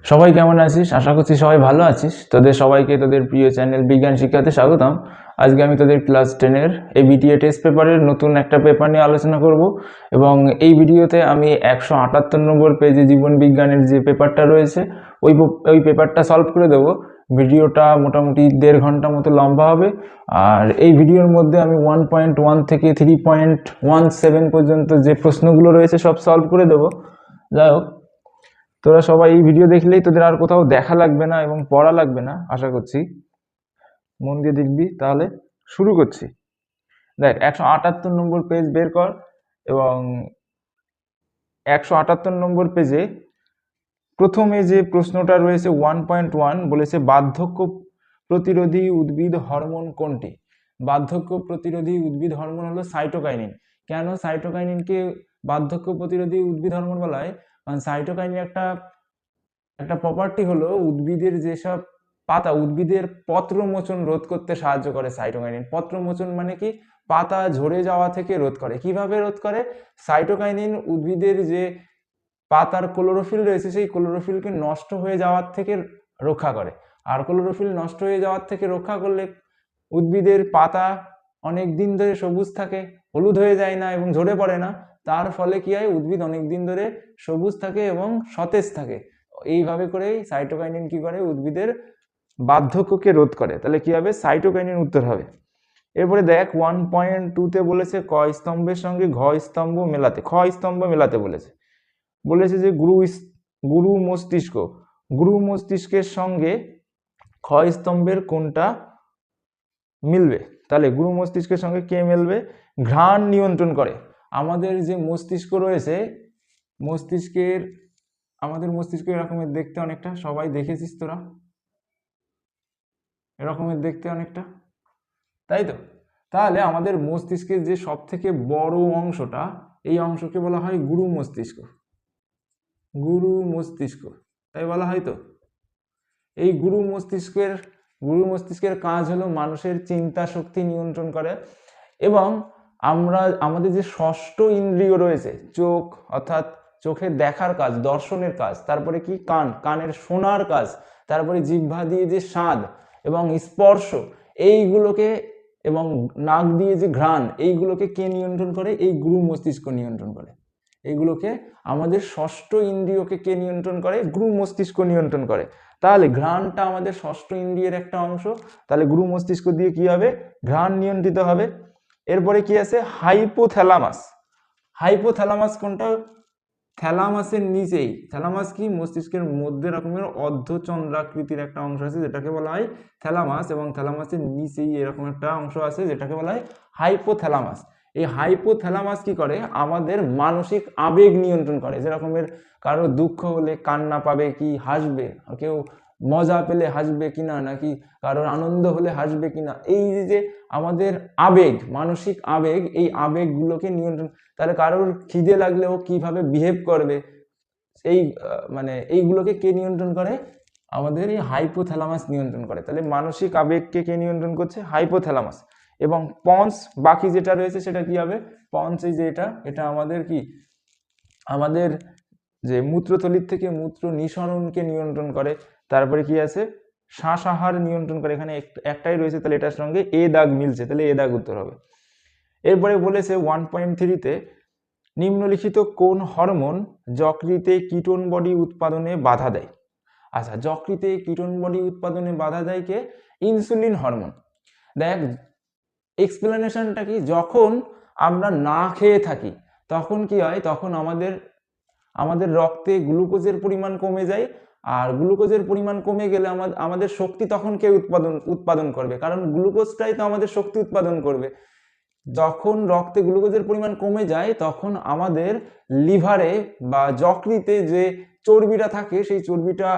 সবাই কেমন আছিস? আশা করছি সবাই ভালো আছিস। তোদের সবাইকে তোদের প্রিয় চ্যানেল বিজ্ঞান শিক্ষাতে স্বাগতম। আজকে আমি তোদের ক্লাস 10-এর এবিটিএ টেস্ট পেপারের নতুন একটা পেপার নিয়ে আলোচনা করব এবং এই ভিডিওতে আমি 178 নম্বর পেজে জীবন বিজ্ঞানের যে পেপারটা রয়েছে ওই পেপারটা সলভ করে দেবো। ভিডিওটা মোটামুটি 1.5 ঘন্টা মতো লম্বা হবে। আর এই ভিডিওর মধ্যে আমি 1.1 থেকে 3.17 পর্যন্ত যে প্রশ্নগুলো রয়েছে সব সলভ করে দেবো। যাই হোক, তোরা সবাই এই ভিডিও দেখলেই তোদের আর কোথাও দেখা লাগবে না এবং পড়া লাগবে না, আশা করছি। মন দিয়ে দেখবি। তাহলে শুরু করছি। দেখ, 178 নম্বর পেজ বের কর এবং 178 নম্বর পেজে প্রথমে যে প্রশ্নটা রয়েছে 1.1 বলেছে বার্ধক্য প্রতিরোধী উদ্ভিদ হরমোন কোনটি? বার্ধক্য প্রতিরোধী উদ্ভিদ হরমোন হলো সাইটোকাইনিন। কেন সাইটোকাইনিনকে বার্ধক্য প্রতিরোধী উদ্ভিদ হরমোন বলা হয়? কারণ সাইটোকাইনিন একটা প্রপার্টি হলো উদ্ভিদের যেসব পাতা, উদ্ভিদের পত্রমোচন রোধ করতে সাহায্য করে সাইটোকাইনিন। পত্রমোচন মানে কি? পাতা ঝরে যাওয়া থেকে রোধ করে। কিভাবে রোধ করে? সাইটোকাইনিন উদ্ভিদের যে পাতার ক্লোরোফিল রয়েছে সেই ক্লোরোফিলকে নষ্ট হয়ে যাওয়ার থেকে রক্ষা করে। আর ক্লোরোফিল নষ্ট হয়ে যাওয়ার থেকে রক্ষা করলে উদ্ভিদের পাতা অনেক দিন ধরে সবুজ থাকে, হলুদ হয়ে যায় না এবং ঝরে পড়ে না। তার ফলে কি হয়? উদ্ভিদ অনেক দিন ধরে সবুজ থাকে এবং সতেজ থাকে। এইভাবে করেই সাইটোকাইনিন কি করে? উদ্ভিদের বার্ধক্যকে রোধ করে। তাহলে কি হবে? সাইটোকাইনিন উত্তর হবে। এরপরে দেখ 1.2-তে বলেছে ক স্তম্ভের সঙ্গে ঘ স্তম্ভ মেলাতে, খ স্তম্ভ মেলাতে বলেছে যে গুরু মস্তিষ্কের সঙ্গে খ স্তম্ভের কোনটা মিলবে? তাহলে গুরু মস্তিষ্কের সঙ্গে কে মিলবে? ঘ্রাণ নিয়ন্ত্রণ করে। আমাদের যে মস্তিষ্ক রয়েছে, আমাদের মস্তিষ্ক এরকমের দেখতে অনেকটা, সবাই দেখেছিস তোরা, এরকমের দেখতে অনেকটা, তাই তো? তাহলে আমাদের মস্তিষ্কের যে সব থেকে বড় অংশটা, এই অংশকে বলা হয় গুরু মস্তিষ্ক, তাই বলা হয় তো। এই গুরু মস্তিষ্কের কাজ হলো মানুষের চিন্তা শক্তি নিয়ন্ত্রণ করে এবং আমাদের যে ষষ্ঠ ইন্দ্রিয় রয়েছে, চোখ অর্থাৎ চোখের দেখার কাজ, দর্শনের কাজ, তারপরে কি কানের শোনার কাজ, তারপরে জিহ্বা দিয়ে যে স্বাদ এবং স্পর্শ, এইগুলোকে, এবং নাক দিয়ে যে ঘ্রাণ, এইগুলোকে কে নিয়ন্ত্রণ করে? এই গুরু মস্তিষ্ক নিয়ন্ত্রণ করে। এইগুলোকে, আমাদের ষষ্ঠ ইন্দ্রিয়কে কে নিয়ন্ত্রণ করে? গুরু মস্তিষ্ক নিয়ন্ত্রণ করে। তাহলে ঘ্রাণটা আমাদের ষষ্ঠ ইন্দ্রিয়ের একটা অংশ, তাহলে গুরু মস্তিষ্ক দিয়ে কি হবে? ঘ্রাণ নিয়ন্ত্রিত হবে। এরপরে কি আছে? হাইপোথ্যালামাস কোনটা? থ্যালামাসের নিচেই, থ্যালামাস কি? মস্তিষ্কের মধ্যে রকমের অর্ধচন্দ্রাকৃতির একটা অংশ আছে যেটাকে বলা হয় থ্যালামাস, এবং থ্যালামাসের নিচেই এরকম একটা অংশ আছে যেটাকে বলা হয় হাইপোথ্যালামাস। এই হাইপোথ্যালামাস কি করে? আমাদের মানসিক আবেগ নিয়ন্ত্রণ করে। যেরকমের কারো দুঃখ হলে কান্না পাবে কি হাসবে, কেউ মজা পেলে হাসবে কিনা, নাকি কারোর আনন্দ হলে হাসবে কিনা, এই যে আমাদের আবেগ, মানসিক আবেগ, এই আবেগগুলোকে নিয়ন্ত্রণ। তাহলে কারোর খিদে লাগলে ও কিভাবে বিহেভ করবে, এই এইগুলোকে কে নিয়ন্ত্রণ করে? আমাদের এই হাইপোথ্যালামাস নিয়ন্ত্রণ করে। তাহলে মানসিক আবেগকে কে নিয়ন্ত্রণ করছে? হাইপোথ্যালামাস। এবং পন্স, বাকি যেটা রয়েছে সেটা কি হবে? পন্স, এই যে এটা আমাদের কি, আমাদের যে মূত্রথলির থেকে মূত্র নিঃসরণকে নিয়ন্ত্রণ করে। তারপরে কি আছে? শ্বাসাহার নিয়ন্ত্রণ করে। এখানে একটাই রয়েছে, তাহলে এটার সঙ্গে এ দাগ মিলছে, তাহলে এ দাগ উত্তর হবে। এরপরে বলেছে 1.3-তে নিম্নলিখিত কোন হরমোন যকৃতে কিটোন বডি উৎপাদনে বাধা দেয়? আচ্ছা, যকৃতে কিটোন বডি উৎপাদনে বাধা দেয় কে? Insulin hormone. দেখ, এক্সপ্লেনেশনটা কি? যখন আমরা না খেয়ে থাকি তখন কি হয়? তখন আমাদের রক্তে গ্লুকোজের পরিমাণ কমে যায়, আর গ্লুকোজের পরিমাণ কমে গেলে আমাদের শক্তি তখন কে উৎপাদন করবে? কারণ গ্লুকোজটাই তো আমাদের শক্তি উৎপাদন করবে। যখন রক্তে গ্লুকোজের পরিমাণ কমে যায় তখন আমাদের লিভারে বা যকৃতে যে চর্বিটা থাকে সেই চর্বিটা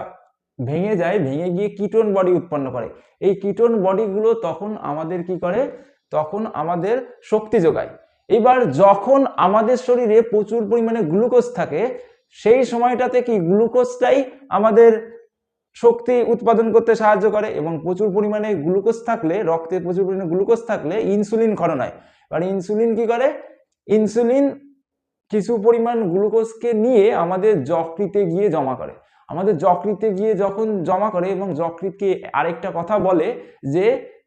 ভেঙে গিয়ে কিটোন বডি উৎপন্ন করে। এই কিটোন বডিগুলো তখন আমাদের কি করে? তখন আমাদের শক্তি যোগায়। এবার যখন আমাদের শরীরে প্রচুর পরিমাণে গ্লুকোজ থাকে সেই সময়টাতে কি গ্লুকোজটাই আমাদের শক্তি উৎপাদন করতে সাহায্য করে, এবং প্রচুর পরিমাণে গ্লুকোজ থাকলে, রক্তে প্রচুর পরিমাণে গ্লুকোজ থাকলে ইনসুলিন ক্ষরণ হয়। আর ইনসুলিন কি করে? ইনসুলিন কিছু পরিমাণ গ্লুকোজকে নিয়ে আমাদের যকৃতে গিয়ে জমা করে। আমাদের যকৃতে গিয়ে যখন জমা করে এবং যকৃতকে আরেকটা কথা বলে যে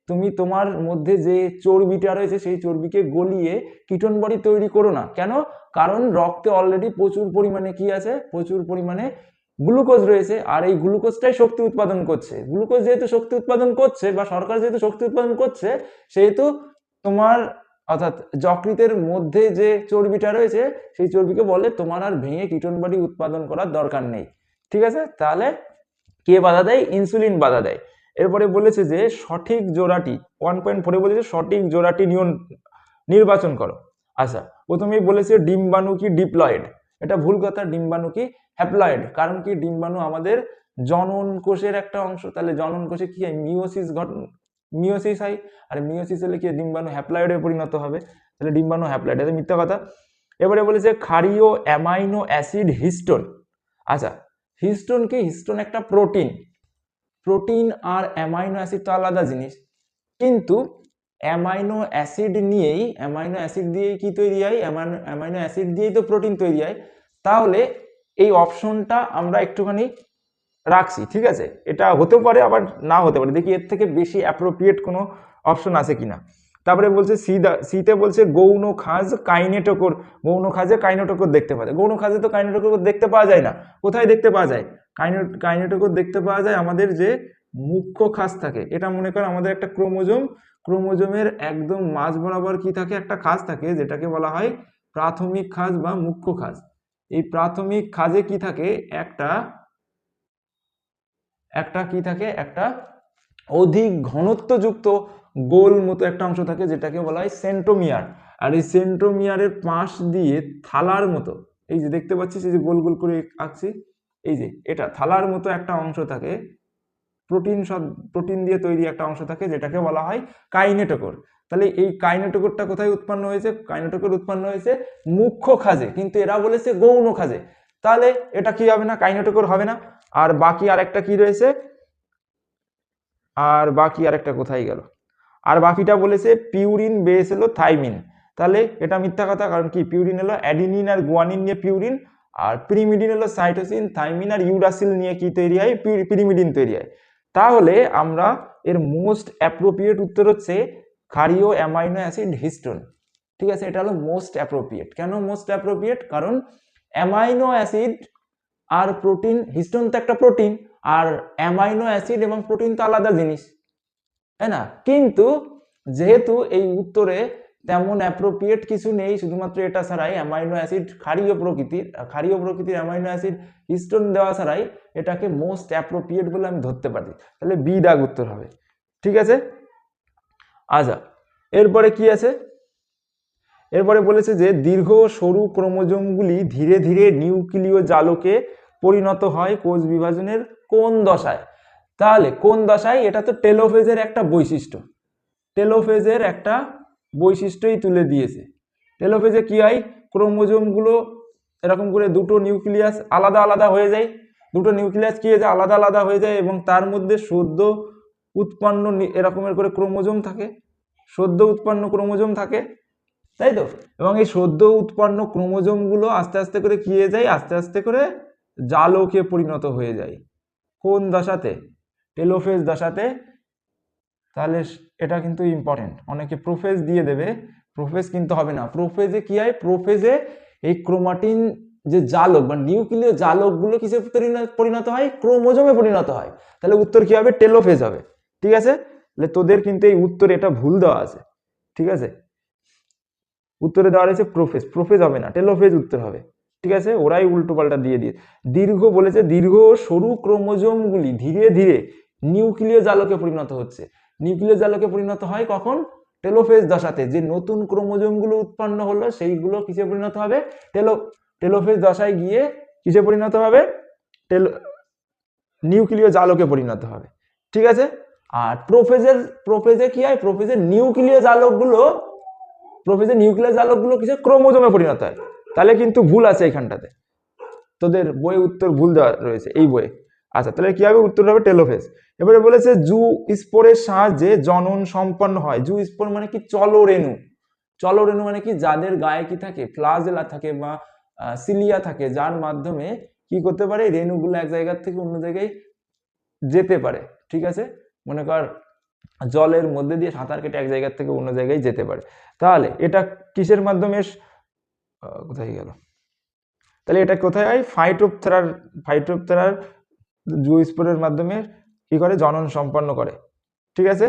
তুমি তোমার মধ্যে যে চর্বিটা রয়েছে সেই চর্বিকে গলিয়ে কিটোন বডি তৈরি করো না। কেন? কারণ রক্তে অলরেডি প্রচুর পরিমাণে কি আছে, প্রচুর পরিমাণে গ্লুকোজ রয়েছে, আর এই গ্লুকোজটাই শক্তি উৎপাদন করছে। গ্লুকোজ যেহেতু শক্তি উৎপাদন করছে বা সরকার যেহেতু শক্তি উৎপাদন করছে, সেহেতু তোমার অর্থাৎ যকৃতের মধ্যে যে চর্বিটা রয়েছে সেই চর্বিকে বলে তোমার আর ভেঙে কিটোন বডি উৎপাদন করার দরকার নেই। ঠিক আছে, তাহলে কে বাধা দেয়? ইনসুলিন বাধা দেয়। এরপরে বলেছে যে সঠিক জোড়াটি 1.4 বলেছে সঠিক জোড়াটি নির্বাচন করো। আচ্ছা, প্রথমেই বলেছে ডিম্বাণু কি ডিপ্লয়েড, এটা ভুল কথা। ডিম্বাণু কি হ্যাপ্লয়েড। কারণ কি ডিম্বাণু আমাদের জনন কোষের একটা অংশ, তাহলে জনন কোষে কি হয়? মিওসিস হয়, আর মিওসিস হলে কি ডিম্বাণু হ্যাপ্লয়েডে পরিণত হবে, তাহলে ডিম্বাণু হ্যাপ্লয়েড, এটা মিথ্যা কথা। এবারে বলেছে ক্ষারীয় অ্যামাইনো অ্যাসিড হিস্টোন। আচ্ছা, হিস্টোন কি? হিস্টোন একটা প্রোটিন। প্রোটিন আর অ্যামাইনো অ্যাসিড তো আলাদা জিনিস, কিন্তু অ্যামাইনো অ্যাসিড দিয়েই কি তৈরি হয়? অ্যামাইনো অ্যাসিড দিয়েই তো প্রোটিন তৈরি হয়। তাহলে এই অপশনটা আমরা একটুখানি রাখছি, ঠিক আছে? এটা হতেও পারে আবার না হতে পারে, দেখি এর থেকে বেশি অ্যাপ্রোপ্রিয়েট কোনো অপশন আছে কিনা। তারপরে বলছে সিতে বলছে গৌণ খাজ কাইনেটোকোর, গৌণ খাজে কাইনেটোকোর দেখতে পাওয়া যায়। গৌণ খাজে তো কাইনেটোকোর দেখতে পাওয়া যায় না। কোথায় দেখতে পাওয়া যায়? কাইনেটোকোর দেখতে পাওয়া যায় আমাদের যে মুখ্য খাজ থাকে, এটা মনে করো আমাদের একটা ক্রোমোজোমের একদম মাঝ বরাবর কি থাকে? একটা খাজ থাকে, যেটাকে বলা হয় প্রাথমিক খাজ বা মুখ্য খাজ। এই প্রাথমিক খাজে কি থাকে? একটা কি থাকে? একটা অধিক ঘনত্বযুক্ত গোল মতো একটা অংশ থাকে, যেটাকে বলা হয় সেন্ট্রোমিয়ার। আর এই সেন্ট্রোমিয়ারের পাশ দিয়ে থালার মতো, এই যে দেখতে পাচ্ছিস, এই যে গোল গোল করে আঁকছি, এই যে এটা থালার মতো একটা অংশ থাকে, প্রোটিন দিয়ে তৈরি একটা অংশ থাকে, যেটাকে বলা হয় কাইনেটোকোর। তাহলে এই কাইনেটোকোরটা কোথায় উৎপন্ন হয়েছে? কাইনেটোকোর উৎপন্ন হয়েছে মুখ্য খাজে, কিন্তু এরা বলেছে গৌণ খাজে। তাহলে এটা কি হবে না? কাইনেটোকোর হবে না। আর বাকি আরেকটা কি রয়েছে? আর বাকি আরেকটা কোথায় গেল? আর বাকিটা বলেছে পিউরিন বেস হলো থাইমিন। তাহলে এটা মিথ্যা কথা, কারণ কি? পিউরিন হলো অ্যাডিনিন আর গুয়ানিন নিয়ে পিউরিন, আর পিরিমিডিন হলো সাইটোসিন, থাইমিন আর ইউরাসিল নিয়ে কি তৈরি হয়? পিরিমিডিন তৈরি হয়। তাহলে আমরা এর মোস্ট অ্যাপ্রোপ্রিয়েট উত্তর হচ্ছে ক্ষারীয় অ্যামাইনো অ্যাসিড হিস্টোন। ঠিক আছে, এটা হলো মোস্ট অ্যাপ্রোপ্রিয়েট। কেন মোস্ট অ্যাপ্রোপ্রিয়েট? কারণ অ্যামাইনো অ্যাসিড আর প্রোটিন, হিস্টোন তো একটা প্রোটিন, আর অ্যামাইনো অ্যাসিড এবং প্রোটিন তো আলাদা জিনিস, তাই না? কিন্তু যেহেতু এই উত্তরে তেমন অ্যাপ্রোপ্রিয়েট কিছু নেই, শুধুমাত্র এটা ছাড়াই অ্যামাইনো অ্যাসিড ক্ষারীয় প্রকৃতির অ্যামাইনো অ্যাসিড হিস্টোন দেওয়া ছাড়াই এটাকে মোস্ট অ্যাপ্রোপ্রিয়েট বলে আমি ধরতে পারি। তাহলে বি দাগ উত্তর হবে। ঠিক আছে, আচ্ছা, এরপরে কি আছে? এরপরে বলেছে যে দীর্ঘ সরু ক্রোমোজোমগুলি ধীরে ধীরে নিউক্লিয় জালকে পরিণত হয় কোষ বিভাজনের কোন দশায়? তাহলে কোন দশায়? এটা তো টেলোফেজের একটা বৈশিষ্ট্য, টেলোফেজের একটা বৈশিষ্ট্যই তুলে দিয়েছে। টেলোফেজে কি হয়? ক্রোমোজোমগুলো এরকম করে দুটো নিউক্লিয়াস আলাদা আলাদা হয়ে যায়, দুটো নিউক্লিয়াস কি হয়ে যায়? আলাদা আলাদা হয়ে যায়, এবং তার মধ্যে সদ্য উৎপন্ন এরকমের করে ক্রোমোজোম থাকে, সদ্য উৎপন্ন ক্রোমোজোম থাকে, তাই তো? এবং এই সদ্য উৎপন্ন ক্রোমোজোমগুলো আস্তে আস্তে করে কি হয়ে যায়? আস্তে আস্তে করে জালকে পরিণত হয়ে যায়। কোন দশাতে? টেলোফেজ দশাতে। তাহলে এটা কিন্তু ইম্পর্টেন্ট, অনেকে প্রোফেজ দিয়ে দেবে, প্রোফেজ কিন্তু হবে না। প্রোফেজে কি হয়? প্রোফেজে এই ক্রোমাটিন যে জালক বা নিউক্লিয় জালকগুলো কিসে পরিণত হয়? ক্রোমোজোমে পরিণত হয়। তাহলে উত্তর কি হবে? টেলোফেজ হবে। ঠিক আছে, তাহলে তোদের কিন্তু এই উত্তরে এটা ভুল দেওয়া আছে। ঠিক আছে, উত্তরে দেওয়া রয়েছে প্রোফেজ হবে না, টেলোফেজ উত্তর হবে। ঠিক আছে, ওরাই উল্টো পাল্টা দিয়ে বলেছে দীর্ঘ সরু ক্রোমোজোমগুলি ধীরে ধীরে নিউক্লিয় জালকে পরিণত হচ্ছে। নিউক্লিয় জালকে পরিণত হয় কখন? টেলোফেজ দশাতে। যে নতুন ক্রোমোজোমগুলো উৎপন্ন হলো সেইগুলো কিসে পরিণত হবে? টেলোফেজ দশায় গিয়ে কিসে পরিণত হবে? নিউক্লিয় জালকে পরিণত হবে। ঠিক আছে, আর প্রোফেজে কি হয়? প্রোফেজের নিউক্লিয় জালকগুলো কিছু ক্রোমোজোমে পরিণত হয়। তাহলে কিন্তু ভুল আছে এখানটাতে, তোদের বইয়ে উত্তর ভুল দেওয়া রয়েছে এই বইয়ে। আচ্ছা, তাহলে কি হবে? উত্তর হবে টেলোফেজ। এবারে বলেছে জু স্পোরের সাহায্যে জনন সম্পন্ন হয়। জু স্পোর মানে কি? চলরেণু। চলরেণু মানে কি? যাদের গায়ে কি থাকে? ফ্লাজেলা থাকে বা সিলিয়া থাকে, যার মাধ্যমে কি করতে পারে, রেণুগুলো এক জায়গা থেকে অন্য জায়গায় যেতে পারে, ঠিক আছে। মনে কর জলের মধ্যে দিয়ে সাঁতার কেটে এক জায়গা থেকে অন্য জায়গায় যেতে পারে। তাহলে এটা কিসের মাধ্যমে কোথায় গেল, তাহলে এটা কোথায় হয়, ফাইটোপথেরার জুওস্পোরের মাধ্যমে কি করে, জনন সম্পন্ন করে, ঠিক আছে।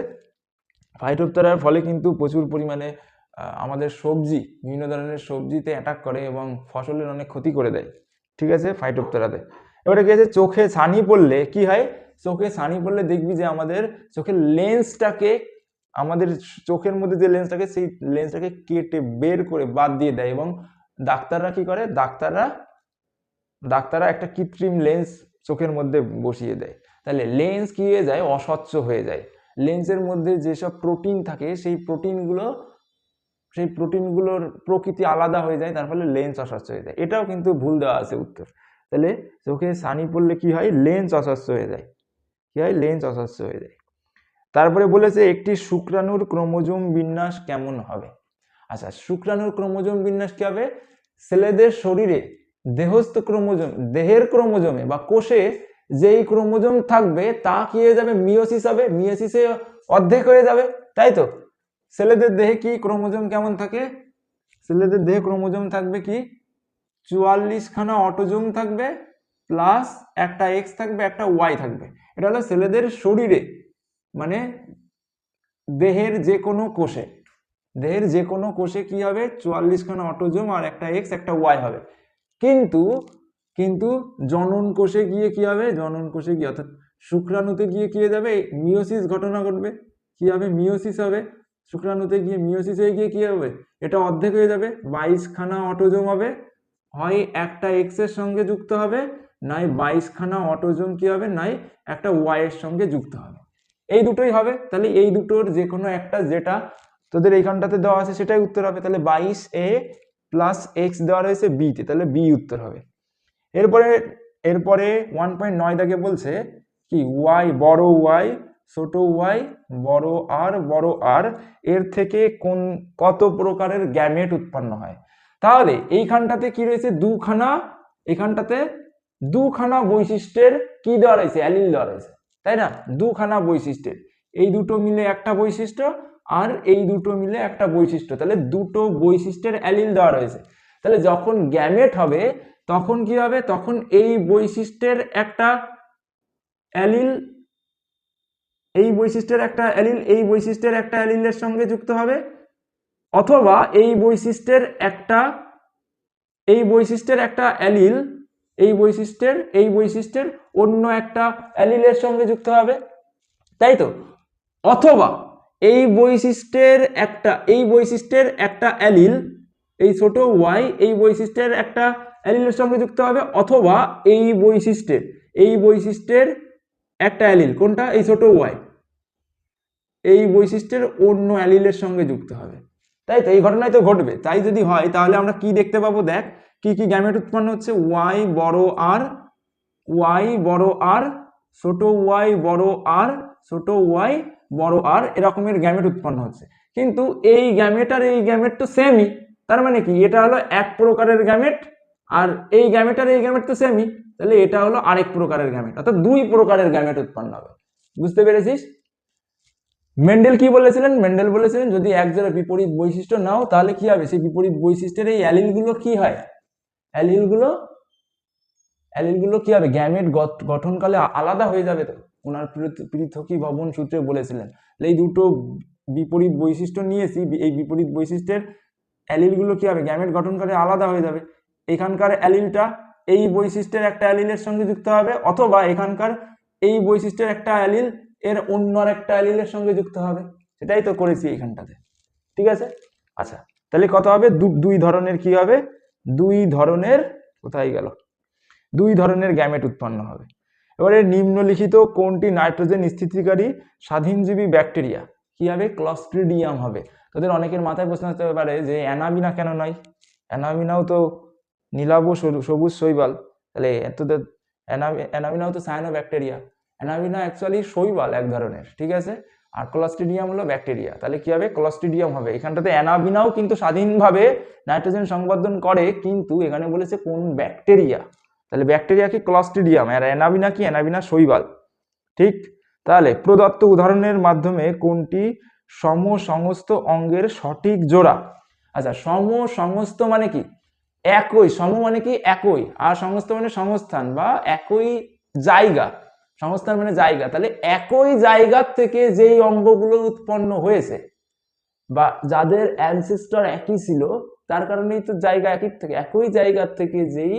ফাইটোপথেরার ফলে কিন্তু প্রচুর পরিমাণে আমাদের সবজি, বিভিন্ন ধরনের সবজিতে অ্যাটাক করে এবং ফসলের অনেক ক্ষতি করে দেয়, ঠিক আছে, ফাইটোপথেরাতে। এবারে কি আছে, চোখে ছানি পড়লে কি হয়, চোখে ছানি পড়লে দেখবি যে আমাদের চোখের লেন্সটাকে, আমাদের চোখের মধ্যে যে লেন্সটাকে, সেই লেন্সটাকে কেটে বের করে বাদ দিয়ে দেয় এবং ডাক্তাররা কি করে, ডাক্তাররা একটা কৃত্রিম লেন্স চোখের মধ্যে বসিয়ে দেয়। তাহলে লেন্স কি হয়ে যায়, অস্বচ্ছ হয়ে যায়। লেন্সের মধ্যে যেসব প্রোটিন থাকে সেই প্রোটিনগুলোর প্রকৃতি আলাদা হয়ে যায়, তার ফলে লেন্স অস্বচ্ছ হয়ে যায়। এটাও কিন্তু ভুল দেওয়া আছে উত্তর। তাহলে চোখে ছানি পড়লে কি হয়, লেন্স অস্বচ্ছ হয়ে যায়, কি হয়, লেন্স অস্বচ্ছ হয়ে যায়। তারপরে বলেছে একটি শুক্রাণুর ক্রোমোজোম বিন্যাস কেমন হবে। আচ্ছা, শুক্রাণুর ক্রোমোজোম বিন্যাস কি হবে, ছেলেদের শরীরে দেহস্থ ক্রোমোজোম, দেহের ক্রোমোজোমে বা কোষে যেই ক্রোমোজোম থাকবে তা কি হয়ে যাবে, মিওসিস হবে, মিওসিসে অর্ধেক হয়ে যাবে, তাই তো। ছেলেদের দেহে কি ক্রোমোজোম কেমন থাকে, ছেলেদের দেহে ক্রোমোজোম থাকবে কি 44খানা অটোজোম থাকবে, প্লাস একটা এক্স থাকবে, একটা ওয়াই থাকবে। এটা হলো ছেলেদের শরীরে, মানে দেহের যে কোনো কোষে কি হবে, 44খানা অটোজোম আর একটা এক্স একটা ওয়াই হবে। কিন্তু জনন কোষে গিয়ে কি হবে, অর্থাৎ শুক্রাণুতে গিয়ে কি হয়ে যাবে, মিওসিস ঘটনা ঘটবে, কি হবে, মিওসিস হবে। শুক্রাণুতে গিয়ে মিওসিস হয়ে গিয়ে কি হবে, এটা অর্ধেক হয়ে যাবে, 22খানা অটোজোম হবে, হয় একটা এক্স এর সঙ্গে যুক্ত হবে, নাই 22খানা অটোজোম কি হবে, নাই একটা ওয়াই এর সঙ্গে যুক্ত হবে। এই দুটোই হবে। তাহলে এই দুটোর যে কোনো একটা, যেটা তোদের এইখানটাতে দেওয়া আছে সেটাই উত্তর হবে। তাহলে 22a প্লাস এক্স দেওয়া রয়েছে বিতে, তাহলে বি উত্তর হবে। এরপরে 1.9 দাগে বলছে কি, ওয়াই, বড় ওয়াই, ছোট ওয়াই, বড় আর এর থেকে কত প্রকারের গ্যামেট উৎপন্ন হয়। তাহলে এইখানটাতে কি রয়েছে, এখানটাতে দুখানা বৈশিষ্ট্যের কি দেওয়া রয়েছে, অ্যালিল দেওয়া রয়েছে, তাই না, দুখানা বৈশিষ্ট্যের, এই দুটো মিলে একটা বৈশিষ্ট্য আর এই দুটো মিলে একটা বৈশিষ্ট্য, তাহলে দুটো বৈশিষ্ট্যের অ্যালিল দেওয়া রয়েছে। তাহলে যখন গ্যামেট হবে তখন কি হবে, তখন এই বৈশিষ্ট্যের একটা অ্যালিল, এই বৈশিষ্ট্যের একটা অ্যালিলের সঙ্গে যুক্ত হবে, অথবা এই বৈশিষ্ট্যের একটা অ্যালিল এই বৈশিষ্ট্যের অন্য একটা অ্যালিলের সঙ্গে যুক্ত হবে, তাই তো। অথবা এই বৈশিষ্ট্যের একটা অ্যালিল, এই ছোট ওয়াই এই বৈশিষ্ট্যের একটা অ্যালিলের সঙ্গে যুক্ত হবে, অথবা এই বৈশিষ্ট্যের একটা অ্যালিল, কোনটা, এই ছোট ওয়াই, এই বৈশিষ্ট্যের অন্য অ্যালিলের সঙ্গে যুক্ত হবে, তাই তো। এই ঘটনায় তো ঘটবে। তাই যদি হয় তাহলে আমরা কি দেখতে পাবো, দেখ কি কি গ্যামেট উৎপন্ন হচ্ছে, ওয়াই বড় আর, ছোট ওয়াই বড় আর, ছোট ওয়াই বড় আর, এরকমের গ্যামেট উৎপন্ন হচ্ছে। কিন্তু এই গ্যামেট আর এই গ্যামেট তো সেমই, তার মানে কি, এটা হলো এক প্রকারের গ্যামেট আর এই গ্যামেট আর এই গ্যামেট তো সেমই, তাহলে এটা হলো আরেক প্রকারের গ্যামেট, অর্থাৎ দুই প্রকারের গ্যামেট উৎপন্ন হবে। বুঝতে পেরেছিস? মেন্ডেল কি বলেছিলেন, মেন্ডেল বলেছিলেন যদি এক জোড়া বিপরীত বৈশিষ্ট্য নাও তাহলে কি হবে, সেই বিপরীত বৈশিষ্ট্যের এই অ্যালিলগুলো কি হয়, অ্যালিলগুলো কি হবে, গ্যামেট গঠনকালে আলাদা হয়ে যাবে। তো ওনার পৃথকীভবন সূত্রে বলেছিলেন, এই দুটো বিপরীত বৈশিষ্ট্য নিয়েছি, এই বিপরীত বৈশিষ্ট্যের অ্যালিলগুলো কি হবে, গ্যামেট গঠনকালে আলাদা হয়ে যাবে। এখানকার অ্যালিলটা এই বৈশিষ্ট্যের একটা অ্যালিলের সঙ্গে যুক্ত হবে, অথবা এখানকার এই বৈশিষ্ট্যের একটা অ্যালিল এর অন্য একটা অ্যালিলের সঙ্গে যুক্ত হবে। সেটাই তো করেছি এইখানটাতে, ঠিক আছে। আচ্ছা, তাহলে কত হবে, দুই ধরনের কি হবে, কোথায় গেল, দুই ধরনের গ্যামেট উৎপন্ন হবে। এবারে নিম্নলিখিত কোনটি নাইট্রোজেন স্থিতিকারী স্বাধীনজীবী ব্যাকটেরিয়া, কি হবে, ক্লস্ট্রিডিয়াম হবে। তোদের অনেকের মাথায় প্রশ্ন আসতে পারে যে অ্যানাবিনা কেন নয়, অ্যানাবিনাও তো নীলাভ সবুজ শৈবাল, তাহলে তোদের অ্যানাবিনাও তো সায়ানোব্যাকটেরিয়া। অ্যানাবিনা অ্যাকচুয়ালি শৈবাল এক ধরনের, ঠিক আছে, আর ক্লস্ট্রিডিয়াম হলো ব্যাকটেরিয়া, তাহলে কি হবে, ক্লস্ট্রিডিয়াম হবে। এখানটাতে অ্যানাবিনাও কিন্তু স্বাধীনভাবে নাইট্রোজেন সংবর্ধন করে, কিন্তু এখানে বলেছে কোন ব্যাকটেরিয়া, তাহলে ব্যাকটেরিয়া কি ক্লস্ট্রিডিয়াম, আর অ্যানাবিনা কি, অ্যানাবিনা শৈবাল। ঠিক, তাহলে প্রদত্ত উদাহরণের মাধ্যমে কোনটি সমস্ত অঙ্গের সঠিক জোড়া? আচ্ছা, সমস্ত মানে কি একই, মানে কি একই, আর সমস্ত মানে সংস্থান বা একই জায়গা, সংস্থান মানে জায়গা, তাহলে একই জায়গা থেকে যেই অঙ্গগুলো উৎপন্ন হয়েছে বা যাদের অ্যানসেস্টর একই ছিল, তার কারণেই তো জায়গা একই থেকে, একই জায়গা থেকে যেই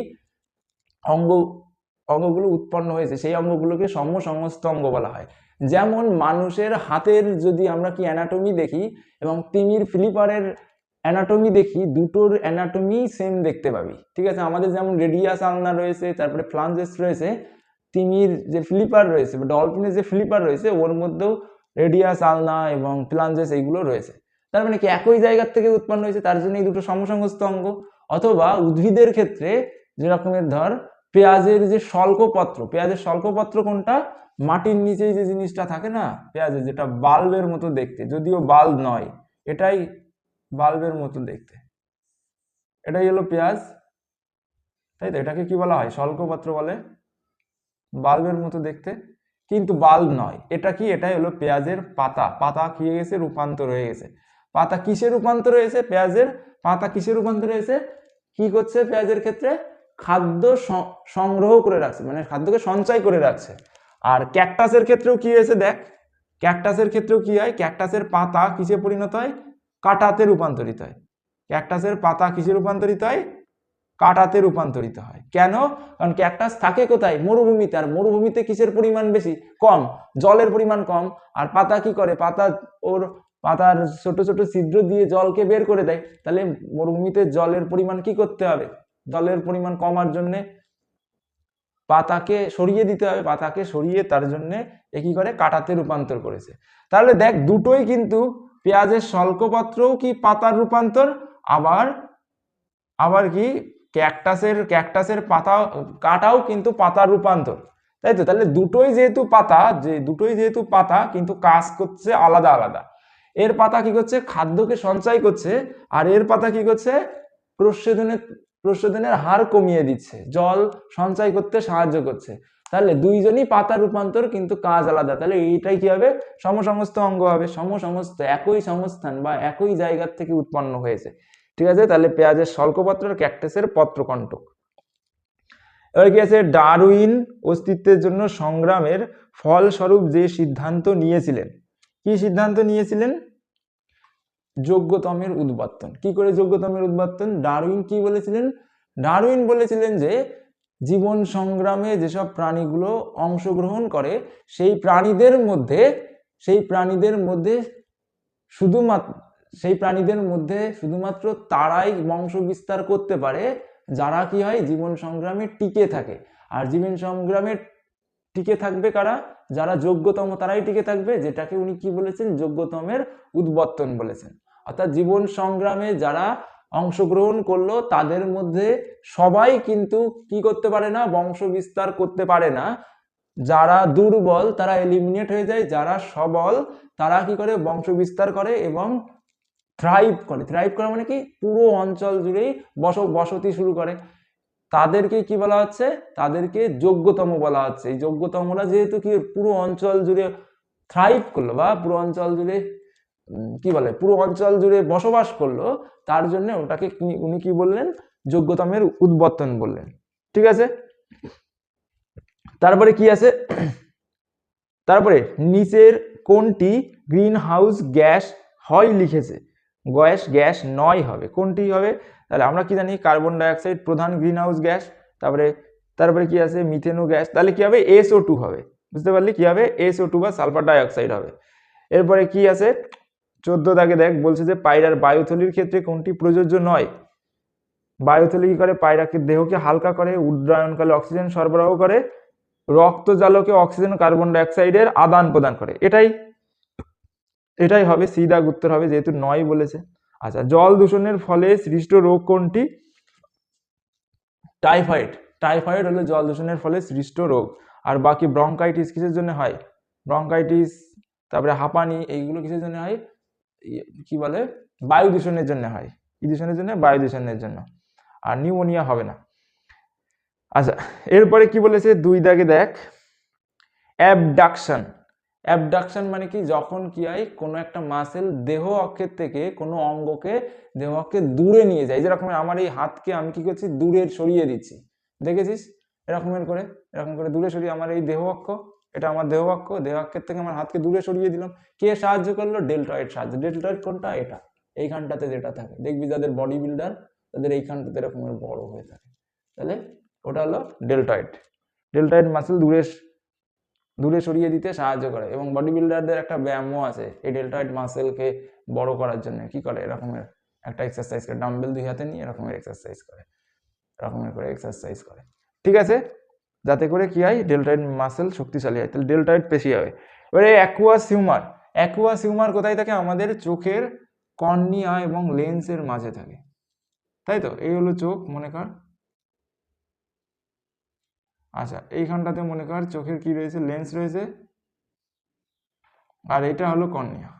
অঙ্গগুলো উৎপন্ন হয়েছে সেই অঙ্গগুলোকে সমস্ত অঙ্গ বলা হয়। যেমন মানুষের হাতের যদি আমরা কি অ্যানাটমি দেখি এবং তিমির ফ্লিপারের অ্যানাটমি দেখি, দুটোর অ্যানাটমি সেম দেখতে পাবি। ঠিক আছে, আমাদের যেমন রেডিয়াস আলনা রয়েছে, তারপরে ফ্লাঞ্জেস রয়েছে, তিমির যে ফ্লিপার রয়েছে বা ডলফিনের যে ফ্লিপার রয়েছে ওর মধ্যেও রেডিয়াস আলনা এবং ফ্লাঞ্জেস এইগুলো রয়েছে। তার মানে কি একই জায়গার থেকে উৎপন্ন হয়েছে, তার জন্য এই দুটো সমস্ত অঙ্গ। অথবা উদ্ভিদের ক্ষেত্রে যেরকমের ধর পেঁয়াজের যে শল্কপত্র, পেঁয়াজের শল্কপত্র কোনটা, মাটির নিচেই যে জিনিসটা থাকে না পেঁয়াজের, যেটা বাল্বের মতো দেখতে, যদিও বাল্ব নয়, এটাই বাল্বের মতো দেখতে, এটাই হলো পেঁয়াজ, তাই তো। এটাকে কি বলা হয়, শল্কপত্র বলে, বাল্বের মতো দেখতে কিন্তু বাল্ব নয়। এটা কি, এটাই হলো পেঁয়াজের পাতা। পাতা কি হয়ে গেছে, রূপান্তর হয়ে গেছে। পাতা কিসে রূপান্তর হয়েছে, পেঁয়াজের পাতা কিসে রূপান্তর হয়েছে, কি করছে পেঁয়াজের ক্ষেত্রে, খাদ্য সংগ্রহ করে রাখছে, মানে খাদ্যকে সঞ্চয় করে রাখছে। আর ক্যাকটাসের ক্ষেত্রেও কি হয়েছে দেখ, ক্যাকটাসের ক্ষেত্রেও কি হয়, ক্যাকটাসের পাতা কিসে পরিণত হয়, কাঁটাতে রূপান্তরিত হয়। ক্যাকটাসের পাতা কিসে রূপান্তরিত হয়, কাঁটাতে রূপান্তরিত হয়। কেন, কারণ ক্যাকটাস থাকে কোথায়, মরুভূমিতে, আর মরুভূমিতে কিসের পরিমাণ বেশি, কম, জলের পরিমাণ কম। আর পাতা কি করে, পাতা ওর পাতার ছোট ছোট ছিদ্র দিয়ে জলকে বের করে দেয়। তাহলে মরুভূমিতে জলের পরিমাণ কি করতে হবে, জলের পরিমাণ কমার জন্য পাতাকে সরিয়ে দিতে হবে, পাতাকে সরিয়ে তার জন্য কি করে, কাঁটাতে রূপান্তর করেছে। তাহলে দেখ দুটোই কিন্তু, পেঁয়াজের শল্কপত্রও কি পাতার রূপান্তর, আবার কি ক্যাকটাসের পাতা কাঁটাও কিন্তু পাতার রূপান্তর, তাই তো। তাহলে দুটোই যেহেতু পাতা কিন্তু কাজ করছে আলাদা আলাদা। এর পাতা কি করছে, খাদ্যকে সঞ্চয় করছে, আর এর পাতা কি করছে, প্রস্বেদনের হার কমিয়ে দিচ্ছে, জল সঞ্চয় করতে সাহায্য করছে। তাহলে দুইজনই পাতা রূপান্তর কিন্তু কাজ আলাদা। তাহলে এইটাই কি হবে, সমস্ত অঙ্গ হবে, সমস্ত একই সংস্থান বা একই জায়গার থেকে উৎপন্ন হয়েছে। ঠিক আছে, তাহলে পেঁয়াজের শল্কপত্র আর ক্যাকটাসের পত্রকণ্টক। এবার কি আছে, ডারউইন অস্তিত্বের জন্য সংগ্রামের ফলস্বরূপ যে সিদ্ধান্ত নিয়েছিলেন, কি সিদ্ধান্ত নিয়েছিলেন, যোগ্যতমের উদ্বর্তন। কি করে যোগ্যতমের উদ্বর্তন, ডারউইন কি বলেছিলেন, ডারউইন বলেছিলেন যে জীবন সংগ্রামে যেসব প্রাণীগুলো অংশগ্রহণ করে সেই প্রাণীদের মধ্যে শুধুমাত্র তারাই বংশ বিস্তার করতে পারে যারা কি হয়, জীবন সংগ্রামে টিকে থাকে। আর জীবন সংগ্রামে টিকে থাকবে কারা, যারা যোগ্যতম তারাই টিকে থাকবে, যেটাকে উনি কি বলেছেন, যোগ্যতমের উদ্বর্তন বলেছেন। অর্থাৎ জীবন সংগ্রামে যারা অংশগ্রহণ করলো তাদের মধ্যে সবাই কিন্তু কি করতে পারে না, বংশ বিস্তার করতে পারে না। যারা দুর্বল তারা এলিমিনেট হয়ে যায়, যারা সবল তারা কি করে, বংশ বিস্তার করে এবং থ্রাইভ করা মানে কি, পুরো অঞ্চল জুড়েই বসতি শুরু করে। তাদেরকে কি বলা হচ্ছে, তাদেরকে যোগ্যতম বলা হচ্ছে। এই যোগ্যতমরা যেহেতু কি পুরো অঞ্চল জুড়ে থ্রাইভ করলো বা পুরো অঞ্চল জুড়ে পুরো অঞ্চল জুড়ে বসবাস করলো, তার জন্য ওটাকে উনি কি বললেন, যোগ্যতমের উদ্বর্তন বললেন। ঠিক আছে, তারপরে কি আছে, তারপরে নিচের কোনটি গ্রিন হাউস গ্যাস হয় লিখেছে, গ্যাস নয় হবে, কোনটি হবে, তাহলে আমরা কি জানি, কার্বন ডাইঅক্সাইড প্রধান গ্রিন হাউস গ্যাস। তারপরে কি আছে, মিথেনো গ্যাস, তাহলে কি হবে, SO2 হবে, বুঝতে পারলি, কি হবে, SO2 বা সালফার ডাইঅক্সাইড হবে। এরপরে কি আছে, 14 দাগে দেখ, বলছে যে পায়রার বায়ুথলির ক্ষেত্রে কোনটি প্রযোজ্য নয়। বায়ুথলি কি করে, পায়রাকে দেহকে হালকা করে, উড্ডয়নকালে অক্সিজেন সরবরাহ করে, রক্তজালকে অক্সিজেন কার্বন ডাইঅক্সাইডের আদান প্রদান করে। এটাই হবে, সি দাগ উত্তর হবে, যেহেতু নয় বলেছে। আচ্ছা, জল দূষণের ফলে সৃষ্ট রোগ কোনটি, টাইফয়েড হলো জল দূষণের ফলে সৃষ্ট রোগ। আর বাকি ব্রঙ্কাইটিস কিসের জন্য হয়, ব্রঙ্কাইটিস, তারপরে হাঁপানি, এইগুলো কিসের জন্য হয়, কি বলে, বায়ু দূষণের জন্য হয়। কি দূষণের জন্য, বায়ু দূষণের জন্য। আর নিউমোনিয়া হবে না। আচ্ছা, এরপরে কি বলেছে 2 দাগে দেখ, অ্যাবডাকশন। অ্যাবডাকশন মানে কি, যখন কি হয় কোনো একটা মাসেল দেহ অক্ষের থেকে কোনো অঙ্গকে দেহ অক্ষের দূরে নিয়ে যায়, যেরকম আমার এই হাতকে আমি কি করছি, দূরে সরিয়ে দিচ্ছি, দেখেছিস এরকমের করে, এরকম করে দূরে সরিয়ে, আমার এই দেহ অক্ষ, এটা আমার দেহ অক্ষ, দেহ অক্ষের থেকে আমার হাতকে দূরে সরিয়ে দিলাম, কে সাহায্য করলো, ডেল্টয়েড সাহায্য। ডেল্টয়েড কোনটা, এটা এইখানটাতে যেটা থাকে, দেখবি যাদের বডি বিল্ডার তাদের এইখানটাতে এরকমের বড় হয়ে থাকে, তাহলে ওটা হলো ডেল্টয়েড। ডেল্টয়েড মাসেল দূরে সরিয়ে দিতে সাহায্য করে। এবং বডি বিল্ডারদের একটা ব্যায়ামও আছে এই ডেল্টয়েড মাসেলকে বড় করার জন্য, কি করে, এরকমের একটা এক্সারসাইজ করে, ডাম্বেল 2 হাতে নিয়ে এরকমের এক্সারসাইজ করে, এরকমের করে এক্সারসাইজ করে, ঠিক আছে, যাতে করে কি হয়, ডেল্টয়েড মাসেল শক্তিশালী হয়, তাহলে ডেল্টয়েড পেশি হয়। এবারে অ্যাকুয়াস হিউমার। অ্যাকুয়াস হিউমার কোথায় থাকে, আমাদের চোখের কর্নিয়া এবং লেন্সের মাঝে থাকে, তাই তো, এই হলো চোখ মনে কর। আচ্ছা, এইখানটাতে মনে কর চোখের কি রয়েছে, লেন্স রয়েছে, আর এটা হলো কর্নিয়া,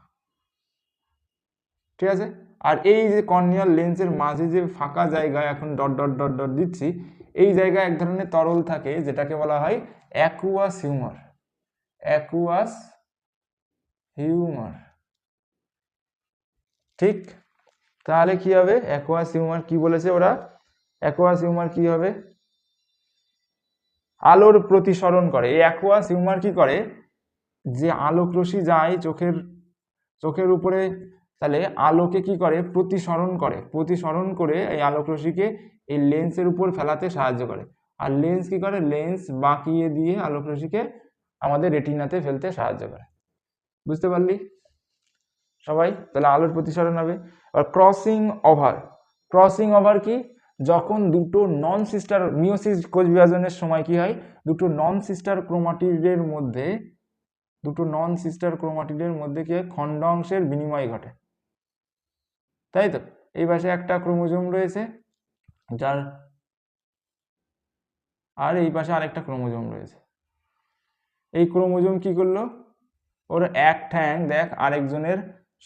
ঠিক আছে। আর এই যে কর্নিয়াল লেন্সের মাঝে যে ফাঁকা জায়গায় এখন ডট ডট ডট ডট দিচ্ছি, এই জায়গায় এক ধরনের তরল থাকে যেটাকে বলা হয় অ্যাকুয়াস হিউমার। অ্যাকুয়াস হিউমার, ঠিক। তাহলে কি হবে, অ্যাকুয়াস হিউমার কি বলেছে ওরা, অ্যাকুয়াস হিউমার কি হবে, আলোর প্রতিসরণ করে। এই অ্যাকুয়াস হিউমার কি করে, যে আলোক রশ্মি যায় চোখের উপরে, তাহলে আলোকে কি করে, প্রতিসরণ করে এই আলোক রশ্মিকে এই লেন্সের উপর ফেলাতে সাহায্য করে। আর লেন্স কি করে, লেন্স বাঁকিয়ে দিয়ে আলোক রশ্মিকে আমাদের রেটিনাতে ফেলতে সাহায্য করে। বুঝতে পারলি সবাই, তাহলে আলোর প্রতিসরণ হবে। আর ক্রসিং ওভার কি, যখন দুটো নন সিস্টার, মিওসিস কোষ বিভাজনের সময় কি হয়, দুটো নন সিস্টার ক্রোমাটিডের মধ্যে কি হয়, খণ্ডাংশের বিনিময় ঘটে, তাই তো। এই পাশে একটা ক্রোমোজোম রয়েছে যার, আর এই পাশে আরেকটা ক্রোমোজোম রয়েছে। এই ক্রোমোজোম কি করলো, ওর এক ঠ্যাং দেখ আরেকজনের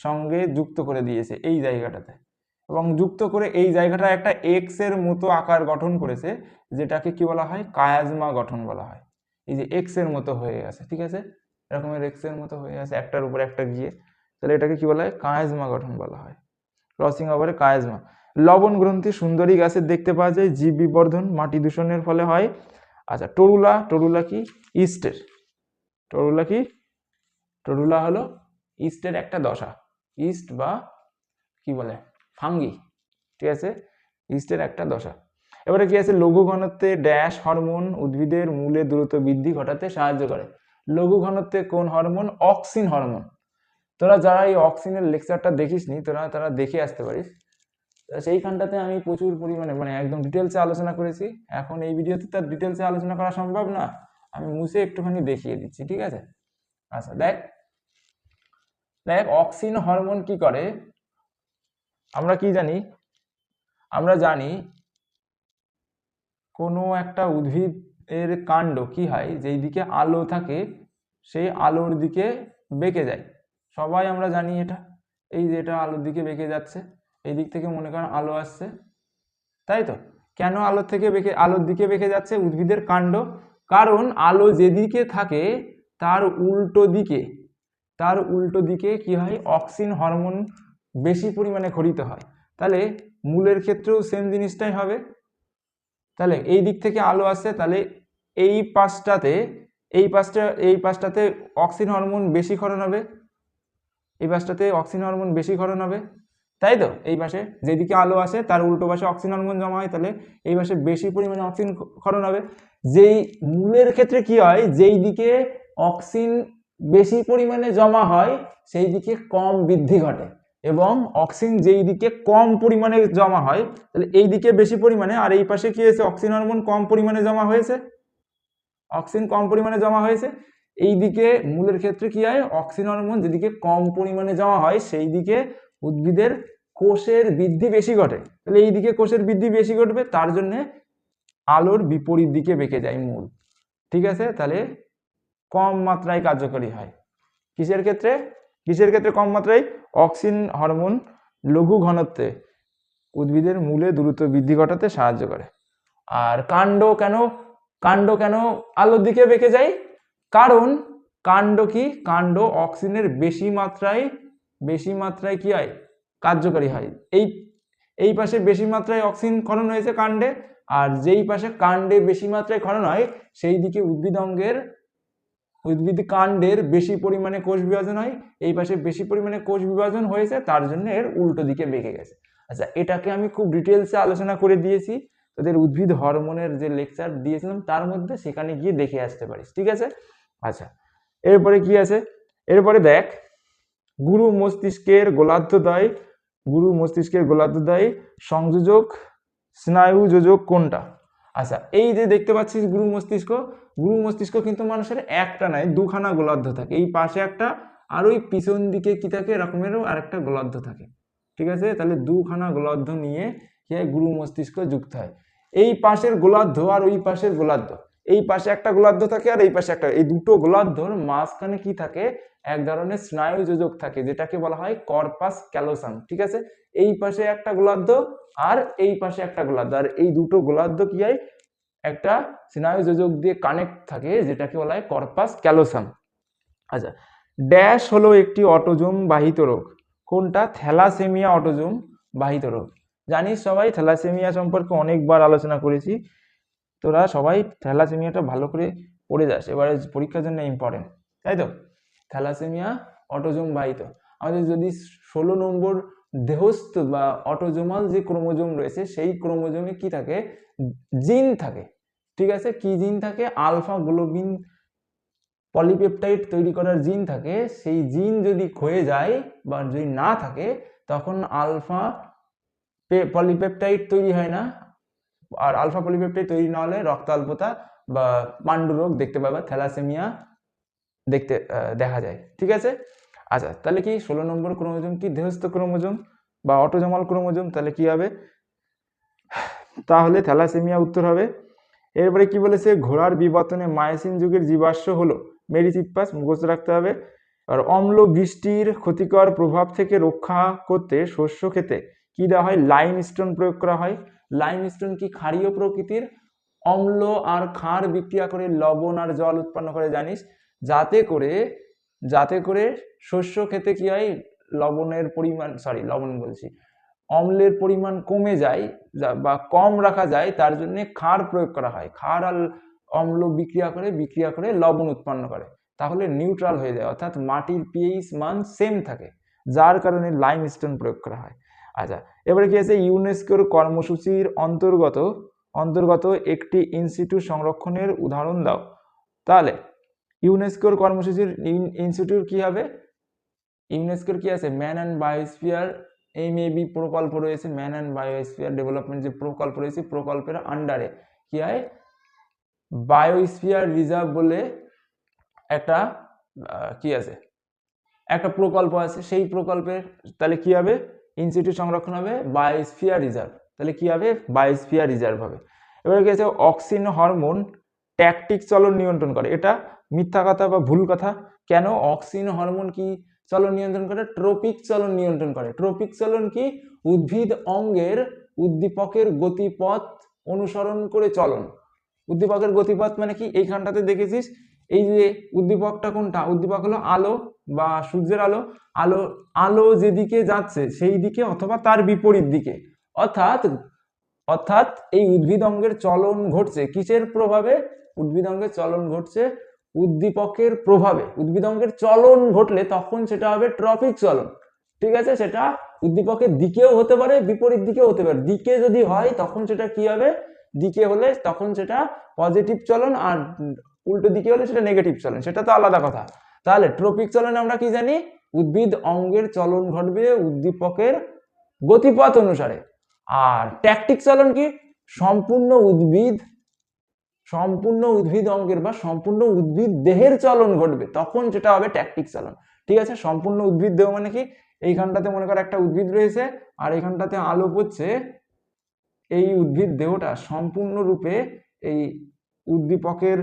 সঙ্গে যুক্ত করে দিয়েছে এই জায়গাটাতে, এবং যুক্ত করে এই জায়গাটা একটা এক্স এর মতো আকার গঠন করেছে, যেটাকে কি বলা হয়, কায়াজমা গঠন বলা হয়। এই যে এক্স এর মতো হয়ে গেছে, ঠিক আছে, এরকমের এক্স এর মতো হয়ে গেছে একটার উপর একটা গিয়ে, তাহলে এটাকে কি বলা হয়, কায়াজমা গঠন বলা হয়। ক্রসিং ওভারে কায়াজমা। লবণ গ্রন্থি সুন্দরী গাছের দেখতে পাওয়া যায়, জীব বিবর্ধন মাটি দূষণের ফলে হয়। আচ্ছা, টরুলা কি, ইস্টের, টরুলা হলো ইস্টের একটা দশা, ইস্ট বা কি বলে, ফাঙ্গি, ঠিক আছে, ইস্টের একটা দশা। এবারে কি আছে, লঘু ঘনত্বে ড্যাশ হরমোন উদ্ভিদের মূলে দ্রুত বৃদ্ধি ঘটাতে সাহায্য করে। লঘু ঘনত্বে কোন হরমোন, অক্সিন হরমোন। তোরা যারা এই অক্সিনের লেকচারটা দেখিসনি, তারা দেখে আসতে পারিস, সেইখানটাতে আমি প্রচুর পরিমাণে মানে একদম ডিটেলসে আলোচনা করেছি। এখন এই ভিডিওতে তার ডিটেলসে আলোচনা করা সম্ভব না, আমি মুছে একটুখানি দেখিয়ে দিচ্ছি, ঠিক আছে। আচ্ছা দেখ অক্সিন হরমোন কি করে, আমরা জানি কোনো একটা উদ্ভিদের কাণ্ড কি হয়, যেই দিকে আলো থাকে সেই আলোর দিকে বেঁকে যায়, সবাই আমরা জানি এটা। এই যে এটা আলোর দিকে বেঁকে যাচ্ছে, এই দিক থেকে মনে করেন আলো আসছে, তাই তো। কেন আলোর দিকে বেঁকে যাচ্ছে উদ্ভিদের কাণ্ড, কারণ আলো যেদিকে থাকে তার উল্টো দিকে কি হয়, অক্সিন হরমোন বেশি পরিমাণে ক্ষরিত হয়। তাহলে মূলের ক্ষেত্রেও সেম জিনিসটাই হবে। তাহলে এই দিক থেকে আলো আসছে, তাহলে এই পাশটাতে অক্সিন হরমোন বেশি ক্ষরণ হবে, তাই তো। এই পাশে যেদিকে আলো আসে তার উল্টো পাশে অক্সিন হরমোন জমা হয়, তাহলে এই পাশে বেশি পরিমাণে অক্সিন ক্ষরণ হবে। যেই মূলের ক্ষেত্রে কি হয়, যেই দিকে অক্সিন বেশি পরিমাণে জমা হয় সেই দিকে কম বৃদ্ধি ঘটে, এবং অক্সিন যেই দিকে কম পরিমাণে জমা হয় তাহলে এই দিকে বেশি পরিমাণে, আর এই পাশে কি হয়েছে, অক্সিন হরমোন কম পরিমাণে জমা হয়েছে। এই দিকে মূলের ক্ষেত্রে কি হয়, অক্সিন হরমোন যেদিকে কম পরিমাণে জমা হয় সেই দিকে উদ্ভিদের কোষের বৃদ্ধি বেশি ঘটে, তাহলে এই দিকে কোষের বৃদ্ধি বেশি ঘটবে, তার জন্য আলোর বিপরীত দিকে বেঁকে যায় মূল, ঠিক আছে। তাহলে কম মাত্রায় কার্যকরী হয়। কিসের ক্ষেত্রে কম মাত্রায়, অক্সিন হরমোন লঘু ঘনত্বে উদ্ভিদের মূলে দ্রুত বৃদ্ধি ঘটাতে সাহায্য করে। আর কাণ্ড কেন আলোর দিকে বেঁকে যায়? কারণ কাণ্ড কি, কাণ্ড অক্সিজেনের বেশি মাত্রায় কি হয়, কার্যকারী হয়। এই পাশে বেশি মাত্রায় অক্সিজেন ক্ষরণ হয়েছে কাণ্ডে, আর যেই পাশে কাণ্ডে বেশি মাত্রায় ক্ষরণ হয় সেই দিকে উদ্ভিদ কাণ্ডের বেশি পরিমাণে কোষ বিভাজন হয়, এই পাশে বেশি পরিমাণে কোষ বিভাজন হয়েছে, তার জন্য এর উল্টো দিকে বেঁকে গেছে। আচ্ছা, এটাকে আমি খুব ডিটেলসে আলোচনা করে দিয়েছি তোদের উদ্ভিদ হরমোনের যে লেকচার দিয়েছিলাম তার মধ্যে, সেখানে গিয়ে দেখে আসতে পারিস, ঠিক আছে। আচ্ছা, এরপরে কি আছে, এরপরে দেখ গুরু মস্তিষ্কের গোলার্ধদ্বয় সংযোজক স্নায়ু যোজক কোনটা? আচ্ছা, এই যে দেখতে পাচ্ছিস গুরু মস্তিষ্ক কিন্তু মানুষের একটা নয়, দুখানা গোলার্ধ থাকে, এই পাশে একটা আর ওই পিছন দিকে কি থাকে এরকমেরও আরেকটা গোলার্ধ থাকে, ঠিক আছে। তাহলে দুখানা গোলার্ধ নিয়ে কি হয়, গুরু মস্তিষ্ক যুক্ত হয়। এই পাশের গোলার্ধ আর ওই পাশের গোলার্ধ, এই পাশে একটা গোলার্ধ থাকে আর এই পাশে একটা, এই দুটো গোলার্ধর মাঝখানে কি থাকে, এক ধরনের স্নায়ু যোজক থাকে যেটাকে বলা হয় কর্পাস ক্যালোসাম, ঠিক আছে। এই পাশে একটা গোলার্ধ আর এই পাশে একটা গোলার্ধ, আর এই দুটো গোলার্ধ কি হয়, একটা স্নায়ু যোজক দিয়ে কানেক্ট থাকে যেটাকে বলা হয় কর্পাস ক্যালোসাম। আচ্ছা, ড্যাশ হলো একটি অটোজোম বাহিত রোগ, কোনটা? থ্যালাসেমিয়া অটোজোম বাহিত রোগ। জানিস সবাই থ্যালাসেমিয়া সম্পর্কে অনেকবার আলোচনা করেছি, তোরা সবাই থ্যালাসেমিয়াটা ভালো করে পড়ে যাস, এবারে পরীক্ষার জন্য ইম্পর্টেন্ট, তাই তো। থ্যালাসেমিয়া অটোজোম বাহিত, আমাদের যদি 16 নম্বর দেহস্থ বা অটোজোমাল যে ক্রোমোজোম রয়েছে সেই ক্রোমোজোমে কি থাকে, জিন থাকে, ঠিক আছে। কি জিন থাকে? আলফা গ্লোবিন পলিপেপটাইড তৈরি করার জিন থাকে, সেই জিন যদি ক্ষয়ে যায় বা যদি না থাকে তখন আলফা পলিপেপটাইড তৈরি হয় না, আর আলফা পলিপেপটাইড তৈরি না হলে রক্ত অল্পতা বা পান্ডুরোগ দেখতে পাবা, থ্যালাসেমিয়া দেখা যায়, ঠিক আছে। আচ্ছা, তাহলে কি 16 নম্বর ক্রোমোজোম কি দেহস্থ ক্রোমোজোম বা অটোজোমাল ক্রোমোজোম, তাহলে কি হবে, তাহলে থ্যালাসেমিয়া উত্তর হবে। এরপরে কি বলেছে, ঘোড়ার বিবর্তনে মায়োসিন যুগের জীবাশ্ম হলো মেরিচিপ্পাস, মুখস্থ রাখতে হবে। আর অম্ল বৃষ্টির ক্ষতিকর প্রভাব থেকে রক্ষা করতে শস্য খেতে কি দেওয়া হয়, লাইমস্টোন প্রয়োগ করা হয়। লাইমস্টোন কি ক্ষারীয় প্রকৃতির, অম্ল আর ক্ষার বিক্রিয়া করে লবণ আর জল উৎপন্ন করে জানিস, যাতে করে শস্য খেতে কি হয়, অম্লের পরিমাণ কমে যায় বা কম রাখা যায়, তার জন্য ক্ষার প্রয়োগ করা হয়। ক্ষার আর অম্ল বিক্রিয়া করে লবণ উৎপন্ন করে, তাহলে নিউট্রাল হয়ে যায়, অর্থাৎ মাটির পিএইচ মান সেম থাকে, যার কারণে লাইমস্টোন প্রয়োগ করা হয়। আচ্ছা, এবারে কি আছে, ইউনেস্কোর কর্মসূচির অন্তর্গত একটি ইনস্টিটিউট সংরক্ষণের উদাহরণ দাও। তাহলে ইউনেস্কোর কর্মসূচির ইনস্টিটিউট কি হবে, ইউনেস্কোর কি আছে, ম্যান অ্যান্ড বায়োস্ফিয়ার MAB প্রকল্প রয়েছে, ম্যান অ্যান্ড বায়োস্ফিয়ার ডেভেলপমেন্ট যে প্রকল্প রয়েছে, প্রকল্পের আন্ডারে কি হয়, বায়োস্ফিয়ার রিজার্ভ বলে একটা কি আছে, একটা প্রকল্প আছে, সেই প্রকল্পের তাহলে কি হবে, ইনস্টিটিউট সংরক্ষণ হবে বায়োস্ফিয়ার রিজার্ভ, তাহলে কি হবে, বায়োস্ফিয়ার রিজার্ভ হবে। এবার কি আছে, অক্সিন হরমোন ট্যাকটিক চলন নিয়ন্ত্রণ করে, এটা মিথ্যা কথা বা ভুল কথা। কেন? অক্সিন হরমোন কি চলন নিয়ন্ত্রণ করে, ট্রপিক চলন নিয়ন্ত্রণ করে। ট্রপিক চলন কি, উদ্ভিদ অঙ্গের উদ্দীপকের গতিপথ অনুসরণ করে চলন। উদ্দীপকের গতিপথ মানে কি, এইখানটাতে দেখেছিস এই যে উদ্দীপকটা কোনটা, উদ্দীপক হলো আলো বা সূর্যের আলো যেদিকে যাচ্ছে সেই দিকে অথবা তার বিপরীত দিকে, অর্থাৎ এই উদ্ভিদ অঙ্গের চলন ঘটছে কিসের প্রভাবে, উদ্ভিদ অঙ্গের চলন ঘটছে উদ্দীপকের প্রভাবে। উদ্ভিদ অঙ্গের চলন ঘটলে তখন সেটা হবে ট্রপিক চলন, ঠিক আছে। সেটা উদ্দীপকের দিকেও হতে পারে, বিপরীত দিকেও হতে পারে। দিকে যদি হয় তখন সেটা কি হবে, দিকে হলে তখন সেটা পজিটিভ চলন, আর উল্টো দিকে হলে সেটা নেগেটিভ চলন, সেটা তো আলাদা কথা। তাহলে ট্রপিক চলনে আমরা কি জানি, উদ্ভিদ অঙ্গের চলন ঘটবে উদ্দীপকের গতিপথ অনুসারে। আর ট্যাকটিক চলন কি, সম্পূর্ণ উদ্ভিদ অঙ্গের বা সম্পূর্ণ উদ্ভিদ দেহের চলন ঘটবে, তখন যেটা হবে ট্যাকটিক চলন, ঠিক আছে। সম্পূর্ণ উদ্ভিদ দেহ মানে কি, এইখানটাতে মনে কর একটা উদ্ভিদ রয়েছে আর এইখানটাতে আলো পড়ছে, এই উদ্ভিদ দেহটা সম্পূর্ণরূপে এই উদ্দীপকের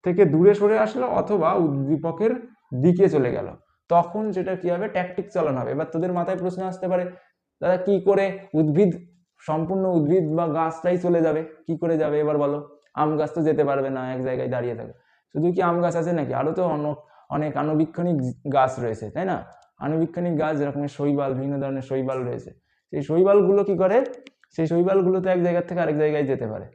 থেকে দূরে সরে আসলো অথবা উদ্দীপকের দিকে চলে গেল, তখন যেটা কি হবে, ট্যাকটিক চলন হবে। এবার তোদের মাথায় প্রশ্ন আসতে পারে, দাদা কি করে উদ্ভিদ সম্পূর্ণ উদ্ভিদ বা গাছটাই চলে যাবে। কি করে যাবে এবার বলো? আম গাছ তো যেতে পারবে না, এক জায়গায় দাঁড়িয়ে থাকে। শুধু কি আম গাছ আছে নাকি? আরো তো অনেক আণুবীক্ষণিক গাছ রয়েছে, তাই না? আণুবীক্ষণিক গাছ যেরকম শৈবাল, বিভিন্ন ধরনের শৈবাল রয়েছে। সেই শৈবালগুলো কি করে? সেই শৈবালগুলো তো এক জায়গা থেকে আরেক জায়গায় যেতে পারে।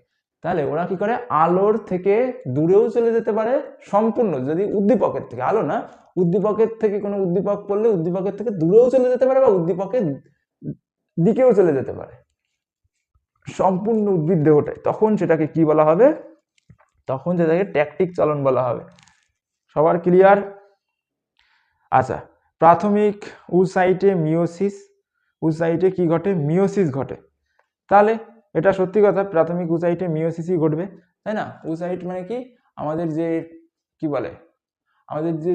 তাহলে ওরা কি করে? আলোর থেকে দূরেও চলে যেতে পারে সম্পূর্ণ, যদি উদ্দীপকের থেকে, আলো না, উদ্দীপকের থেকে কোনো উদ্দীপক পড়লে উদ্দীপকের থেকে দূরেও চলে যেতে পারে বা উদ্দীপকের দিকেও চলে যেতে পারে, সম্পূর্ণ উদ্ভিদ দেহটাই। তখন সেটাকে কি বলা হবে? তখন সেটাকে ট্যাকটিক চলন বলা হবে। সবার ক্লিয়ার? আচ্ছা, প্রাথমিক উসাইটে মিওসিস, উসাইটে কি ঘটে? মিওসিস ঘটে। তাহলে এটা সত্যি কথা, প্রাথমিক উসাইটে মিওসিসই ঘটবে, তাই না? উসাইট মানে কি? আমাদের যে কি বলে, আমাদের যে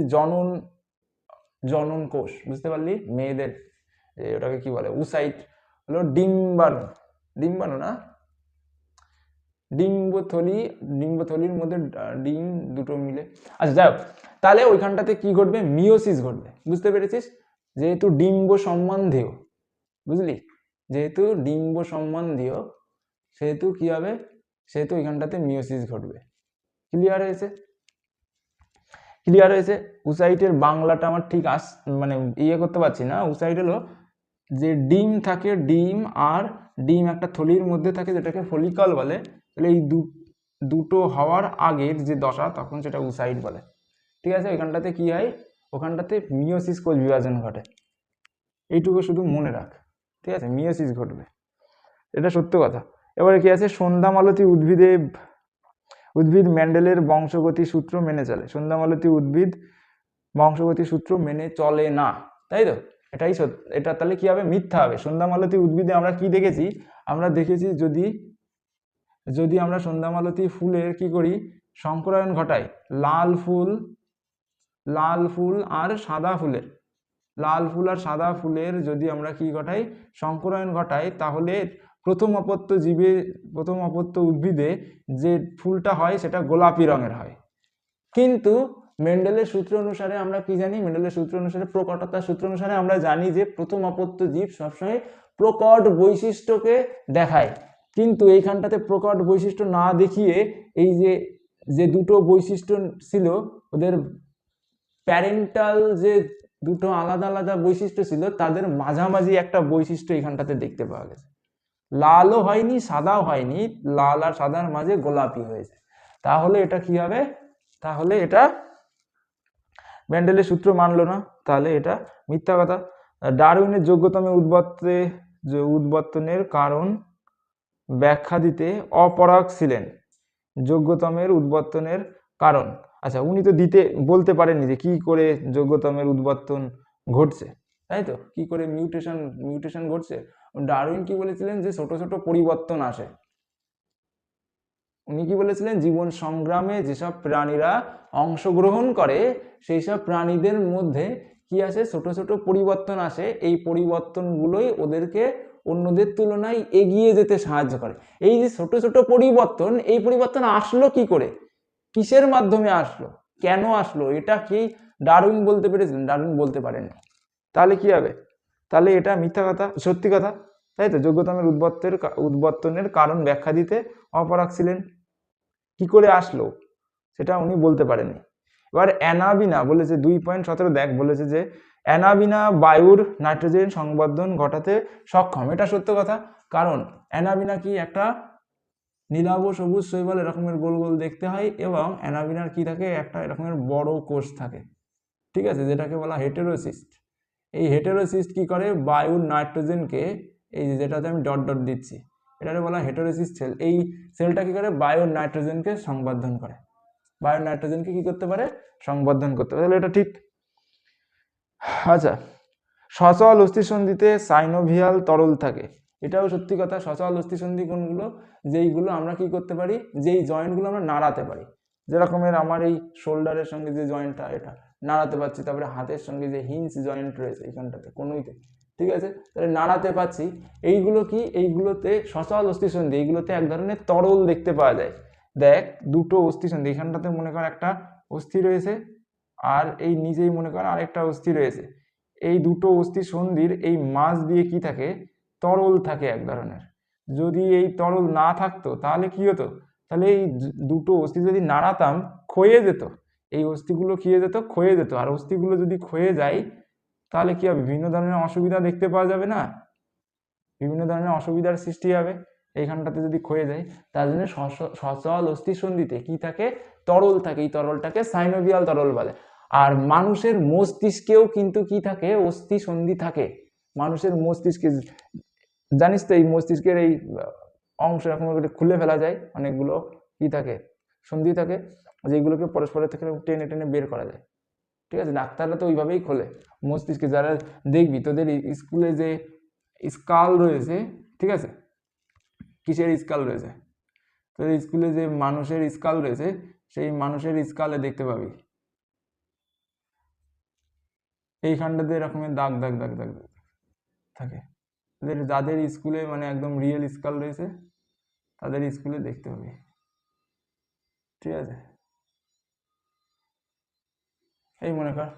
জনন কোষ, বুঝতে পারলি? মেয়েদের ওটাকে কি বলে? উসাইট হলো ডিম্বাণু, ডিম্বাণু না, ডিম্বথলির মধ্যে ডিম দুটো মিলে। আচ্ছা যাই হোক, তাহলে ওইখানটাতে কি ঘটবে? মিওসিস ঘটবে। বুঝতে পেরেছিস? যেহেতু ডিম্ব সম্বন্ধীয়, বুঝলি? যেহেতু ডিম্ব সম্বন্ধীয়, সেহেতু কি হবে? সেহেতু ওইখানটাতে মিওসিস ঘটবে। ক্লিয়ার হয়েছে? ক্লিয়ার হয়েছে? উসাইটের বাংলাটা আমার ঠিক মানে করতে পারছি না। উসাইট হলো যে ডিম থাকে, ডিম আর ডিম একটা থলির মধ্যে থাকে, যেটাকে ফলিকল বলে। তাহলে এই দুটো হওয়ার আগের যে দশা, তখন সেটা উসাইট বলে। ঠিক আছে? ওইখানটাতে কি হয়? ওখানটাতে মিওসিস কোষ বিভাজন ঘটে। এইটুকু শুধু মনে রাখ, ঠিক আছে? মিওসিস ঘটবে, এটা সত্য কথা। এবারে কি আছে? সন্ধ্যামালতী উদ্ভিদ মেন্ডেলের বংশগতি সূত্র মেনে চলে। সন্ধ্যামালতী উদ্ভিদ বংশগতি সূত্র মেনে চলে না, তাই তো? এটাই সত্য। এটা তাহলে কি হবে? মিথ্যা হবে। সন্ধ্যামালতী উদ্ভিদে আমরা কি দেখেছি? আমরা দেখেছি যদি আমরা সন্ধ্যামালতী ফুলের কি করি? সংকরায়ন ঘটাই। লাল ফুল আর সাদা ফুলের যদি আমরা কি ঘটাই? সংকরায়ন ঘটাই, তাহলে প্রথম অপত্য উদ্ভিদে যে ফুলটা হয় সেটা গোলাপি রঙের হয়। কিন্তু মেন্ডেলের সূত্র অনুসারে আমরা কি জানি? মেন্ডেলের সূত্র অনুসারে, প্রকটতার সূত্র অনুসারে আমরা জানি যে প্রথম অপত্য জীব সবসময় প্রকট বৈশিষ্ট্যকে দেখায়। কিন্তু এইখানটাতে প্রকট বৈশিষ্ট্য না দেখিয়ে এই যে দুটো বৈশিষ্ট্য ছিল, ওদের প্যারেন্টাল যে দুটো আলাদা আলাদা বৈশিষ্ট্য ছিল, তাদের মাঝামাঝি একটা বৈশিষ্ট্য এখানটাতে দেখতে পাওয়া গেছে। লালও হয়নি, সাদাও হয়নি, লাল আর সাদার মাঝে গোলাপি হয়েছে। তাহলে এটা কি হবে? তাহলে এটা মেন্ডেলের সূত্র মানলো না, তাহলে এটা মিথ্যা কথা। ডারউইনের যোগ্যতম উদ্বর্তনের কারণ ব্যাখ্যা দিতে অপরাগ ছিলেন। যোগ্যতমের উদ্বর্তনের কারণ, আচ্ছা, উনি তো বলতে পারেননি যে কি করে যোগ্যতমের উদ্বর্তন ঘটছে, তাই তো? কি করে মিউটেশন ঘটছে? ডারউইন কি বলেছিলেন? যে ছোট ছোট পরিবর্তন আসে। উনি কি বলেছিলেন? জীবন সংগ্রামে যেসব প্রাণীরা অংশগ্রহণ করে, সেই সব প্রাণীদের মধ্যে কি আসে? ছোট ছোট পরিবর্তন আসে। এই পরিবর্তনগুলোই ওদেরকে অন্যদের তুলনায় এগিয়ে যেতে সাহায্য করে। এই যে ছোট ছোট পরিবর্তন, এই পরিবর্তন আসলো কি করে? কিসের মাধ্যমে আসলো? কেন আসলো? এটা কি ডারউইন বলতে পেরেছিলেন? ডারউইন বলতে পারেননি। তাহলে কি হবে? তাহলে এটা মিথ্যা কথা, সত্যি কথা, তাই তো? যোগ্যতমের উদ্বর্তনের কারণ ব্যাখ্যা দিতে অপরাগ ছিলেন। কি করে আসলো সেটা উনি বলতে পারেননি। এবার অ্যানাবিনা বলেছে 2.17 দেখ, বলেছে যে অ্যানাবিনা বায়ুর নাইট্রোজেন সংবর্ধন ঘটাতে সক্ষম। এটা সত্য কথা, কারণ অ্যানাবিনা কি? একটা নীলাভ সবুজ শৈবাল এরকমের গোল গোল দেখতে হয়, এবং অ্যানাবিনার কি থাকে? একটা এরকমের বড় কোষ থাকে, ঠিক আছে, যেটাকে বলা হেটেরোসিস্ট। এই হেটেরোসিস্ট কি করে? বায়ুর নাইট্রোজেনকে, এই যেটাতে আমি ডট ডট দিচ্ছি, এটাকে বলা হেটেরোসিস্ট সেল। এই সেলটা কি করে? বায়ুর নাইট্রোজেনকে সংবর্ধন করে। বায়ুর নাইট্রোজেনকে কি করতে পারে? সংবর্ধন করতে পারে। তাহলে এটা ঠিক। আচ্ছা, সচল অস্থিসন্ধিতে সাইনোভিয়াল তরল থাকে। এটাও সত্যি কথা। সচল অস্থিসন্ধি কোনগুলো? যেইগুলো আমরা কি করতে পারি? যেই জয়েন্টগুলো আমরা নাড়াতে পারি, যেরকমের আমার এই শোল্ডারের সঙ্গে যে জয়েন্টটা, এটা নাড়াতে পারছি। তারপরে হাতের সঙ্গে যে হিঞ্জ জয়েন্ট রয়েছে এইখানটাতে, কোনোইতে, ঠিক আছে, তাহলে নাড়াতে পারছি। এইগুলো কি? এইগুলোতে সচল অস্থিসন্ধি, এইগুলোতে এক ধরনের তরল দেখতে পাওয়া যায়। দেখ, দুটো অস্থিসন্ধি, এখানটাতে মনে কর একটা অস্থি রয়েছে, আর এই নিচেই মনে কর আরেকটা অস্থি রয়েছে। এই দুটো অস্থি সন্ধির এই মাঝ দিয়ে কি থাকে? তরল থাকে এক ধরনের। যদি এই তরল না থাকতো তাহলে কি হতো, তাহলে এই দুটো অস্থি যদি নাড়াতাম ক্ষয়ে যেত, এই অস্থিগুলো ক্ষয়ে যেত, আর অস্থিগুলো যদি ক্ষয়ে যায় তাহলে কি হবে, বিভিন্ন ধরনের অসুবিধা দেখতে পাওয়া যাবে না, বিভিন্ন ধরনের অসুবিধার সৃষ্টি হবে এইখানটাতে যদি ক্ষয়ে যায়। তার জন্য সচল অস্থি সন্ধিতে কি থাকে, তরল থাকে, এই তরলটাকে সাইনোভিয়াল তরল বলে। আর মানুষের মস্তিষ্কেও কিন্তু কি থাকে, অস্থি সন্ধি থাকে। মানুষের মস্তিষ্কে জানিস তো, এই মস্তিষ্কের এই অংশ এরকম করে খুলে ফেলা যায়, অনেকগুলো কি থাকে, সন্ধি থাকে, যেগুলোকে পরস্পরের থেকে টেনে টেনে বের করা যায়। ঠিক আছে, ডাক্তাররা তো ওইভাবেই খোলে মস্তিষ্কে। যারা দেখবি তোদের স্কুলে যে স্কাল রয়েছে, ঠিক আছে, কিসের স্কাল রয়েছে তোদের স্কুলে, যে মানুষের স্কাল রয়েছে, সেই মানুষের স্কালে দেখতে পাবি এইখানটাতে এরকমের দাগ দাগ দাগ দাগ দাগ থাকে। যাদের স্কুলে মানে একদম রিয়েল স্কাল রয়েছে তাদের স্কুলে দেখতে পাবি। ঠিক আছে, এই মনে কর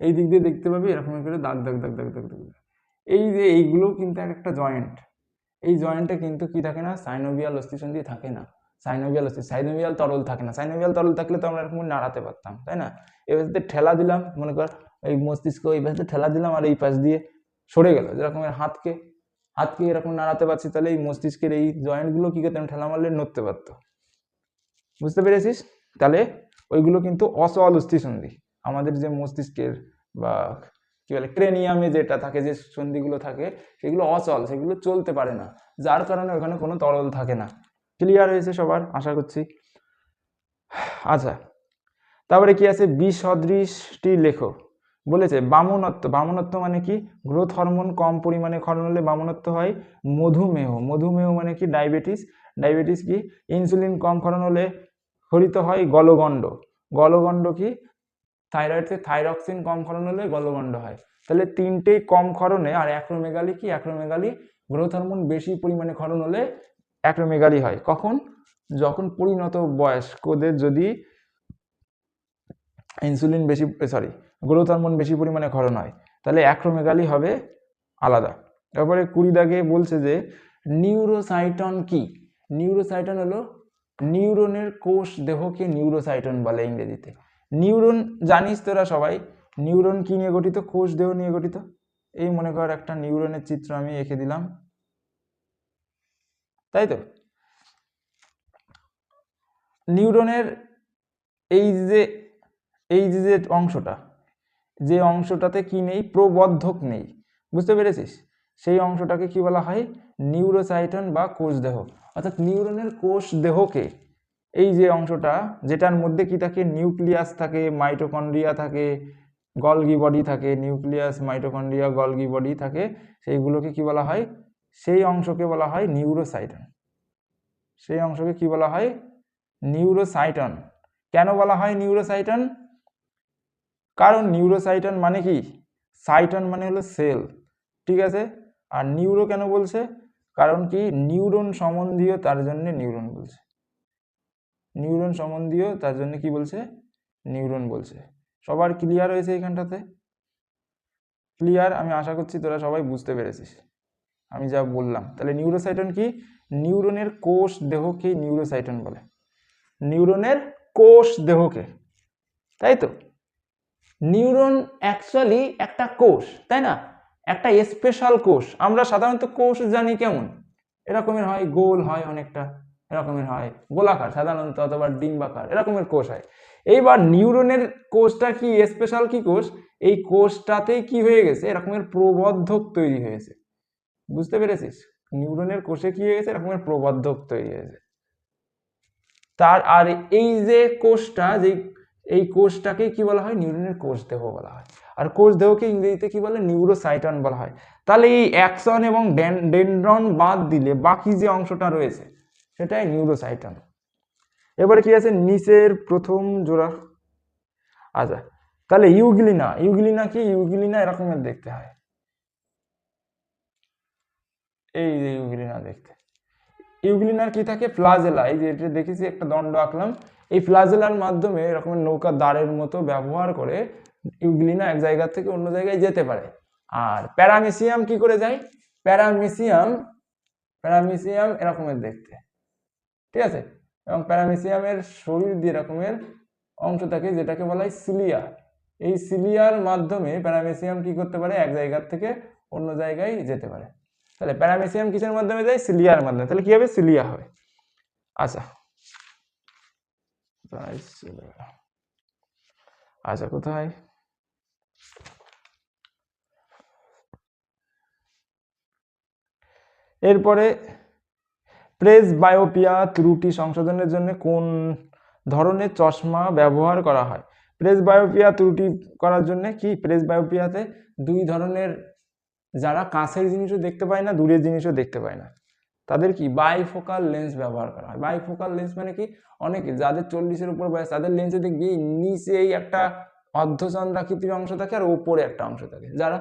এই দিক দিয়ে দেখতে পাবি এরকম করে দাগ দাগ দাগ দাগ দাগ দাগ। এই যে এইগুলো কিন্তু একটা জয়েন্ট, এই জয়েন্টে কিন্তু কি থাকে না, সাইনোভিয়াল অস্থিসন্ধি থাকে না, সাইনোভিয়াল তরল থাকে না। সাইনোভিয়াল তরল থাকলে তো আমরা এরকম নাড়াতে পারতাম, তাই না? এবার ঠেলা দিলাম, মনে কর এই মস্তিষ্ক এই পাশে ঠেলা দিলাম আর এই পাশ দিয়ে সরে গেল, যেরকম হাতকে এরকম নাড়াতে পারছি, তাহলে এই মস্তিষ্কের এই জয়েন্টগুলো কি করতাম, ঠেলা মারলে নড়তে পারতো। বুঝতে পেরেছিস? তাহলে ওইগুলো কিন্তু অচল অস্থিসন্ধি। আমাদের যে মস্তিষ্কের বা কি বলে ক্রেনিয়ামে যেটা থাকে, যে সন্ধিগুলো থাকে সেগুলো অচল, সেগুলো চলতে পারে না, যার কারণে ওখানে কোনো তরল থাকে না। ক্লিয়ার হয়েছে সবার, আশা করছি। আচ্ছা, তারপরে কি আছে, বিসদৃশটি লেখো। বলেছে বামনত্ব। বামনত্ব মানে কি, গ্রোথ হরমোন কম পরিমাণে ক্ষরণ হলে বামনত্ব হয়। মধুমেহ। মধুমেহ মানে কি, ডায়াবেটিস। ডায়াবেটিস কি, ইনসুলিন কম ক্ষরণ হলে ক্ষরিত হয় গলগণ্ড। গলগণ্ড কি, থাইরয়েডে থাইরক্সিন কম ক্ষরণ হলে গলগণ্ড হয়। তাহলে তিনটেই কম ক্ষরণে। আর অ্যাক্রোমেগালি কি, অ্যাক্রোমেগালি গ্রোথ হরমোন বেশি পরিমাণে ক্ষরণ হলে অ্যাক্রোমেগালি হয়। কখন, যখন পরিণত বয়স্কদের যদি ইনসুলিন বেশি, সরি, গ্রোথ হরমোন বেশি পরিমাণে ক্ষরণ হয়, তাহলে অ্যাক্রোমেগালি হবে আলাদা। তারপরে 20 দাগে বলছে যে নিউরোসাইটন কি। নিউরোসাইটন হলো নিউরনের কোষ দেহকে নিউরোসাইটন বলে ইংরেজিতে। নিউরন জানিস তোরা সবাই, নিউরন কি নিয়ে গঠিত, কোষ দেহ নিয়ে গঠিত। এই মনে কর একটা নিউরনের চিত্র আমি এঁকে দিলাম, তাই তো। নিউরনের এই যে অংশটাতে কি নেই, প্রবর্ধক নেই, বুঝতে পেরেছিস? সেই অংশটাকে কি বলা হয়, নিউরোসাইটন বা কোষ দেহ। অর্থাৎ নিউরনের কোষ দেহকে, এই যে অংশটা যেটার মধ্যে কি থাকে, নিউক্লিয়াস থাকে, মাইটোকন্ড্রিয়া থাকে, গলগি বডি থাকে, নিউক্লিয়াস, মাইটোকন্ড্রিয়া, গলগি বডি থাকে, সেইগুলোকে কি বলা হয়, সেই অংশকে বলা হয় নিউরোসাইটন। সেই অংশকে কি বলা হয়, নিউরোসাইটন। কেন বলা হয় নিউরোসাইটন? কারণ নিউরোসাইটন মানে কি, সাইটন মানে হলো সেল, ঠিক আছে। আর নিউরো কেন বলছে, কারণ কি নিউরন সম্বন্ধীয়, তার জন্য নিউরন বলছে। নিউরন সম্বন্ধীয়, তার জন্য কি বলছে, নিউরন বলছে। সবার ক্লিয়ার হয়েছে এইখানটাতে? ক্লিয়ার, আমি আশা করছি তোরা সবাই বুঝতে পেরেছিস আমি যা বললাম। তাহলে নিউরোসাইটন কি, নিউরনের কোষ দেহকে নিউরোসাইটন বলে, নিউরনের কোষ দেহকে, তাই তো। নিউরন অ্যাকচুয়ালি একটা কোষ, তাই না, একটা স্পেশাল কোষ। আমরা সাধারণত কোষ জানি কেমন, এরকমের হয়, গোল হয়, অনেকটা এরকমের হয়, গোলাকার সাধারণত, অথবা ডিম্বাকার, এরকমের কোষ হয়। এইবার নিউরনের কোষটা কি স্পেশাল কি কোষ, এই কোষটাতেই কি হয়ে গেছে, এরকমের প্রবর্ধক তৈরি হয়েছে। বুঝতে পেরেছিস? নিউরনের কোষে কি হয়ে গেছে, এরকমের প্রবর্ধক তৈরি হয়েছে। তার আর এই যে কোষটা, যে এই কোষটাকে কি বলা হয়, নিউরনের কোষ দেহ বলা হয়। আর কোষ দেহকে ইংরেজিতে কি বলে, নিউরোসাইটন বলা হয়। তাহলে এই অ্যাক্সন এবং ডেনড্রন বাদ দিলে বাকি যে অংশটা রয়েছে সেটাই নিউরোসাইটন। এবারে কি আছে, নিচের প্রথম জোড়া। আচ্ছা, তাহলে ইউগ্লিনা। ইউগ্লিনা কি, ইউগ্লিনা এরকমের দেখতে হয়, এই যে ইউগ্লিনা দেখতে। ইউগ্লিনার কি থাকে, ফ্লাজেলা। এই যে এটা দেখেছি একটা দণ্ড আঁকলাম, এই ফ্লাজেলার মাধ্যমে এরকম নৌকা দাঁড়ের মতো ব্যবহার করে ইউগ্লিনা এক জায়গা থেকে অন্য জায়গায় যেতে পারে। আর প্যারামেসিয়াম কি করে যায়, প্যারামেসিয়াম প্যারামিসিয়াম এরকমের দেখতে, ঠিক আছে। এবং প্যারামিসিয়ামের শরীর দিয়ে এরকমের অংশ থাকে যেটাকে বলা হয় সিলিয়া। এই সিলিয়ার মাধ্যমে প্যারামিসিয়াম কি করতে পারে, এক জায়গা থেকে অন্য জায়গায় যেতে পারে। তাহলে প্যারামিসিয়াম কিসের মাধ্যমে যায়, সিলিয়ার মাধ্যমে। তাহলে কি হবে, সিলিয়া হবে। আচ্ছা আচ্ছা কোথায়, এরপরে প্রেসবায়োপিয়া ত্রুটি সংশোধনের জন্য কোন ধরনের চশমা ব্যবহার করা হয়। প্রেসবায়োপিয়া ত্রুটি করার জন্য কি, প্রেসবায়োপিয়াতে দুই ধরনের, যারা কাছের জিনিসও দেখতে পায় না, দূরের জিনিসও দেখতে পায় না, তাদের কি বাইফোকাল লেন্স ব্যবহার করা হয়। বাইফোকাল লেন্স মানে কি, অনেকে যাদের 40-এর উপর বয়স তাদের লেন্সে দেখবি নিচেই একটা অর্ধচন্দ্রাকৃতির অংশ থাকে আর ওপরে একটা অংশ থাকে, যারা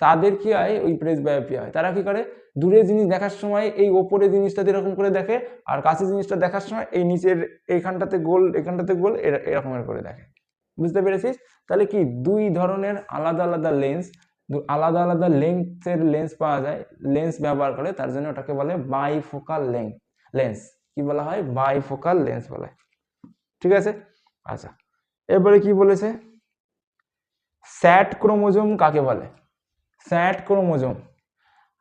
তাদের কি হয়, ওই প্রেসবায়োপিয়া হয়। তারা কি করে, দূরের জিনিস দেখার সময় এই ওপরে জিনিসটা এরকম করে দেখে, আর কাছে জিনিসটা দেখার সময় এই নিচের এইখানটাতে গোল এখানটাতে গোল এরকমের করে দেখে। বুঝতে পেরেছিস? তাহলে কি, দুই ধরনের আলাদা আলাদা লেন্স, আলাদা আলাদা লেন্থের লেন্স পাওয়া যায়, লেন্স ব্যবহার করে, তার জন্য ওটাকে বলে বাইফোকাল লেন্স। কি বলা হয়, বাইফোকাল লেন্স বলে, ঠিক আছে। আচ্ছা এরপরে কি বলেছে, স্যাট ক্রোমোজোম কাকে বলে। স্যাট ক্রোমোজোম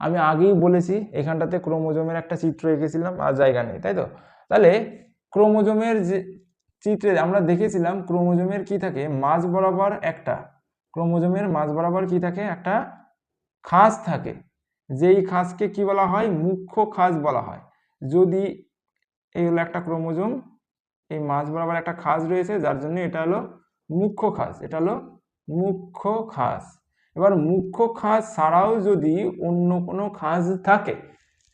আমি আগেই বলেছি, এখানটাতে ক্রোমোজোমের একটা চিত্র এঁকেছিলাম, আর জায়গা নেই, তাই তো। তাহলে ক্রোমোজোমের যে চিত্রে আমরা দেখেছিলাম, ক্রোমোজোমের কি থাকে, মাঝ বরাবর একটা, ক্রোমোজোমের মাঝ বরাবর কি থাকে, একটা খাঁজ থাকে, যেই খাঁজকে কি বলা হয়, মুখ্য খাঁজ বলা হয়। যদি এই হলো একটা ক্রোমোজোম, এই মাঝ বরাবর একটা খাঁজ রয়েছে, যার জন্য এটা হলো মুখ্য খাঁজ, এটা হলো মুখ্য খাঁজ। এবার মুখ্য খাঁজ ছাড়াও যদি অন্য কোনো খাঁজ থাকে,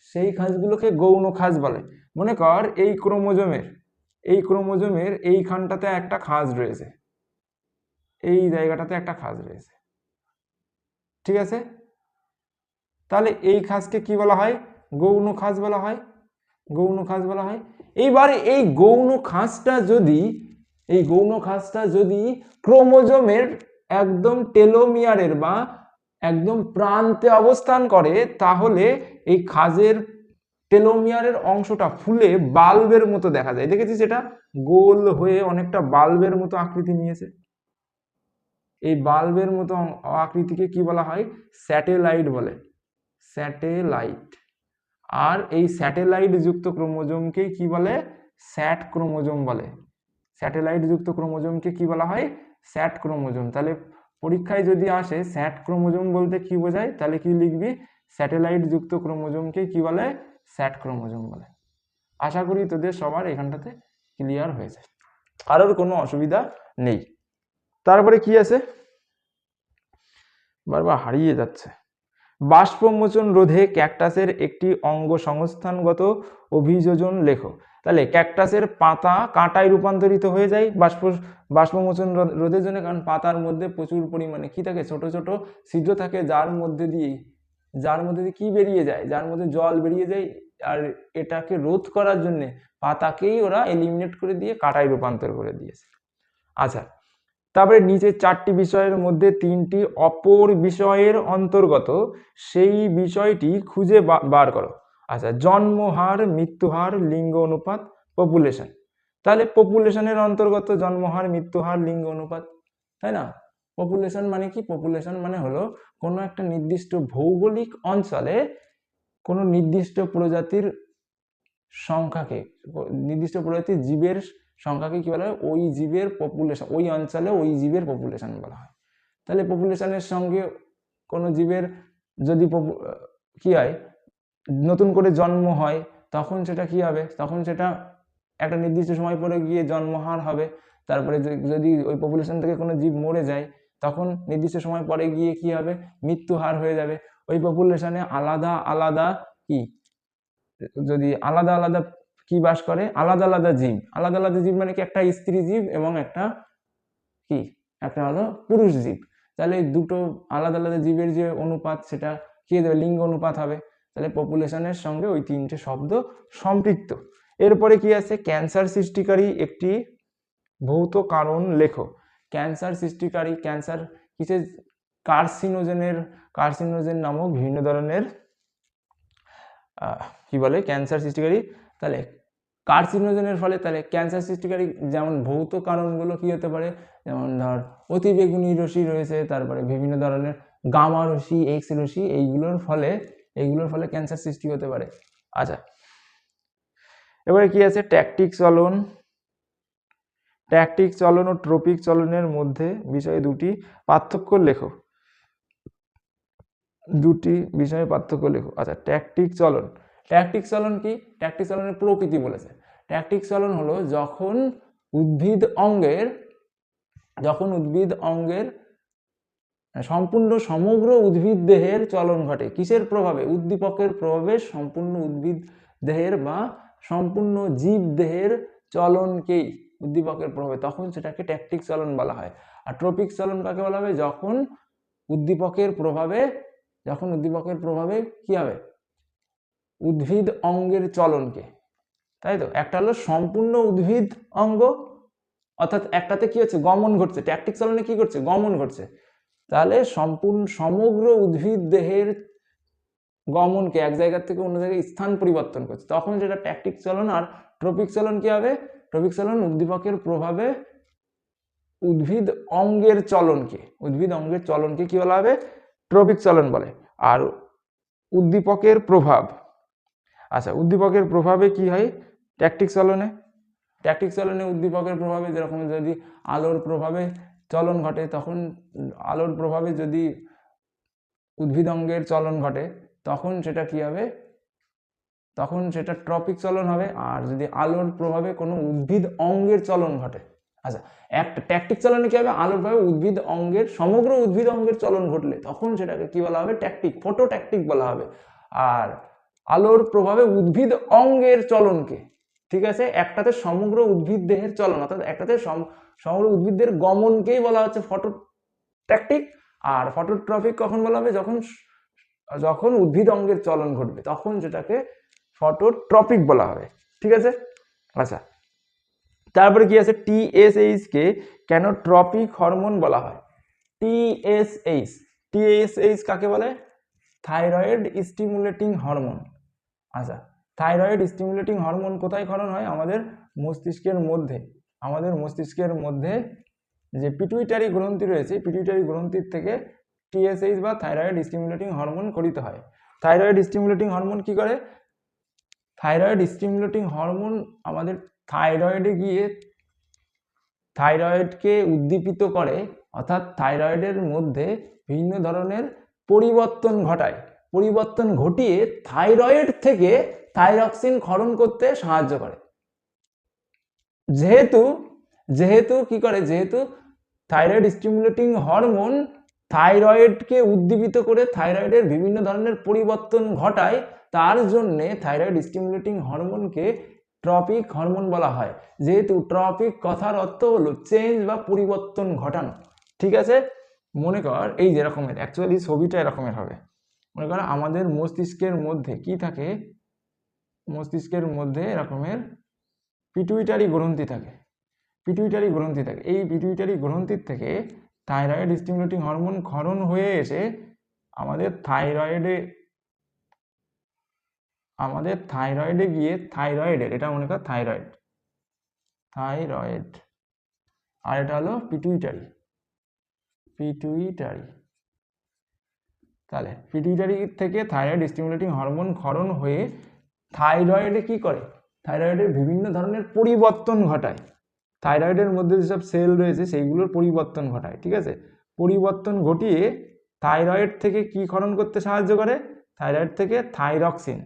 সেই খাঁজগুলোকে গৌণ খাঁজ বলে। মনে কর এই ক্রোমোজোমের এইখানটাতে একটা খাঁজ রয়েছে, এই জায়গাটাতে একটা খাঁজ রয়েছে, ঠিক আছে। তাহলে এই খাঁজকে কি বলা হয়, গৌণ খাঁজ বলা হয়, গৌণ খাঁজ বলা হয়। এইবার এই গৌণ খাঁজটা যদি ক্রোমোজোমের একদম টেলোমিয়ারের বা একদম প্রান্তে অবস্থান করে, তাহলে এই খাঁজের টেলোমিয়ারের অংশটা ফুলে বাল্বের মতো দেখা যায়। দেখেছিস, এটা গোল হয়ে অনেকটা বাল্বের মতো আকৃতি নিয়েছে। এই বাল্বের মতো আকৃতিকে কি বলা হয়, স্যাটেলাইট বলে, স্যাটেলাইট। আর এই স্যাটেলাইট যুক্ত ক্রোমোজোমকে কি বলে, স্যাট ক্রোমোজোম বলে। স্যাটেলাইট যুক্ত ক্রোমোজোমকে কি বলা হয়, স্যাট ক্রোমোজোম। তাহলে পরীক্ষায় যদি আসে স্যাট ক্রোমোজোম বলতে কি বোঝায়, তাহলে কি লিখবি, স্যাটেলাইট যুক্ত ক্রোমোজোমকে কি বলে, স্যাট ক্রোমোজোম বলে। আশা করি তোদের সবার এখানটাতে ক্লিয়ার হয়েছে, কারোর কোনো অসুবিধা নেই। তারপরে কি আছে, বারবার হারিয়ে যাচ্ছে, বাষ্পমোচন রোধে ক্যাকটাসের একটি অঙ্গ সংস্থানগত অভিযোজন লেখো। তাহলে ক্যাকটাসের পাতা কাঁটায় রূপান্তরিত হয়ে যায় বাষ্পমোচন রোধের জন্য, কারণ পাতার মধ্যে প্রচুর পরিমাণে কি থাকে, ছোট ছোট ছিদ্র থাকে, যার মধ্যে দিয়ে কি বেরিয়ে যায়, যার মধ্যে জল বেরিয়ে যায়। আর এটাকে রোধ করার জন্য পাতাকেই ওরা এলিমিনেট করে দিয়ে কাঁটায় রূপান্তর করে দিয়েছে। আচ্ছা তারপরে নিচে 4টি বিষয়ের মধ্যে 3টি অপর বিষয়ের অন্তর্গত, সেই বিষয়টি খুঁজে বার করো। আচ্ছা, জন্মহার, মৃত্যুহার, লিঙ্গ অনুপাত, পপুলেশন। তাহলে পপুলেশনের অন্তর্গত জন্মহার, মৃত্যুহার, লিঙ্গ অনুপাত, তাই না। পপুলেশন মানে কি, পপুলেশন মানে হলো কোনো একটা নির্দিষ্ট ভৌগোলিক অঞ্চলে কোনো নির্দিষ্ট প্রজাতির সংখ্যাকে, নির্দিষ্ট প্রজাতির জীবের সংখ্যাকে কি বলা হয়, ওই জীবের পপুলেশন, ওই অঞ্চলে ওই জীবের পপুলেশন বলা হয়। তাহলে পপুলেশনের সঙ্গে কোনো জীবের যদি কি হয়, নতুন করে জন্ম হয়, তখন সেটা কি হবে, তখন সেটা একটা নির্দিষ্ট সময় পরে গিয়ে জন্মহার হবে। তারপরে যদি ওই পপুলেশন থেকে কোনো জীব মরে যায়, তখন নির্দিষ্ট সময় পরে গিয়ে কি হবে, মৃত্যু হার হয়ে যাবে। ওই পপুলেশনে আলাদা আলাদা কি, যদি আলাদা আলাদা কি বাস করে, আলাদা আলাদা জীব মানে কি, একটা স্ত্রী জীব এবং একটা কি, একটা হলো পুরুষ জীব। তাহলে দুটো আলাদা আলাদা জীবের যে অনুপাত, সেটা কি দেবে, লিঙ্গ অনুপাত হবে। তাহলে পপুলেশনের সঙ্গে ওই 3টে শব্দ সম্পৃক্ত। এরপরে কি আছে, ক্যান্সার সৃষ্টিকারী একটি ভৌত কারণ লেখো। ক্যান্সার সৃষ্টিকারী, ক্যান্সার কিসের, কার্সিনোজেন নামক বিভিন্ন ধরনের কি বলে ক্যান্সার সৃষ্টিকারী। তাহলে কার্সিনোজেনের ফলে তাহলে ক্যান্সার সৃষ্টিকারী যেমন ভৌত কারণগুলো কি হতে পারে, যেমন ধর অতিবেগুনি রশ্মি রয়েছে, তারপরে বিভিন্ন ধরনের গামা রশ্মি, এক্স রশ্মি, এইগুলোর ফলে ক্যান্সার সৃষ্টি হতে পারে। আচ্ছা, এবারে কি আছে ট্যাকটিক চলন। ট্যাকটিক চলন ও ট্রপিক চলনের মধ্যে বিষয়ে দুটি পার্থক্য লেখো। দুটি বিষয়ে পার্থক্য লেখো। আচ্ছা, ট্যাকটিক চলন। ট্যাকটিক চলন কি? ট্যাকটিক চলনের প্রকৃতি বলেছে। ট্যাকটিক চলন হলো যখন উদ্ভিদ অঙ্গের সম্পূর্ণ সমগ্র উদ্ভিদ দেহের চলন ঘটে। কিসের প্রভাবে? উদ্দীপকের প্রভাবে সম্পূর্ণ উদ্ভিদ দেহের বা সম্পূর্ণ জীব দেহের চলনকেই উদ্দীপকের প্রভাবে, তখন সেটাকে ট্যাকটিক চলন বলা হয়। আর ট্রপিক চলন কাকে বলা হবে? যখন উদ্দীপকের প্রভাবে কি হবে? উদ্ভিদ অঙ্গের চলনকে, তাই তো। একটা হলো সম্পূর্ণ উদ্ভিদ অঙ্গ, অর্থাৎ একটাতে কি হচ্ছে? গমন ঘটছে। ট্যাকটিক চলনে কি ঘটছে? গমন ঘটছে। তাহলে সমগ্র উদ্ভিদ দেহের গমনকে এক জায়গা থেকে অন্য জায়গায় স্থান পরিবর্তন করছে, তখন যেটা ট্যাকটিক চলন। আর ট্রপিক চলন কি হবে? ট্রপিক চলন উদ্দীপকের প্রভাবে উদ্ভিদ অঙ্গের চলনকে কি বলা হবে? ট্রপিক চলন বলে। আর উদ্দীপকের প্রভাব, আচ্ছা, উদ্দীপকের প্রভাবে কি হয় ট্যাকটিক চলনে? ট্যাকটিক চলনে উদ্দীপকের প্রভাবে, যেরকম যদি আলোর প্রভাবে চলন ঘটে, তখন আলোর প্রভাবে যদি উদ্ভিদ অঙ্গের চলন ঘটে, তখন সেটা কি হবে? তখন সেটা ট্রপিক চলন হবে। আর যদি আলোর প্রভাবে কোনো উদ্ভিদ অঙ্গের চলন ঘটে, আচ্ছা, একটা ট্যাকটিক চলনে কি হবে? আলোর প্রভাবে সমগ্র উদ্ভিদ অঙ্গের চলন ঘটলে তখন সেটাকে কি বলা হবে? ট্যাকটিক, ফটোট্যাকটিক বলা হবে। আর আলোর প্রভাবে উদ্ভিদ অঙ্গের চলনকে, ঠিক আছে, একটাতে সমগ্র উদ্ভিদ দেহের চলন, অর্থাৎ একটাতে সমগ্র উদ্ভিদের গমনকেই বলা হচ্ছে ফটোট্যাকটিক। আর ফটোট্রপিক কখন বলা হবে? যখন উদ্ভিদ অঙ্গের চলন ঘটবে, তখন যেটাকে ফটোট্রপিক বলা হবে। ঠিক আছে। আচ্ছা, তারপরে কি আছে? টিএসএইচ কে কেন ট্রপিক হরমোন বলা হয়? টিএসএইচ কাকে বলে? Thyroid stimulating hormone. আচ্ছা, থাইরয়েড স্টিমুলেটিং হরমোন কোথায় ক্ষরণ হয়? আমাদের মস্তিষ্কের মধ্যে যে পিটুইটারি গ্রন্থি রয়েছে, পিটুইটারি গ্রন্থির থেকে টিএসএইচ বা থাইরয়েড স্টিমুলেটিং হরমোন খরিত হয়। থাইরয়েড স্টিমুলেটিং হরমোন কি করে? থাইরয়েড স্টিমুলেটিং হরমোন আমাদের থাইরয়েডে গিয়ে থাইরয়েডকে উদ্দীপিত করে, অর্থাৎ থাইরয়েডের মধ্যে বিভিন্ন ধরনের পরিবর্তন ঘটিয়ে থাইরয়েড থেকে থাইরক্সিন ক্ষরণ করতে সাহায্য করে। যেহেতু থাইরয়েড স্টিমুলেটিং হরমোন থাইরয়েডকে উদ্দীপিত করে থাইরয়েডের বিভিন্ন ধরনের পরিবর্তন ঘটায়, তার জন্যে থাইরয়েড স্টিমুলেটিং হরমোনকে ট্রপিক হরমোন বলা হয়। যেহেতু ট্রপিক কথার অর্থ হলো চেঞ্জ বা পরিবর্তন ঘটানো। ঠিক আছে, মনে কর এই যেরকমের, অ্যাকচুয়ালি ছবিটা এরকমের হবে। মনে কর আমাদের মস্তিষ্কের মধ্যে কি থাকে? মস্তিষ্কের মধ্যে এরকমের পিটুইটারি গ্রন্থি থাকে। এই পিটুইটারি গ্রন্থির থেকে থাইরয়েড স্টিমুলেটিং হরমোন ক্ষরণ হয়ে এসে আমাদের থাইরয়েডে গিয়ে থাইরয়েডের, এটা মনে কর থাইরয়েড, আর এটা হলো পিটুইটারি। তাহলে পিটুইটারি থেকে থাইরয়েড স্টিমুলেটিং হরমোন ক্ষরণ হয়ে থাইরয়েডে কি করে? থাইরয়েডের বিভিন্ন ধরনের পরিবর্তন ঘটায়। থাইরয়েডের মধ্যে যেসব সেল রয়েছে সেইগুলোর পরিবর্তন ঘটায়। ঠিক আছে, পরিবর্তন ঘটিয়ে থাইরয়েড থেকে কি ক্ষরণ করতে সাহায্য করে? থাইরয়েড থেকে থাইরক্সিন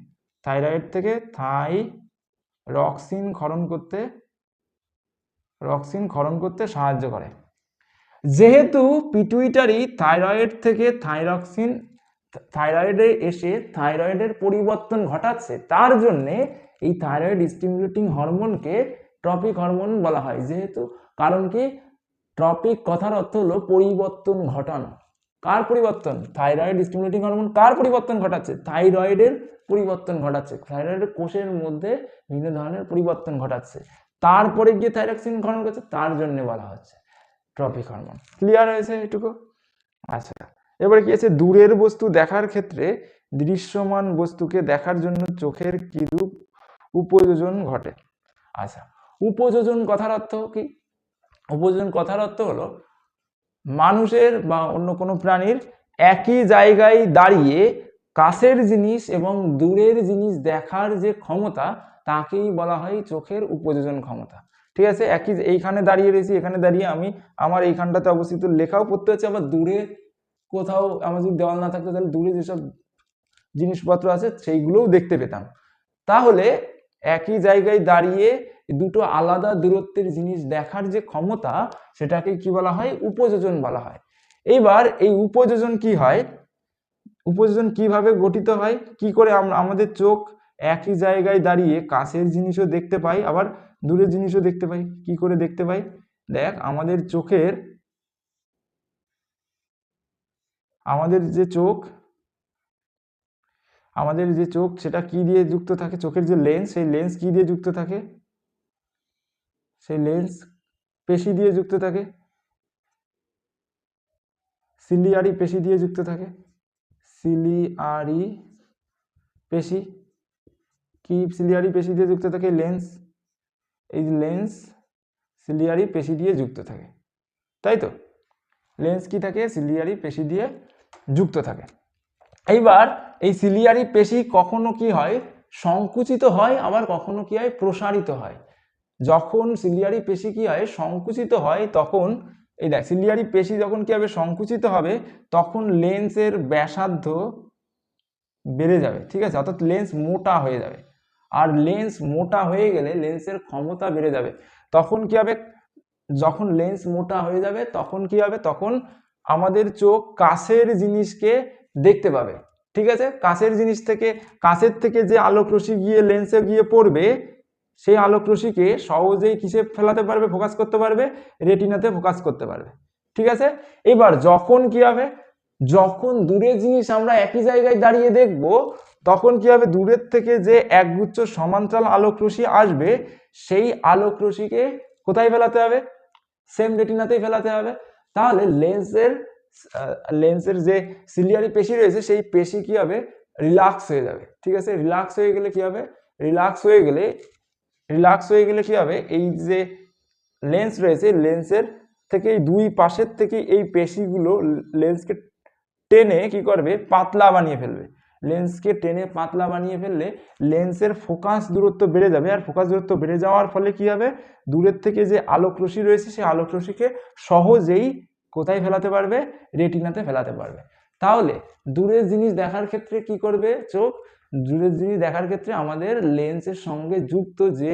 ক্ষরণ করতে সাহায্য করে। যেহেতু পিটুইটারি থাইরয়েডে এসে থাইরয়েডের পরিবর্তন ঘটাচ্ছে, তার জন্য এই থাইরয়েড স্টিমুলেটিং হরমোনকে ট্রপিক হরমোন বলা হয়। কারণ কি? ট্রপিক কথার অর্থ হলো পরিবর্তন ঘটানো। কার পরিবর্তন? থাইরয়েড স্টিমুলেটিং হরমোন কার পরিবর্তন ঘটাচ্ছে? থাইরয়েডের পরিবর্তন ঘটাচ্ছে। থাইরয়েডের কোষের মধ্যে বিভিন্ন ধরনের পরিবর্তন ঘটাচ্ছে, তারপরে গিয়ে থাইরক্সিন ক্ষরণ করছে, তার জন্য বলা হচ্ছে ট্রপিক হরমোন। ক্লিয়ার হয়েছে এটুকু? আচ্ছা, এবারে কি আছে? দূরের বস্তু দেখার ক্ষেত্রে দৃশ্যমান বস্তুকে দেখার জন্য চোখের কিরূপ উপযোজন ঘটে। আচ্ছা, উপযোজন কথার অর্থ কি? উপযোজন কথার অর্থ হলো মানুষের বা অন্য কোনো প্রাণীর একই জায়গায় দাঁড়িয়ে কাছের জিনিস এবং দূরের জিনিস দেখার যে ক্ষমতা তাকেই বলা হয় চোখের উপযোজন ক্ষমতা। ঠিক আছে, এইখানে দাঁড়িয়ে রয়েছি, এখানে দাঁড়িয়ে আমি আমার এইখানটাতে অবস্থিত লেখাও পড়তে হচ্ছে, আবার দূরে কোথাও আমার যদি দেওয়াল না থাকতো তাহলে দূরে যেসব জিনিসপত্র আছে সেইগুলোও দেখতে পেতাম। তাহলে একই জায়গায় দাঁড়িয়ে দুটো আলাদা দূরত্বের জিনিস দেখার যে ক্ষমতা সেটাকে কি বলা হয়? উপযোজন বলা হয়। এইবার এই উপযোজন কি হয়, উপযোজন কিভাবে গঠিত হয়, কি করে আমরা আমাদের চোখ একই জায়গায় দাঁড়িয়ে কাছের জিনিসও দেখতে পাই আবার দূরের জিনিসও দেখতে পাই? কি করে দেখতে পাই? দেখ, আমাদের যে চোখ সেটা কি দিয়ে যুক্ত থাকে? চোখের যে লেন্স, সেই লেন্স কি দিয়ে যুক্ত থাকে? সেই লেন্স পেশি দিয়ে যুক্ত থাকে, সিলিয়ারি পেশি দিয়ে যুক্ত থাকে। সিলিয়ারি পেশি, কি সিলিয়ারি পেশি দিয়ে যুক্ত থাকে? লেন্স, এই লেন্স সিলিয়ারি পেশি দিয়ে যুক্ত থাকে, তাই তো? লেন্স কি থাকে? সিলিয়ারি পেশি দিয়ে যুক্ত থাকে। এইবার এই সিলিয়ারি পেশি কখনো কি হয়? সংকুচিত হয়, আবার কখনো কি হয়? প্রসারিত হয়। যখন সিলিয়ারি পেশি কি হয়? সংকুচিত হয়, তখন এই দেখ, সিলিয়ারি পেশি যখন কি হবে? সংকুচিত হবে, তখন লেন্সের ব্যাসার্ধ বেড়ে যাবে। ঠিক আছে, অর্থাৎ লেন্স মোটা হয়ে যাবে। আর লেন্স মোটা হয়ে গেলে লেন্সের ক্ষমতা বেড়ে যাবে। তখন কি হবে? যখন লেন্স মোটা হয়ে যাবে তখন কি হবে? তখন আমাদের চোখ কাছের জিনিসকে দেখতে পাবে। ঠিক আছে, কাছের থেকে যে আলোক রশ্মি গিয়ে লেন্সে গিয়ে পড়বে, সেই আলোক রশ্মিকে সহজেই কিসে ফেলাতে পারবে? ফোকাস করতে পারবে, রেটিনাতে ফোকাস করতে পারবে। ঠিক আছে, এবার যখন কি হবে? যখন দূরের জিনিস আমরা একই জায়গায় দাঁড়িয়ে দেখব, তখন কি হবে? দূরের থেকে যে একগুচ্ছ সমান্তরাল আলোক রশ্মি আসবে, সেই আলোক রশ্মিকে কোথায় ফেলাতে হবে? সেম রেটিনাতেই ফেলাতে হবে। তাহলে লেন্সের যে সিলিয়ারি পেশি রয়েছে, সেই পেশি কি হবে? রিল্যাক্স হয়ে যাবে। ঠিক আছে, রিল্যাক্স হয়ে গেলে কি হবে? রিল্যাক্স হয়ে গেলে কি হবে? এই যে লেন্স রয়েছে, লেন্সের থেকে এই দুই পাশের থেকে এই পেশিগুলো লেন্সকে টেনে কি করবে? পাতলা বানিয়ে ফেলবে। লেন্সকে টেনে পাতলা বানিয়ে ফেললে লেন্সের ফোকাস দূরত্ব বেড়ে যাবে, আর ফোকাস দূরত্ব বেড়ে যাওয়ার ফলে কি হবে? দূরের থেকে যে আলোক রশ্মি রয়েছে, সেই আলোক রশ্মিকে সহজেই কোথায় ফেলাতে পারবে? রেটিনাতে ফেলাতে পারবে। তাহলে দূরের জিনিস দেখার ক্ষেত্রে কি করবে চোখ? দূরের জিনিস দেখার ক্ষেত্রে আমাদের লেন্সের সঙ্গে যুক্ত যে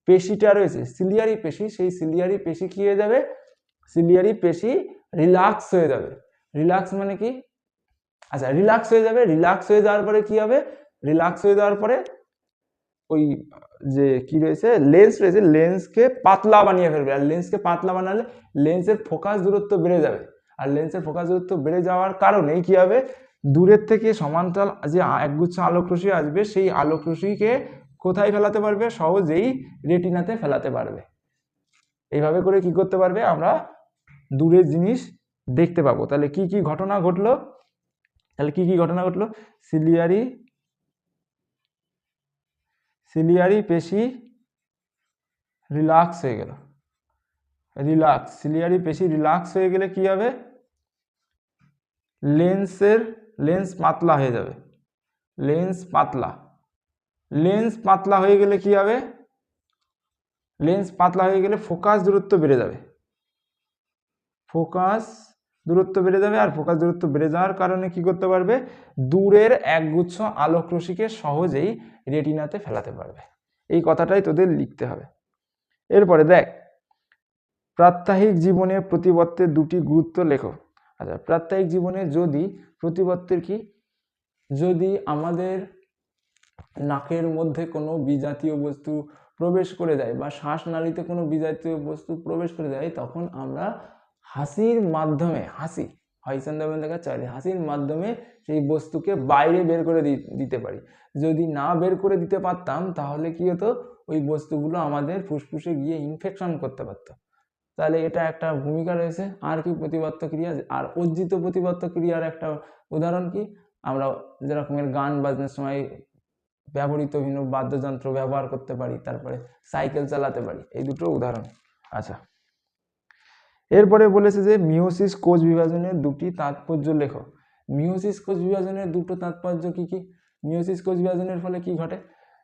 পেশিটা রয়েছে, সিলিয়ারি পেশি, সেই সিলিয়ারি পেশি কি হয়ে যাবে? সিলিয়ারি পেশি রিল্যাক্স হয়ে যাবে। রিল্যাক্স মানে কি? আচ্ছা, রিল্যাক্স হয়ে যাবে। রিল্যাক্স হয়ে যাওয়ার পরে কি হবে? রিল্যাক্স হয়ে যাওয়ার পরে ওই যে কি রয়েছে, লেন্স রয়েছে, লেন্সকে পাতলা বানিয়ে ফেলবে। আর লেন্সকে পাতলা বানালে লেন্সের ফোকাস দূরত্ব বেড়ে যাবে। আর লেন্সের ফোকাস দূরত্ব বেড়ে যাওয়ার কারণে কি হবে? দূরের থেকে সমান্তরাল যে একগুচ্ছ আলোক রশ্মি আসবে, সেই আলোক রশ্মিকে কোথায় ফেলাতে পারবে? সহজেই রেটিনাতে ফেলাতে পারবে। এইভাবে করে কি করতে পারবে? আমরা দূরের জিনিস দেখতে পাবো। তাহলে কি কি ঘটনা ঘটলো? সিলিয়ারি পেশি রিল্যাক্স হয়ে গেল। সিলিয়ারি পেশি রিল্যাক্স হয়ে গেলে কি হবে? লেন্স পাতলা হয়ে যাবে। লেন্স পাতলা হয়ে গেলে কি হবে? লেন্স পাতলা হয়ে গেলে ফোকাস দূরত্ব বেড়ে যাবে। আর ফোকাস দূরত্ব বেড়ে যাওয়ার কারণে কি করতে পারবে? দূরের একগুচ্ছ আলোক রশ্মিকে সহজেই রেটিনাতে ফেলাতে পারবে। এই কথাটাই তোদের লিখতে হবে। এরপরে দেখ, প্রাত্যহিক জীবনে প্রতিবত্তের দুটি গুরুত্ব লেখো। আচ্ছা, প্রাত্যহিক জীবনে প্রতিবত্তের কি? যদি আমাদের নাকের মধ্যে কোনো বিজাতীয় বস্তু প্রবেশ করে যায় বা শ্বাসনালীতে কোনো বিজাতীয় বস্তু প্রবেশ করে যায়, তখন আমরা হাসির মাধ্যমে, হাসির মাধ্যমে সেই বস্তুকে বাইরে বের করে দিতে পারি। যদি না বের করে দিতে পারতাম, তাহলে কি হতো? ওই বস্তুগুলো আমাদের ফুসফুসে গিয়ে ইনফেকশন করতে পারত। তাহলে এটা একটা ভূমিকা রয়েছে। আর কি প্রতিবত্ত ক্রিয়া? আর অর্জিত প্রতিবত্ত ক্রিয়ার একটা উদাহরণ কি? আমরা যেরকমের গান বাজনার সময় ব্যবহৃত বিভিন্ন বাদ্যযন্ত্র ব্যবহার করতে পারি, তারপরে সাইকেল চালাতে পারি, এই দুটো উদাহরণ। আচ্ছা, এরপরে বলেছে যে মিওসিস কোষ বিভাজনের দুটি তাৎপর্য লেখো। মিওসিস কোষ বিভাজনের দুটো তাৎপর্য কি কি? মিওসিস কোষ বিভাজনের ফলে কি ঘটে?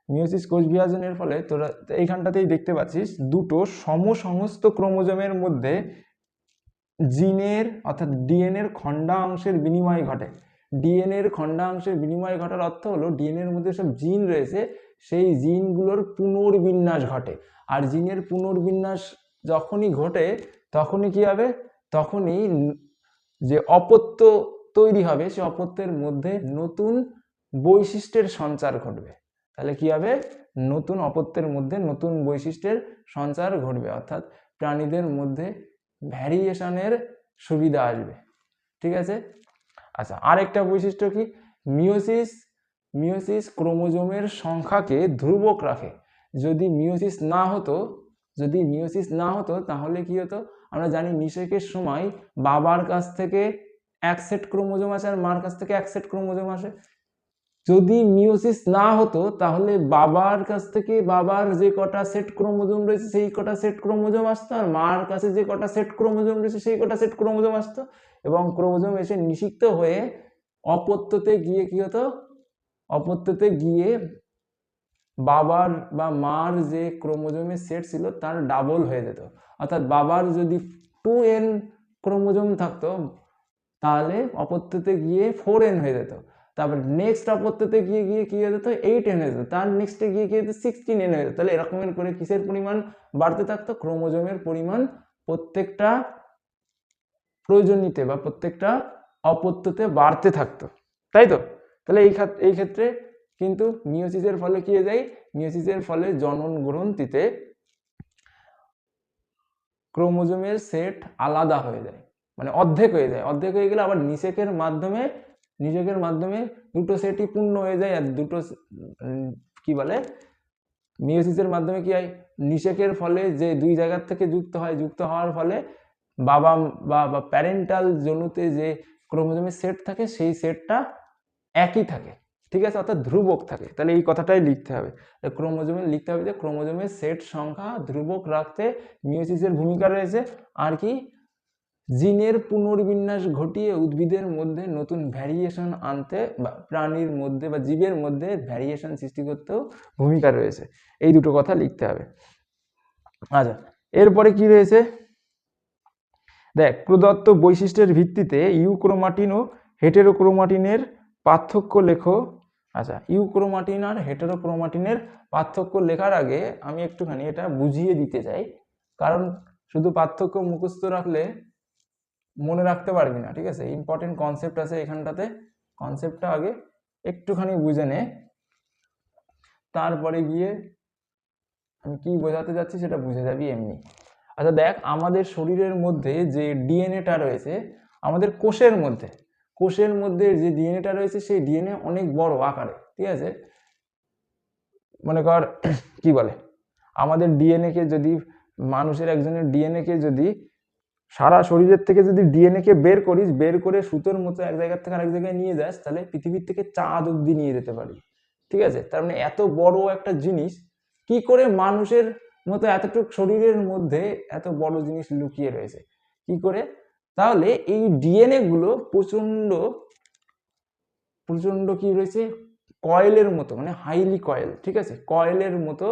মিওসিস কোষ বিভাজনের ফলে তোরা এইখানটাতেই দেখতে পাচ্ছিস দুটো সমসমস্ত ক্রোমোজোমের মধ্যে জিনের অর্থাৎ ডিএনএর খণ্ডাংশের বিনিময় ঘটে। ডিএনএর খণ্ডাংশের বিনিময় ঘটার অর্থ হলো ডিএনএর মধ্যে সব জিন রয়েছে, সেই জিনগুলোর পুনর্বিন্যাস ঘটে। আর জিনের পুনর্বিন্যাস যখনই ঘটে তখনই কি হবে? তখনই যে অপত্য তৈরি হবে, সে অপত্যের মধ্যে নতুন বৈশিষ্ট্যের সঞ্চার ঘটবে। তাহলে কি হবে? নতুন অপত্যের মধ্যে নতুন বৈশিষ্ট্যের সঞ্চার ঘটবে, অর্থাৎ প্রাণীদের মধ্যে ভ্যারিয়েশনের সুবিধা আসবে। ঠিক আছে? আচ্ছা, আরেকটা বৈশিষ্ট্য কি? মিওসিস ক্রোমোজোমের সংখ্যাকে ধ্রুবক রাখে। যদি মিওসিস না হতো তাহলে কি হতো? আমরা জানি নিষেকের সময় বাবার কাছ থেকে এক সেট ক্রোমোজোম আসে আর মার কাছ থেকে এক সেট ক্রোমোজোম আসে। যদি মিওসিস না হতো তাহলে বাবার কাছ থেকে বাবার যে কটা সেট ক্রোমোজোম রয়েছে সেই কটা সেট ক্রোমোজোম আসতো, আর মার কাছে যে কটা সেট ক্রোমোজোম রয়েছে সেই কটা সেট ক্রোমোজোম আসতো, এবং ক্রোমোজোম এসে নিষিক্ত হয়ে অপত্যতে গিয়ে কি হতো? অপত্যতে গিয়ে বাবার বা মার যে ক্রোমোজোমের সেট ছিল তার ডাবল হয়ে যেত। অর্থাৎ বাবার যদি 2n ক্রোমোজোম থাকতো তাহলে অপত্যতে গিয়ে 4n হয়ে যেত। তারপর নেক্সট অপত্যতে গিয়ে কি হয়ে যেত? 8n হয়ে যেত। তার নেক্সটে গিয়ে কি হতো? 16n হয়ে যেত। তাহলে এরকমের করে কিসের পরিমাণ বাড়তে থাকতো? ক্রোমোজোমের পরিমাণ প্রত্যেকটা প্রয়োজনীয়তে বা প্রত্যেকটা অপত্যতে বাড়তে থাকতো, তাই তো? তাহলে এই ক্ষেত্রে কিন্তু মিওসিসের ফলে কি হয়ে যায়? মিওসিসের ফলে জনন গ্রন্থিতে ক্রোমোজোমের সেট আলাদা হয়ে যায়, মানে অর্ধেক হয়ে যায়। অর্ধেক হয়ে গেলে আবার নিষেকের মাধ্যমে দুটো সেটই পূর্ণ হয়ে যায়। আর দুটো কি বলে, মিওসিসের মাধ্যমে কি হয়? নিষেকের ফলে যে দুই জায়গার থেকে যুক্ত হওয়ার ফলে বাবা বা প্যারেন্টাল জনুতে যে ক্রোমোজোমের সেট থাকে সেই সেটটা একই থাকে। ঠিক আছে? অর্থাৎ ধ্রুবক থাকে। তাহলে এই কথাটাই লিখতে হবে, লিখতে হবে যে ক্রোমোজোমের সেট সংখ্যা ধ্রুবক রাখতে মিওসিসের ভূমিকা রয়েছে। আর কি? জিনের পুনর্বিন্যাস ঘটিয়ে উদ্ভিদের মধ্যে নতুন ভ্যারিয়েশন আনতে বা প্রাণীর মধ্যে বা জীবের মধ্যে ভ্যারিয়েশন সৃষ্টি করতেও ভূমিকা রয়েছে। এই দুটো কথা লিখতে হবে। আচ্ছা, এরপরে কি রয়েছে দেখ, প্রদত্ত বৈশিষ্ট্যের ভিত্তিতে ইউক্রোমাটিন ও হেটেরোক্রোমাটিনের পার্থক্য লেখো। আচ্ছা, ইউক্রোমাটিন আর হেটেরোক্রোমাটিনের পার্থক্য লেখার আগে আমি একটুখানি এটা বুঝিয়ে দিতে চাই, কারণ শুধু পার্থক্য মুখস্থ রাখলে মনে রাখতে পারবি না। ঠিক আছে? ইম্পর্টেন্ট কনসেপ্ট আছে এখানটাতে, কনসেপ্টটা আগে একটুখানি বুঝে নে, তারপরে গিয়ে আমি কি বোঝাতে যাচ্ছি সেটা বুঝে যাবি এমনি। আচ্ছা দেখ, আমাদের শরীরের মধ্যে যে ডিএনএটা রয়েছে, আমাদের কোষের মধ্যে যে ডিএনএটা রয়েছে সেই ডিএনএ অনেক বড় আকারে। ঠিক আছে? মনে কর কি বলে, আমাদের ডিএনএ কে যদি মানুষের একজনের ডিএনএ কে যদি সারা শরীরের থেকে যদি ডিএনএ কে বের করে সুতোর মতো এক জায়গা থেকে আরেক জায়গায় নিয়ে যাস, তাহলে পৃথিবীর থেকে চাঁদ অব্দি নিয়ে যেতে পারবি। ঠিক আছে? তার মানে এত বড় একটা জিনিস কি করে মানুষের মতো এতটুকু শরীরের মধ্যে এত বড় জিনিস লুকিয়ে রয়েছে কি করে? তাহলে এই ডিএনএ গুলো প্রচন্ড কি রয়েছে? কয়েলের মতো, মানে হাইলি কয়েল। ঠিক আছে? কয়েলের মতো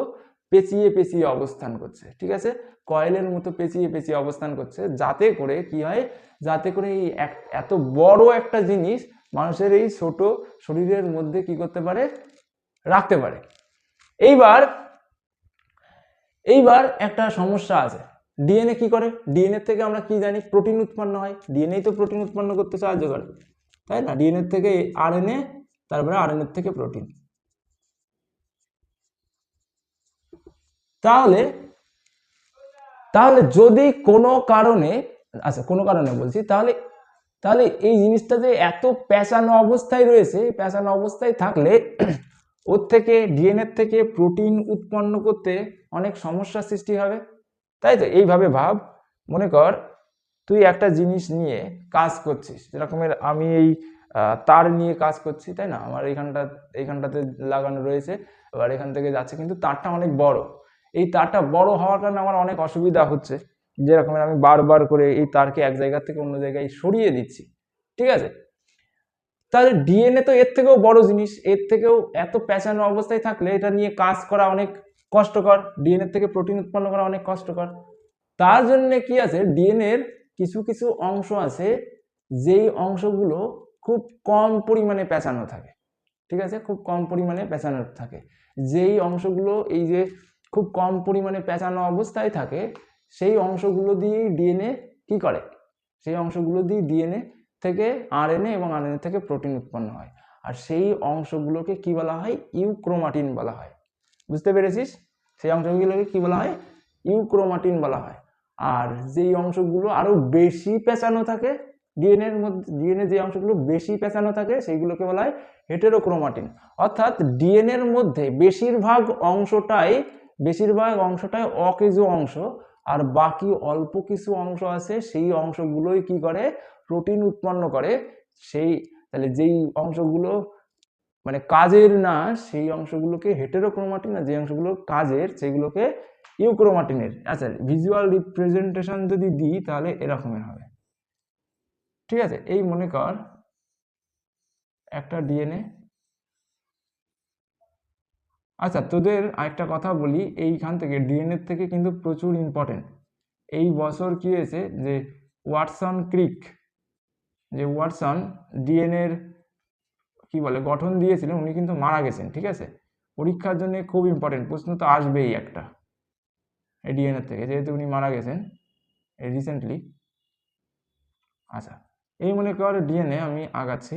পেঁচিয়ে অবস্থান করছে। ঠিক আছে? কয়েলের মতো পেঁচিয়ে অবস্থান করছে, যাতে করে কি হয়? যাতে করে এই এত বড় একটা জিনিস মানুষের এই ছোট শরীরের মধ্যে কি করতে পারে? রাখতে পারে। এইবার একটা সমস্যা আছে। ডিএনএ কি করে? ডিএনএ থেকে আমরা কি জানি? প্রোটিন উৎপন্ন হয়। ডিএনএ তো প্রোটিন উৎপন্ন করতে সাহায্য করে, তাই না? ডিএনএ থেকে আরএনএ, তারপরে আরএনএ থেকে প্রোটিন। তাহলে যদি কোনো কারণে বলছি, তাহলে এই জিনিসটা যে এত পেঁচানো অবস্থায় রয়েছে, পেঁচানো অবস্থায় থাকলে ওর থেকে ডিএনএ থেকে প্রোটিন উৎপন্ন করতে অনেক সমস্যার সৃষ্টি হবে, তাই তো? এইভাবে ভাব, মনে কর তুই একটা জিনিস নিয়ে কাজ করছিস, যেরকমের আমি এই তার নিয়ে কাজ করছি, তাই না? আমার এইখানটাতে লাগানো রয়েছে, এবার এখান থেকে যাচ্ছে, কিন্তু তারটা অনেক বড়। এই তারটা বড় হওয়ার কারণে আমার অনেক অসুবিধা হচ্ছে, যেরকম আমি বারবার করে এই তারকে এক জায়গা থেকে অন্য জায়গায় সরিয়ে দিচ্ছি, ঠিক আছে? তাহলে ডিএনএ তো এর থেকেও বড় জিনিস, এর থেকেও এত প্যাঁচানো অবস্থায় থাকলে এটা নিয়ে কাজ করা অনেক কষ্টকর, ডিএনএ থেকে প্রোটিন উৎপন্ন করা অনেক কষ্টকর। তার জন্য কি আছে, ডিএনএর কিছু কিছু অংশ আছে যেই অংশগুলো খুব কম পরিমাণে প্যাঁচানো থাকে, ঠিক আছে? খুব কম পরিমাণে প্যাঁচানো থাকে। যেই অংশগুলো এই যে খুব কম পরিমাণে প্যাঁচানো অবস্থায় থাকে, সেই অংশগুলো দিয়েই ডিএনএ কি করে, সেই অংশগুলো দিয়ে ডিএনএ থেকে আরএনএ এবং আরএনএ থেকে প্রোটিন উৎপন্ন হয়। আর সেই অংশগুলোকে কি বলা হয়, ইউক্রোমাটিন বলা হয়। বুঝতে পেরেছিস? সেই অংশগুলোকে কি বলা হয়, ইউক্রোমাটিন বলা হয়। আর যেই অংশগুলো আরো বেশি পেঁচানো থাকে ডিএনএ এর মধ্যে, ডিএনএ যে অংশগুলো বেশি পেঁচানো থাকে সেইগুলোকে বলা হয় হেটেরোক্রোমাটিন। অর্থাৎ ডিএনএ এর মধ্যে বেশিরভাগ অংশটাই অকেজো অংশ, আর বাকি অল্প কিছু অংশ আছে, সেই অংশগুলোই কি করে, প্রোটিন উৎপন্ন করে। তাহলে যেই অংশগুলো মানে কাজের না, সেই অংশগুলোকে হেটেরোক্রোমাটিন, আর যে অংশগুলো কাজের সেগুলোকে ইউক্রোমাটিনের। আচ্ছা, ভিজুয়াল রিপ্রেজেন্টেশন যদি দিই তাহলে এরকমের হবে, ঠিক আছে? এই মনে কর একটা ডিএনএ। আচ্ছা, তোদের আরেকটা কথা বলি, এইখান থেকে ডিএনএ থেকে কিন্তু প্রচুর ইম্পর্টেন্ট। এই বছর কি হয়েছে যে ওয়াটসন ডিএনএর কি বলে গঠন দিয়েছিলেন, উনি কিন্তু মারা গেছেন, ঠিক আছে? পরীক্ষার জন্য খুব ইম্পর্টেন্ট, প্রশ্ন তো আসবেই একটা এই ডিএনএ থেকে, যেহেতু উনি মারা গেছেন রিসেন্টলি। আচ্ছা, এই মনে কর ডিএনএ, আমি আগাচ্ছি,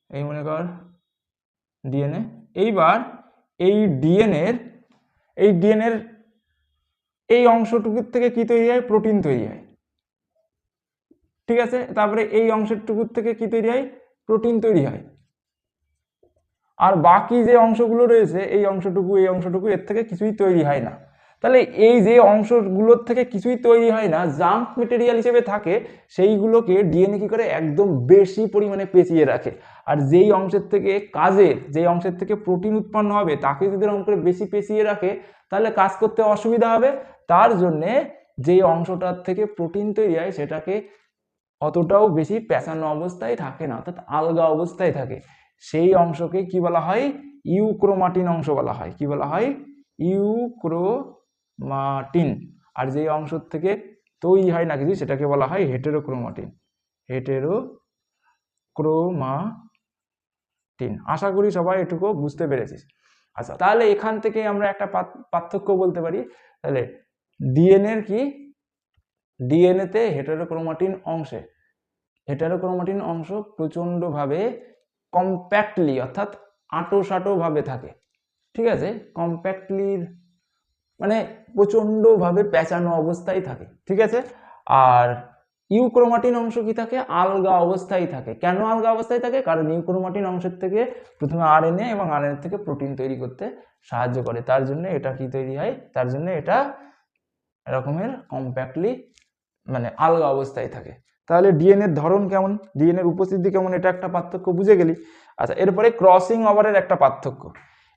এই মনে কর ডিএনএ। এইবার এই ডিএনএর এই অংশটুকুর থেকে কি তৈরি হয়, প্রোটিন তৈরি হয়, ঠিক আছে? তারপরে এই অংশটুকুর থেকে কি তৈরি হয়, প্রোটিন তৈরি হয়। আর বাকি যে অংশগুলো রয়েছে, এই অংশটুকু এর থেকে কিছুই তৈরি হয় না। তাহলে এই যে অংশগুলোর থেকে কিছুই তৈরি হয় না, জাঙ্ক মেটেরিয়াল হিসেবে থাকে, সেইগুলোকে ডিএনএ কি করে, একদম বেশি পরিমাণে পেঁচিয়ে রাখে। আর যেই অংশের থেকে প্রোটিন উৎপন্ন হবে, তাকে যদি এরকম করে বেশি পেঁচিয়ে রাখে, তাহলে কাজ করতে অসুবিধা হবে। তার জন্যে যেই অংশটার থেকে প্রোটিন তৈরি হয় সেটাকে অতটাও বেশি পেঁচানো অবস্থায় থাকে না, অর্থাৎ আলগা অবস্থায় থাকে। সেই অংশকে কি বলা হয়, ইউক্রোমাটিন অংশ বলা হয়। কি বলা হয়, ইউক্রোমাটিন। আর যেই অংশ থেকে তৈরি হয় না কিছু, সেটাকে বলা হয় হেটেরোক্রোমাটিন। আশা করি সবাই এটুকু বুঝতে পেরেছিস। আচ্ছা, তাহলে এখান থেকে আমরা একটা পার্থক্য বলতে পারি। তাহলে ডিএনএতে হেটেরোক্রোমাটিন অংশ প্রচন্ডভাবে কম্প্যাক্টলি, অর্থাৎ আঁটো ভাবে থাকে, ঠিক আছে? কম্প্যাক্টলির মানে প্রচন্ডভাবে পেঁচানো অবস্থায় থাকে, ঠিক আছে? আর ইউক্রোমাটিন অংশ কি থাকে, আলগা অবস্থায় থাকে। কেন আলগা অবস্থায় থাকে? কারণ ইউক্রোমাটিন অংশের থেকে প্রথমে আরএনএ এবং আরএনএ থেকে প্রোটিন তৈরি করতে সাহায্য করে, তার জন্য এটা কি তৈরি হয়, তার জন্য এটা এরকমের কম্প্যাক্টলি মানে আলগা অবস্থায় থাকে। তাহলে ডিএনএর ধরন কেমন, ডিএনএর উপস্থিতি কেমন, এটা একটা পার্থক্য বুঝে গেলি। আচ্ছা, এরপরে ক্রসিং ওভারের একটা পার্থক্য।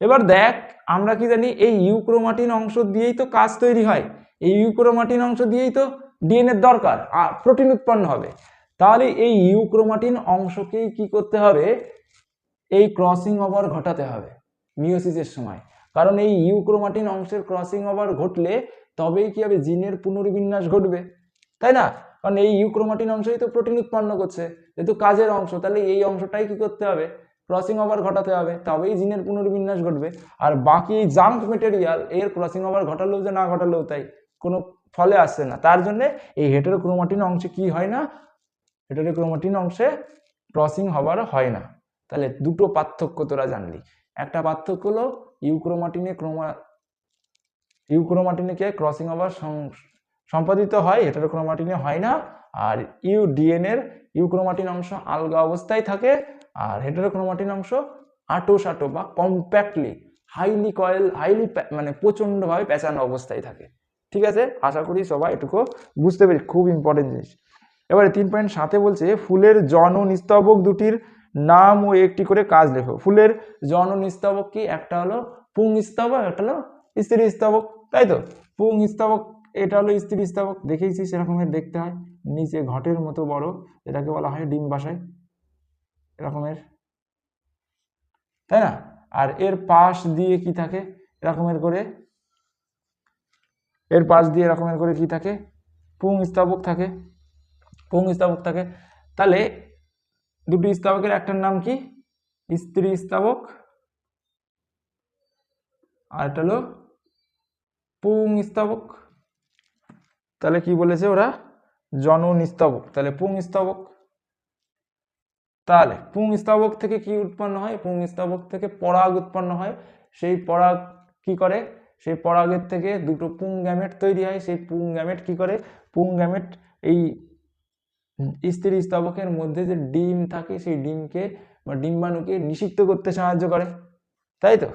এবার দেখ, আমরা কি জানি, এই ইউক্রোমাটিন অংশ দিয়েই তো কাজ তৈরি হয়, এই ইউক্রোমাটিন অংশ দিয়েই তো ডিএনএর দরকার, প্রোটিন উৎপন্ন হবে। তাহলে এই ইউক্রোমাটিন অংশকেই কি করতে হবে, এই ক্রসিং ওভার ঘটাতে হবে মিওসিসের সময়। কারণ এই ইউক্রোমাটিন অংশের ক্রসিং ওভার ঘটলে তবেই কি হবে, জিনের পুনর্বিন্যাস ঘটবে, তাই না? কারণ এই ইউক্রোমাটিন অংশই তো প্রোটিন উৎপন্ন করছে, যেহেতু কাজের অংশ, তাহলে এই অংশটাই কি করতে হবে, ক্রসিং ওভার ঘটাতে হবে, তবেই জিনের পুনর্বিন্যাস ঘটবে। আর বাকি জাঙ্ক মেটেরিয়াল এর ক্রসিং ওভার ঘটালেও যে না ঘটালেও তাই, কোনো ফলে আসছে না। তার জন্য এই হেটেরোক্রোমাটিন অংশে কি হয় না, হেটেরোক্রোমাটিন অংশে ক্রসিং ওভার হয় না। তাহলে দুটো পার্থক্য তোরা জানলি। একটা পার্থক্য হলো ইউক্রোমাটিনে কি হয়, ক্রসিং ওভার সম্পাদিত হয়, হেটেরোক্রোমাটিনে হয় না। আর ডিএনএর ইউক্রোমাটিন অংশ আলগা অবস্থায় থাকে, আর হেটেরোক্রোমাটিন অংশ আঁটো বা কম্প্যাক্টলি হাইলি মানে প্রচন্ডভাবে পেঁচানো অবস্থায় থাকে, ঠিক আছে? আশা করি সবাই এটুকু বুঝতে পেরেছি, খুব ইম্পর্টেন্ট জিনিস। এবারে 3.7 বলছে ফুলের জন ও নিস্তবক দুটির নাম ও একটি করে কাজ লেখো। ফুলের জন ও নিস্তবক কি? একটা হলো পুংস্তবক, একটা হলো স্ত্রী স্তবক, তাই তো? পুংস্তবক এটা হলো স্ত্রী স্তবক, দেখেইছি সেরকমের দেখতে হয়, নিচে ঘটের মতো বড়, এটাকে বলা হয় ডিম্বাশয়, এরকমের, তাই না? আর এর পাশ দিয়ে কি থাকে? এরকমের করে, এর পাশ দিয়ে এরকমের করে কি থাকে? পুংস্তবক থাকে, পুংস্তবক থাকে। তাহলে দুটি স্তবকের একটার নাম কি? স্ত্রী স্তবক, আর একটা হলো পুংস্তবক। তাহলে কি বলেছে ওরা? জননিস্তবক, তাহলে পুংস্তবক। তাহলে পুংস্তবক থেকে কি উৎপন্ন হয়? পুংস্তবক থেকে পরাগ উৎপন্ন হয়। সেই পরাগ কি করে? সেই পরাগের থেকে দুটো পুংগ্যামেট তৈরি হয়। সেই পুংগ্যামেট কি করে? পুংগ্যামেট এই স্ত্রী স্তবকের মধ্যে যে ডিম থাকে সেই ডিমকে বা ডিম্বাণুকে নিষিক্ত করতে সাহায্য করে, তাই তো?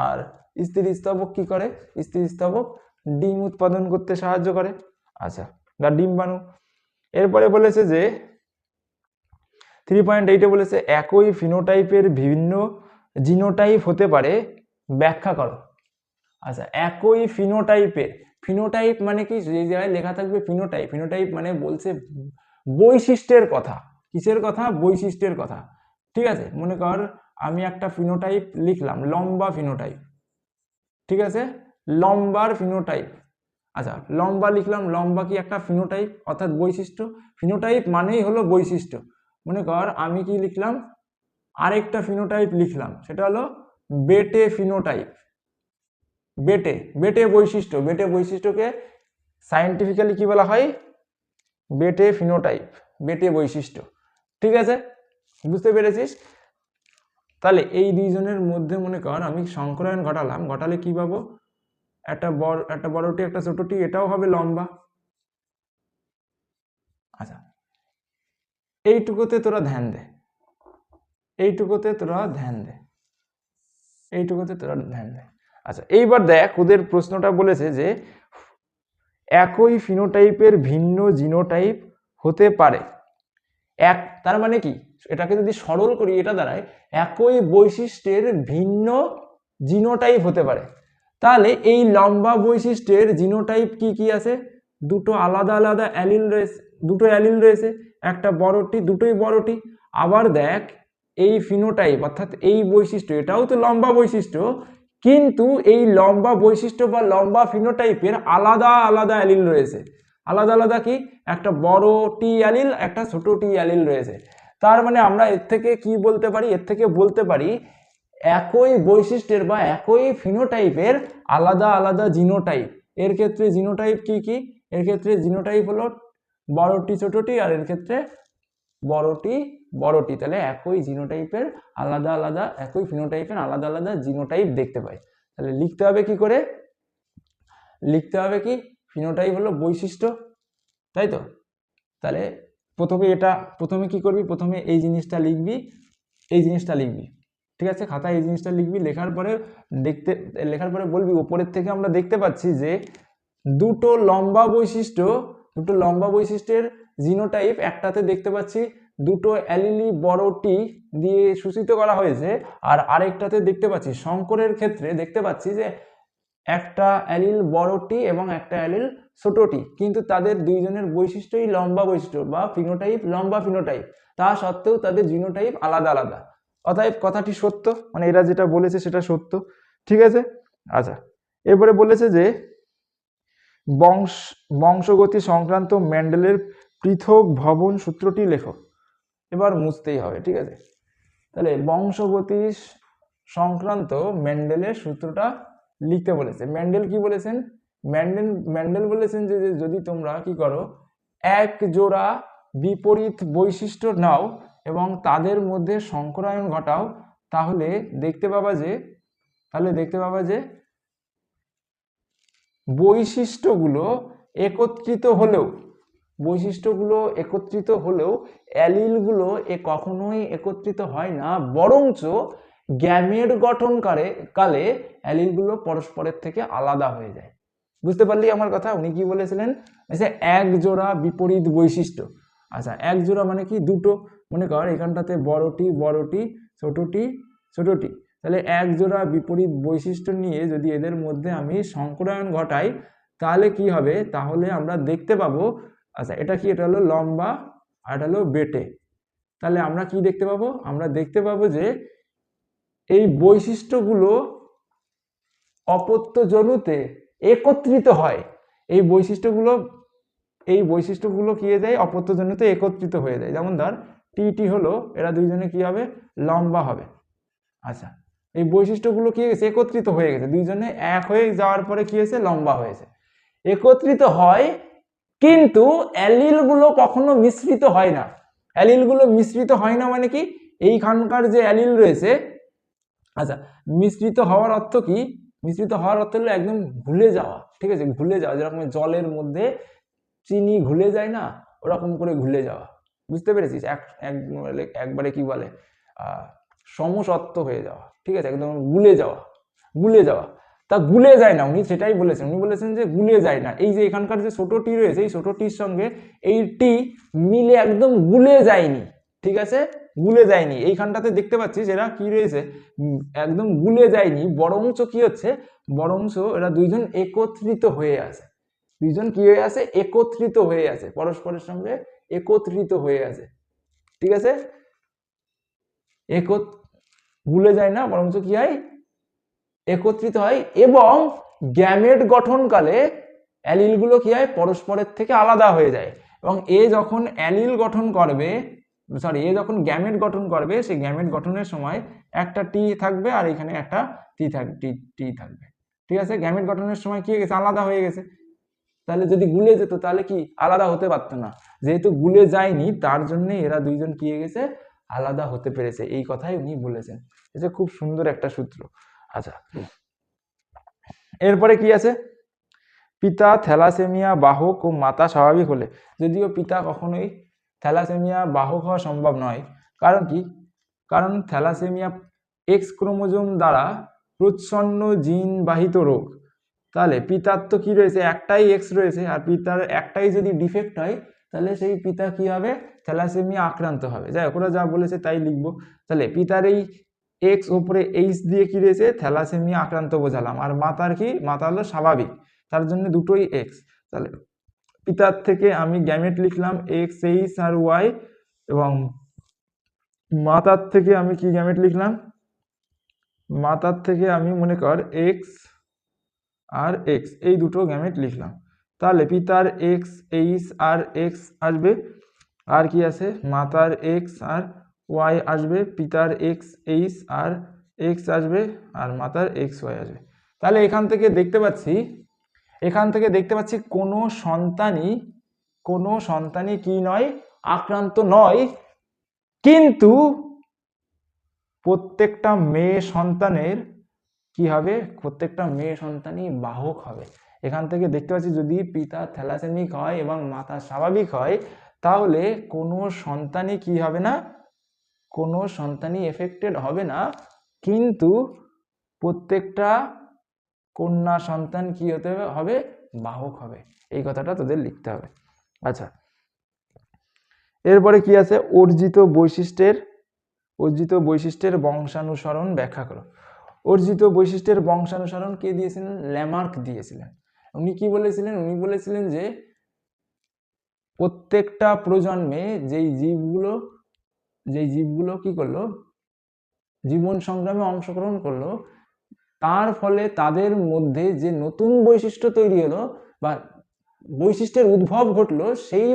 আর স্ত্রী স্তবক কি করে? স্ত্রী স্তবক ডিম উৎপাদন করতে সাহায্য করে, আচ্ছা, বা ডিম্বাণু। এরপরে বলেছে যে 3.8 বলেছে একই ফিনোটাইপের বিভিন্ন জিনোটাইপ হতে পারে, ব্যাখ্যা করো। আচ্ছা, একই ফিনোটাইপের, ফিনোটাইপ মানে কি? যে জায়গায় লেখা থাকবে ফিনোটাইপ, ফিনোটাইপ মানে বলছে বৈশিষ্ট্যের কথা। কিসের কথা? বৈশিষ্ট্যের কথা, ঠিক আছে? মনে কর আমি একটা ফিনোটাইপ লিখলাম, লম্বা ফিনোটাইপ, ঠিক আছে? লম্বার ফিনোটাইপ, আচ্ছা লম্বা লিখলাম, লম্বা কি একটা ফিনোটাইপ অর্থাৎ বৈশিষ্ট্য? ফিনোটাইপ মানেই হলো বৈশিষ্ট্য। মনে কর আমি কি লিখলাম? আরেকটা ফিনোটাইপ লিখলাম, সেটা হলো বেটে ফিনোটাইপ। বেটে, বেটে বৈশিষ্ট্য, বেটে বৈশিষ্ট্যকে সায়েন্টিফিক্যালি কি বলা হয়? বেটে ফিনোটাইপ, বেটে বৈশিষ্ট্য, ঠিক আছে? বুঝতে পেরেছিস? তাহলে এই দুইজনের মধ্যে মনে কর আমি সংকরায়ন ঘটালাম, ঘটালে কি পাবো? একটা বড়টি একটা ছোটটি, এটাও হবে লম্বা। আচ্ছা, এইটুকুতে তোরা ধ্যান দে, এইটুকুতে তোরা ধ্যান দে, এইটুকুতে তোরা ধ্যান দে। আচ্ছা, এইবার দেখ ওদের প্রশ্নটা বলেছে যে একই ফিনোটাইপের ভিন্ন জিনোটাইপ হতে পারে। এক তার মানে কি? এটাকে যদি সরল করি এটা দাঁড়ায় একই বৈশিষ্ট্যের ভিন্ন জিনোটাইপ হতে পারে। তাহলে এই লম্বা বৈশিষ্ট্যের জিনোটাইপ কি কি আছে? দুটো আলাদা আলাদা অ্যালিল রয়েছে, দুটো অ্যালিল রয়েছে, একটা বড়টি, দুটোই বড়টি। আবার দেখ এই ফিনোটাইপ অর্থাৎ এই বৈশিষ্ট্য, এটাও তো লম্বা বৈশিষ্ট্য, কিন্তু এই লম্বা বৈশিষ্ট্য বা লম্বা ফিনোটাইপের আলাদা আলাদা অ্যালিল রয়েছে। আলাদা আলাদা কি? একটা বড় টি অ্যালিল, একটা ছোট টি অ্যালিল রয়েছে। তার মানে আমরা এর থেকে কি বলতে পারি? এর থেকে বলতে পারি একই বৈশিষ্ট্যের বা একই ফিনোটাইপের আলাদা আলাদা জিনোটাইপ। এর ক্ষেত্রে জিনোটাইপ কি কি? এর ক্ষেত্রে জিনোটাইপ হলো বড়টি ছোটটি, আর এর ক্ষেত্রে বড়টি বড়টি। তাহলে একই জিনোটাইপের আলাদা আলাদা, একই ফিনোটাইপের আলাদা আলাদা জিনোটাইপ দেখতে পাই। তাহলে লিখতে হবে কি করে? লিখতে হবে কি? ফিনোটাইপ হলো বৈশিষ্ট্য, তাই তো? তাহলে প্রথমে কি করবি? প্রথমে এই জিনিসটা লিখবি, এই জিনিসটা লিখবি, ঠিক আছে? খাতায় এই জিনিসটা লিখবি, লেখার পরে বলবি উপরের থেকে আমরা দেখতে পাচ্ছি যে দুটো লম্বা বৈশিষ্ট্যের জিনোটাইপ একটাতে দেখতে পাচ্ছি দুটো অ্যালিলি বড়টি দিয়ে সূচিত করা হয়েছে, আর আরেকটাতে দেখতে পাচ্ছি সংকরের ক্ষেত্রে দেখতে পাচ্ছি যে একটা অ্যালিল বড়টি এবং একটা অ্যালিল ছোটটি, কিন্তু তাদের দুইজনের বৈশিষ্ট্যই লম্বা বৈশিষ্ট্য বা ফিনোটাইপ লম্বা ফিনোটাইপ, তা সত্ত্বেও তাদের জিনোটাইপ আলাদা আলাদা। অতএব কথাটি সত্য, মানে এরা যেটা বলেছে সেটা সত্য, ঠিক আছে? আচ্ছা, এরপরে বলেছে যে বংশগতি সংক্রান্ত মেন্ডেলের পৃথক ভবন সূত্রটি লেখো। এবার মুছতেই হবে, ঠিক আছে? তাহলে বংশগতি সংক্রান্ত মেন্ডেলের সূত্রটা লিখতে বলেছে। মেন্ডেল কি বলেছেন? মেন্ডেল বলেছেন যে যদি তোমরা কি করো, এক জোড়া বিপরীত বৈশিষ্ট্য নাও এবং তাদের মধ্যে সংকরায়ন ঘটাও, তাহলে দেখতে পাবা যে বৈশিষ্ট্যগুলো একত্রিত হলেও অ্যালিলগুলো কখনোই একত্রিত হয় না, বরঞ্চ গ্যামেট গঠন কালে অ্যালিলগুলো পরস্পরের থেকে আলাদা হয়ে যায়। বুঝতে পারলি আমার কথা? উনি কি বলেছিলেন, এক জোড়া বিপরীত বৈশিষ্ট্য। আচ্ছা, এক জোড়া মানে কি, দুটো। মনে কর এখানটাতে বড়টি বড়টি, ছোটটি ছোটটি, তাহলে এক জোড়া বিপরীত বৈশিষ্ট্য নিয়ে যদি এদের মধ্যে আমি সংকরায়ন ঘটাই তাহলে কি হবে, তাহলে আমরা দেখতে পাবো, আচ্ছা এটা কি, এটা হলো লম্বা আর এটা হলো বেটে। তাহলে আমরা কি দেখতে পাবো, আমরা দেখতে পাবো যে এই বৈশিষ্ট্যগুলো অপত্যজনুতে একত্রিত হয়। এই বৈশিষ্ট্যগুলো কি হয়ে যায়, অপত্যজনুতে একত্রিত হয়ে যায়। যেমন ধর টি হলো, এরা দুইজনে কি হবে, লম্বা হবে। আচ্ছা, এই বৈশিষ্ট্যগুলো কি হয়েছে, একত্রিত হয়ে গেছে, দুইজনে এক হয়ে যাওয়ার পরে কি হয়েছে, লম্বা হয়েছে। একত্রিত হয়, কিন্তু অ্যালিলগুলো কখনো মিশ্রিত হয় না। অ্যালিলগুলো মিশ্রিত হয় না মানে কি, এইখানকার যে অ্যালিল রয়েছে, আচ্ছা মিশ্রিত হওয়ার অর্থ কি, মিশ্রিত হওয়ার অর্থ হলো একদম ঘুলে যাওয়া। ঠিক আছে, ঘুলে যাওয়া, যেরকম জলের মধ্যে চিনি ঘুলে যায় না, ওরকম করে ঘুলে যাওয়া। বুঝতে পেরেছিস? একবারে কি বলে, সমসত্ব হয়ে যাওয়া। ঠিক আছে, একদম গুলে যাওয়া, গুলে যাওয়া। তা গুলে যায় না, উনি সেটাই বলেছেন, উনি বলেছেন যে গুলে যায় না। এই যে এখানকার যে ছোট টি রয়েছে, এই ছোট টির সঙ্গে এই টি মিলে একদম গুলে যায়নি। ঠিক আছে, গুলে যায়নি। এইখানটাতে দেখতে পাচ্ছিস এরা কি রয়েছে, একদম গুলে যায়নি, বরঞ্চ কি হচ্ছে, বরঞ্চ এরা দুইজন একত্রিত হয়ে আছে। দুইজন কি হয়ে আছে, একত্রিত হয়ে আছে, পরস্পরের সঙ্গে একত্রিত হয়ে আছে। ঠিক আছে, গুলে যায় না, বরঞ্চ কি হয়, একত্রিত হয়। এবং গ্যামেট গঠনকালে অ্যালিলগুলো কি হয়, পরস্পরের থেকে আলাদা হয়ে যায়। এবং এ যখন অ্যালিল গঠন করবে, এ যখন গ্যামেট গঠন করবে, সেই গ্যামেট গঠনের সময় একটা টি থাকবে আর এখানে একটা টি থাকবে। ঠিক আছে, গ্যামেট গঠনের সময় কি হয়ে গেছে, আলাদা হয়ে গেছে। তাহলে যদি গুলে যেত তাহলে কি আলাদা হতে পারতো না, যেহেতু গুলে যায়নি তার জন্য এরা দুইজন কি হয়ে গেছে, আলাদা হতে পেরেছে। এই কথাই উনি বলেছেন। এটা খুব সুন্দর একটা সূত্র। আচ্ছা, এরপরে কি আছে, পিতা থ্যালাসেমিয়া বাহক ও মাতা স্বাভাবিক হলে, যদিও পিতা কখনোই থ্যালাসেমিয়া বাহক হওয়া সম্ভব নয়। কারণ কি, কারণ থ্যালাসেমিয়া এক্স ক্রোমোজোম দ্বারা প্রচ্ছন্ন জিন বাহিত রোগ। তাহলে পিতার তো কি রয়েছে, একটাই এক্স রয়েছে, আর পিতার একটাই যদি ডিফেক্ট হয় তাহলে সেই পিতা কি হবে, থ্যালাসেমিয়া আক্রান্ত হবে। যাই হোক, ওরা যা বলেছে তাই লিখবো। তাহলে পিতার এই এক্স ওপরে এইচ দিয়ে কি রয়েছে, থ্যালাসেমিয়া আক্রান্ত বোঝালাম। আর মাতার কি, মাতা হলো স্বাভাবিক, তার জন্য দুটোই এক্স। তাহলে পিতার থেকে আমি গ্যামেট লিখলাম এক্স, এইচ আর ওয়াই, এবং মাতার থেকে আমি কি গ্যামেট লিখলাম, মাতার থেকে আমি মনে কর এক্স আর এক্স, এই দুটো গ্যামেট লিখলাম। তাহলে পিতার এক্স, এইচ আর এক্স আসবে, আর কি আছে, মাতার এক্স আর ওয়াই আসবে, পিতার এক্স, এইচ আর এক্স আসবে, আর মাতার এক্স ওয়াই আসবে। তাহলে এখান থেকে দেখতে পাচ্ছি কোনো সন্তানই কি নয়, আক্রান্ত নয়, কিন্তু প্রত্যেকটা মেয়ে সন্তানের কি হবে, প্রত্যেকটা মেয়ে সন্তানই বাহক হবে। এখান থেকে দেখতে পাচ্ছি যদি পিতা থ্যালাসেমিক হয় এবং মাতা স্বাভাবিক হয় তাহলে কোনো সন্তানই কি হবে না, কোনো সন্তানই এফেক্টেড হবে না, কিন্তু প্রত্যেকটা কন্যা সন্তান কি হতে হবে, বাহক হবে। এই কথাটা তোদের লিখতে হবে। আচ্ছা, এরপরে কি আছে, অর্জিত বৈশিষ্ট্যের বংশানুসরণ ব্যাখ্যা করো। অর্জিত বৈশিষ্ট্যের বংশানুসরণ কে দিয়েছিলেন, ল্যামার্ক দিয়েছিলেন। উনি কি বলেছিলেন, উনি বলেছিলেন যে প্রত্যেকটা প্রজন্মে যেই জীবগুলো কি করলো, জীবন সংগ্রামে অংশগ্রহণ করলো, তার ফলে তাদের মধ্যে যে নতুন বৈশিষ্ট্য তৈরি হলো বা বৈশিষ্ট্যের উদ্ভব ঘটলো, সেই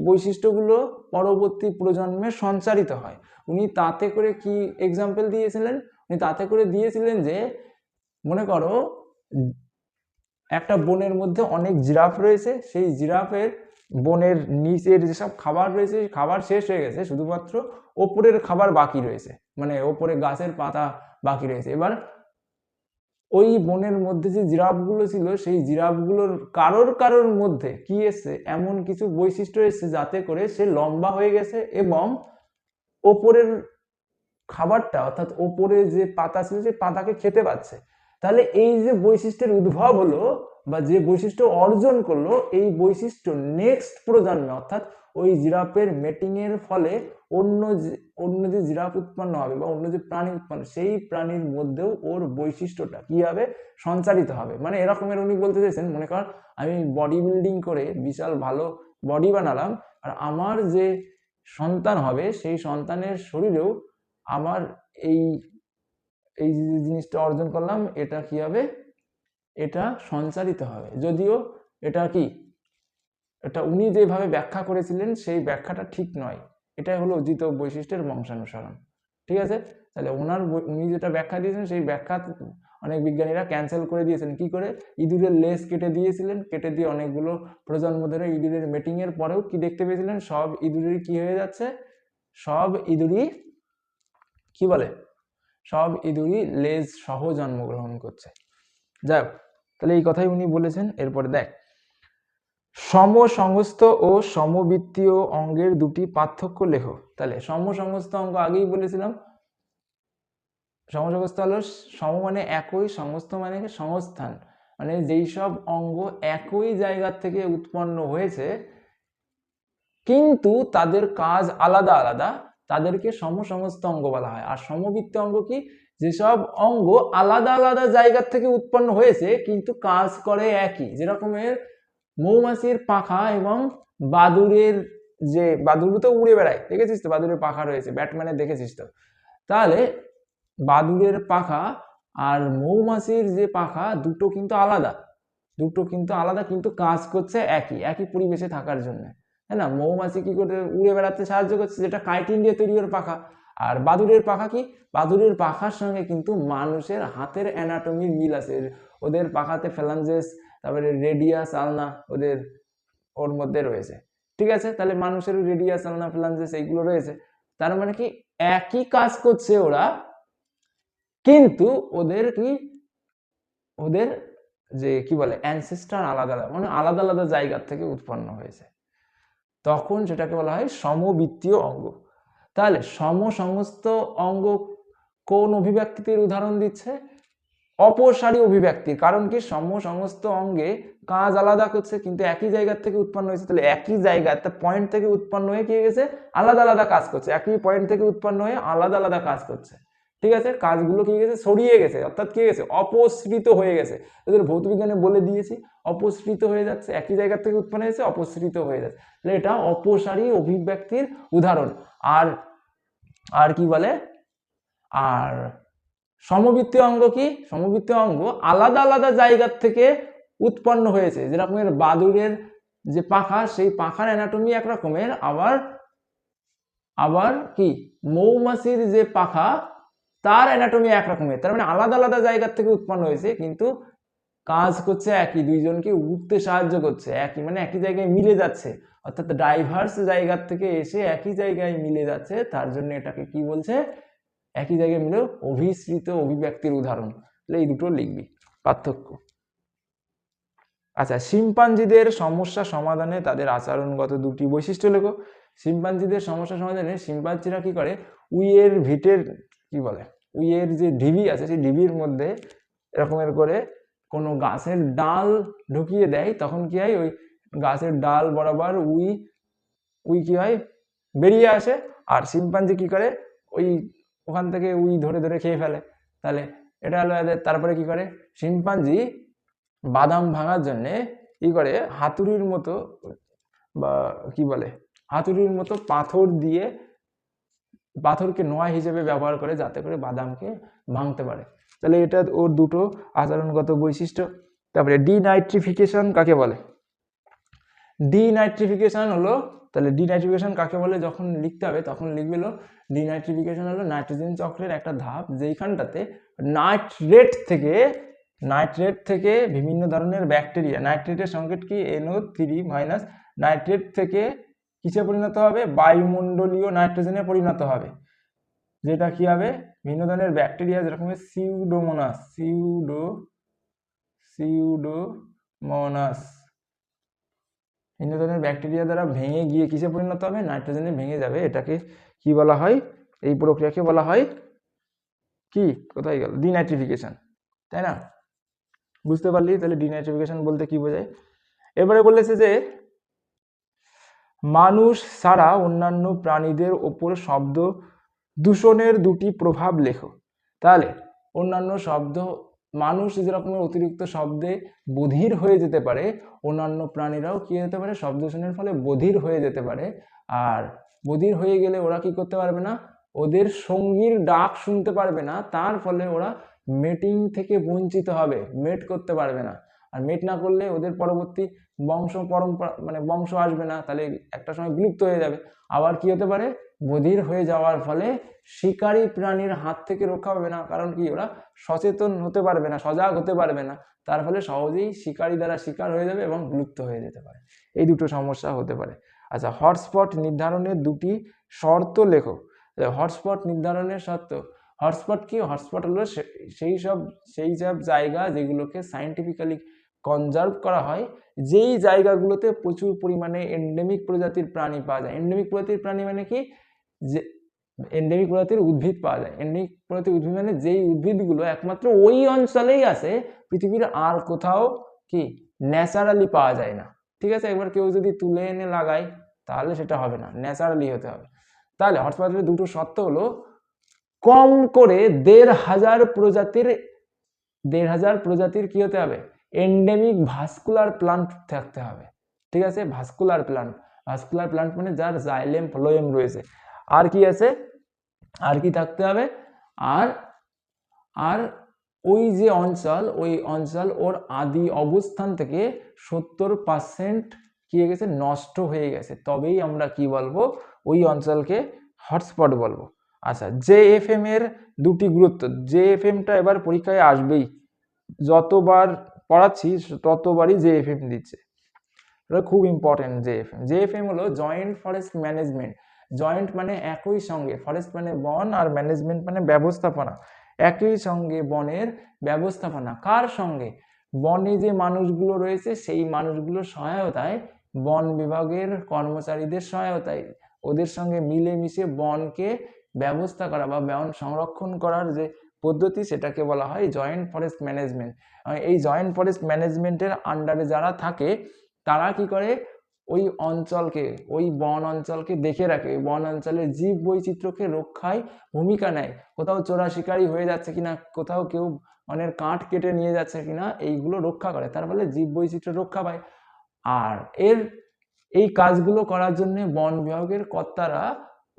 বৈশিষ্ট্যগুলো পরবর্তী প্রজন্মে সঞ্চারিত হয়। উনি তাতে করে কি এক্সাম্পল দিয়েছিলেন, উনি তাতে করে দিয়েছিলেন যে মনে করো একটা বনের মধ্যে অনেক জিরাফ রয়েছে, সেই জিরাফের বনের নিচের যেসব খাবার রয়েছে খাবার শেষ হয়ে গেছে, শুধুমাত্র ওপরের খাবার বাকি রয়েছে, মানে ওপরে গাছের পাতা বাকি রয়েছে। এবার ওই বনের মধ্যে যে জিরাফগুলো ছিল সেই জিরাফগুলোর কারোর মধ্যে কি এসছে, এমন কিছু বৈশিষ্ট্য এসছে যাতে করে সে লম্বা হয়ে গেছে এবং ওপরের খাবারটা, অর্থাৎ ওপরে যে পাতা ছিল সেই পাতাকে খেতে পাচ্ছে। তাহলে এই যে বৈশিষ্ট্যের উদ্ভব হলো বা যে বৈশিষ্ট্য অর্জন করলো, এই বৈশিষ্ট্য নেক্সট প্রজন্মে অর্থাৎ ওই জিরাফের মেটিং এর ফলে অন্য যে জিরাফ উৎপন্ন হবে বা অন্য যে প্রাণী উৎপন্ন, সেই প্রাণীর মধ্যেও ওর বৈশিষ্ট্যটা কি হবে, সঞ্চারিত হবে। মানে এরকমের উনি বলতে চাইছেন, মনে কর আমি বডি বিল্ডিং করে বিশাল ভালো বডি বানালাম, আর আমার যে সন্তান হবে সেই সন্তানের শরীরেও আমার এই এই যে জিনিসটা অর্জন করলাম এটা কি হবে, এটা সঞ্চারিত হবে। যদিও এটা কি, এটা উনি যেভাবে ব্যাখ্যা করেছিলেন সেই ব্যাখ্যাটা ঠিক নয়, এটাই হলো অজিত বৈশিষ্ট্যের বংশানুসরণ। ঠিক আছে, তাহলে উনি যেটা ব্যাখ্যা দিয়েছেন সেই ব্যাখ্যা অনেক বিজ্ঞানীরা ক্যান্সেল করে দিয়েছেন। কি করে, ইঁদুরের লেজ কেটে দিয়েছিলেন, কেটে দিয়ে অনেকগুলো প্রজন্ম ধরে ইঁদুরের মেটিং এর পরেও কি দেখতে পেয়েছিলেন, সব ইঁদুরের কি হয়ে যাচ্ছে, সব ইঁদুরই কি বলে, সব ইঁদুরই লেজ সহ জন্মগ্রহণ করছে। যাক, তাহলে এই কথাই উনি বলেছেন। এরপরে দেখ, সমসংস্থ ও সমবৃত্তীয় অঙ্গের দুটি পার্থক্য লেখো। তাহলে সমসংস্থ অঙ্গ আগেই বলেছিলাম, সমসংস্থ হলো সম মানে একই, সংস্থ মানে সংস্থান, মানে যেই সব অঙ্গ একই জায়গা থেকে উৎপন্ন হয়েছে কিন্তু তাদের কাজ আলাদা আলাদা, তাদেরকে সমসংস্থ অঙ্গ বলা হয়। আর সমবৃত্তীয় অঙ্গ কি, যেসব অঙ্গ আলাদা আলাদা জায়গা থেকে উৎপন্ন হয়েছে কিন্তু কাজ করে একই। যেরকমের মৌমাছির পাখা এবং বাদুড়ের, যে বাদুড় তো উড়ে বেড়ায়, দেখেছিস তো, বাদুড়ের পাখা রয়েছে, ব্যাটম্যানের দেখেছিস তো। তাহলে বাদুড়ের পাখা আর মৌমাছির যে পাখা দুটো কিন্তু আলাদা, কিন্তু কাজ করছে একই, একই পরিবেশে থাকার জন্য, তাই না? মৌমাছি কি করে উড়ে বেড়াতে সাহায্য করছে, যেটা কাইটিন দিয়ে তৈরি ওর পাখা। আর বাদুড়ের পাখা কি, বাদুড়ের পাখার সঙ্গে কিন্তু মানুষের হাতের অ্যানাটমির মিল আছে। ওদের পাখাতে ফ্যালাঞ্জেস, তারপরে রেডিয়াস, আলনা ওর মধ্যে রয়েছে। ঠিক আছে, তাহলে মানুষের রেডিয়াস, আলনা, ফ্যালাঞ্জেস এইগুলো রয়েছে। তার মানে কি, একই কাজ করছে ওরা, কিন্তু ওদের যে কি বলে অ্যানসেস্টার আলাদা আলাদা, মানে আলাদা আলাদা জায়গা থেকে উৎপন্ন হয়েছে, তখন সেটাকে বলা হয় সমবৃত্তীয় অঙ্গ। তাহলে সমসংস্থ অঙ্গ কোন অভিব্যক্তির উদাহরণ দিচ্ছে, অপসারী অভিব্যক্তির। কারণ কি, সমসংস্থ অঙ্গে কাজ আলাদা করছে কিন্তু একই জায়গা থেকে উৎপন্ন হয়েছে, তাহলে একই জায়গা একটা পয়েন্ট থেকে উৎপন্ন হয়ে কি গেছে, আলাদা আলাদা কাজ করছে, একই পয়েন্ট থেকে উৎপন্ন হয়ে আলাদা আলাদা কাজ করছে। ঠিক আছে, কাজগুলো কি গেছে, ছড়িয়ে গেছে, অর্থাৎ কি গেছে, অপসৃত হয়ে গেছে। এদের ভৌতবিজ্ঞানে বলে দিয়েছি, অপসৃত হয়ে যাচ্ছে, একই জায়গা থেকে উৎপন্ন হয়েছে, অপসৃত হয়ে যাচ্ছে, তাহলে এটা অপসারী অভিব্যক্তির উদাহরণ। আর কি বলে, আর সমবৃত্তীয় অঙ্গ কি, সমবৃত্তীয় অঙ্গ আলাদা আলাদা জায়গা থেকে উৎপন্ন হয়েছে। যেরকমের বাদুড়ের যে পাখা, সেই পাখার অ্যানাটমি একরকমের, আবার কি মৌমাছির যে পাখা তার অ্যানাটমি একরকমের। তার মানে আলাদা আলাদা জায়গা থেকে উৎপন্ন হয়েছে কিন্তু কাজ করছে একই, দুইজনকে উঠতে সাহায্য করছে একই, মানে একই জায়গায় মিলে যাচ্ছে, অর্থাৎ ডাইভার্স জায়গা থেকে এসে একই জায়গায় মিলে যাচ্ছে, তার জন্য এটাকে কি বলছে, একই জায়গায় মিলে অভিসৃত অভিব্যক্তির উদাহরণ। তাহলে এই দুটো লিখবি পার্থক্য। আচ্ছা, শিম্পাঞ্জিদের সমস্যা সমাধানে তাদের আচরণগত দুটি বৈশিষ্ট্য লেখো। শিম্পাঞ্জিদের সমস্যা সমাধানে শিম্পাঞ্জিরা কি করে, উইয়ের ভিটের কি বলে, উইয়ের যে ঢিবি আছে সেই ঢিবির মধ্যে এরকমের করে কোনো গাছের ডাল ঢুকিয়ে দেয়, তখন কি হয়, ওই গাছের ডাল বরাবর উই কি হয়, বেরিয়ে আসে, আর শিম্পাঞ্জি কি করে, ওই ওখান থেকে উই ধরে ধরে খেয়ে ফেলে। তাহলে এটা হলো এদের। তারপরে কি করে, শিম্পাঞ্জি বাদাম ভাঙার জন্য কি করে, হাতুড়ির মতো বা কি বলে, হাতুড়ির মতো পাথরকে নোয়া হিসেবে ব্যবহার করে, যাতে করে বাদামকে ভাঙতে পারে। তাহলে এটা ওর দুটো আচরণগত বৈশিষ্ট্য। তারপরে ডিনাইট্রিফিকেশন কাকে বলে, ডিনাইট্রিফিকেশন হলো, তাহলে ডিনাইট্রিফিকেশন কাকে বলে যখন লিখতে হবে তখন লিখবে হলো, ডিনাইট্রিফিকেশন হলো নাইট্রোজেন চক্রের একটা ধাপ, যেইখানটাতে নাইট্রেট থেকে বিভিন্ন ধরনের ব্যাকটেরিয়া, নাইট্রেটের সংকেত কি NO3- নাইট্রেট থেকে কিসে পরিণত হবে, বায়ুমণ্ডলীয় নাইট্রোজেনে পরিণত হবে, যেটা কি হবে, বিভিন্ন ধরনের ব্যাকটেরিয়া যেরকম সিউডোমোনাস বিভিন্ন ধরনের ব্যাকটেরিয়া দ্বারা ভেঙে গিয়ে কিসে পরিণত হবে, নাইট্রোজেনে ভেঙে যাবে। এটাকে কি বলা হয়, এই প্রক্রিয়াকে বলা হয় কি, কোথায় গেল, ডিনাইট্রিফিকেশন। তাই না? বুঝতে পারলি তাহলে ডিনাইট্রিফিকেশন বলতে কি বোঝায়। এবারে বলেছে যে মানুষ ছাড়া অন্যান্য প্রাণীদের ওপর শব্দ দূষণের দুটি প্রভাব লেখো। তাহলে অন্যান্য শব্দ, মানুষ যেরকম অতিরিক্ত শব্দে বধির হয়ে যেতে পারে, অন্যান্য প্রাণীরাও কি হতে পারে, শব্দ দূষণের ফলে বধির হয়ে যেতে পারে। আর বধির হয়ে গেলে ওরা কি করতে পারবে না, ওদের সঙ্গীর ডাক শুনতে পারবে না, তার ফলে ওরা মেটিং থেকে বঞ্চিত হবে, মেট করতে পারবে না। আর মেট না করলে ওদের পরবর্তী বংশ পরম্পরা মানে বংশ আসবে না, তাহলে একটা সময় বিলুপ্ত হয়ে যাবে। আবার কি হতে পারে, বধির হয়ে যাওয়ার ফলে শিকারী প্রাণীর হাত থেকে রক্ষা পাবে না, কারণ কি ওরা সচেতন হতে পারবে না, সজাগ হতে পারবে না, তার ফলে সহজেই শিকারী দ্বারা শিকার হয়ে যাবে এবং বিলুপ্ত হয়ে যেতে পারে। এই দুটো সমস্যা হতে পারে। আচ্ছা, হটস্পট নির্ধারণের দুটি শর্ত লেখো। হটস্পট নির্ধারণের শর্ত, হটস্পট কি, হটস্পট হলো সেই সব জায়গা যেগুলোকে সায়েন্টিফিক্যালি কনজার্ভ করা হয়, যেই জায়গাগুলোতে প্রচুর পরিমাণে এন্ডেমিক প্রজাতির প্রাণী পাওয়া যায়। এন্ডেমিক প্রজাতির প্রাণী মানে কি, যে এন্ডেমিক প্রজাতির উদ্ভিদ পাওয়া যায়। এন্ডেমিক প্রজাতির উদ্ভিদ মানে যেই উদ্ভিদগুলো একমাত্র ওই অঞ্চলেই আছে, পৃথিবীর আর কোথাও কি ন্যাচারালি পাওয়া যায় না। ঠিক আছে, একবার কেউ যদি তুলে এনে লাগায় তাহলে সেটা হবে না, ন্যাচারালি হতে হবে। তাহলে হটস্পটের দুটো শর্ত হলো, কম করে 1,500 প্রজাতির কি হতে হবে, এন্ডেমিক ভাস্কুলার প্লান্ট থাকতে হবে। ঠিক আছে, ভাস্কুলার প্লান্ট মানে যার জাইলেম ফ্লোয়েম রয়েছে। আর কি আছে, আর কি থাকতে হবে, আর ওই যে অঞ্চল, ওই অঞ্চল ওর আদি অবস্থান থেকে 70% কি হয়ে গেছে, নষ্ট হয়ে গেছে, তবেই আমরা কি বলবো, ওই অঞ্চলকে হটস্পট বলবো। আচ্ছা, JFM এর দুটি গুরুত্ব। JFMটা এবার পরীক্ষায় আসবেই, যতবার পড়াচ্ছি ততবারই JFM দিচ্ছে, এটা খুব ইম্পর্টেন্ট। JFM হলো জয়েন্ট ফরেস্ট ম্যানেজমেন্ট। জয়েন্ট মানে একই সঙ্গে, ফরেস্ট মানে বন, আর ম্যানেজমেন্ট মানে ব্যবস্থাপনা। একই সঙ্গে বনের ব্যবস্থাপনা, কার সঙ্গে, বনে যে মানুষগুলো রয়েছে সেই মানুষগুলোর সহায়তায়, বন বিভাগের কর্মচারীদের সহায়তায়, ওদের সঙ্গে মিলেমিশে বনকে ব্যবস্থা করা বা বন সংরক্ষণ করার যে পদ্ধতি, সেটাকে বলা হয় জয়েন্ট ফরেস্ট ম্যানেজমেন্ট। এই জয়েন্ট ফরেস্ট ম্যানেজমেন্টের আন্ডারে যারা থাকে তারা কি করে, ওই অঞ্চলকে, ওই বন অঞ্চলকে দেখে রাখে, ওই বন অঞ্চলের জীব বৈচিত্র্যকে রক্ষায় ভূমিকা নেয়। কোথাও চোরা শিকারী হয়ে যাচ্ছে কিনা, কোথাও কেউ বনের কাঠ কেটে নিয়ে যাচ্ছে কিনা, এইগুলো রক্ষা করে, তার ফলে জীব বৈচিত্র্য রক্ষা পায়। আর এই কাজগুলো করার জন্য বন বিভাগের কর্তারা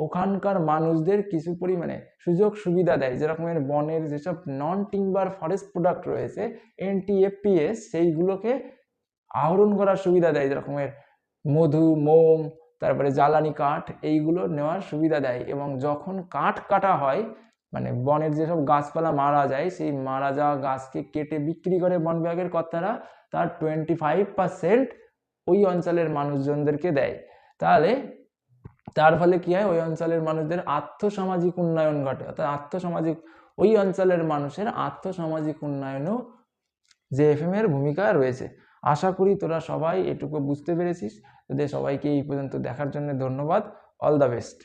ওখানকার মানুষদের কিছু পরিমাণে সুযোগ সুবিধা দেয়, যেরকমের বনের যেসব নন টিম্বার ফরেস্ট প্রোডাক্ট রয়েছে, NTFPS, সেইগুলোকে আহরণ করার সুবিধা দেয়, যেরকমের মধু, মোম, তারপরে জ্বালানি কাঠ, এইগুলো নেওয়ার সুবিধা দেয়। এবং যখন কাঠ কাটা হয়, মানে বনের যেসব গাছপালা মারা যায়, সেই মারা যাওয়া গাছকে কেটে বিক্রি করে বন বিভাগের কর্তারা, তার 25% ওই অঞ্চলের মানুষজনদেরকে দেয়। তাহলে তার ফলে কি হয়, ওই অঞ্চলের মানুষদের আর্থসামাজিক উন্নয়ন ঘটে, অর্থাৎ ওই অঞ্চলের মানুষের আর্থসামাজিক উন্নয়নেও JFM এর ভূমিকা রয়েছে। আশা করি তোরা সবাই এটুকু বুঝতে পেরেছিস। তোদের সবাইকে এই পর্যন্ত দেখার জন্য ধন্যবাদ। All the best.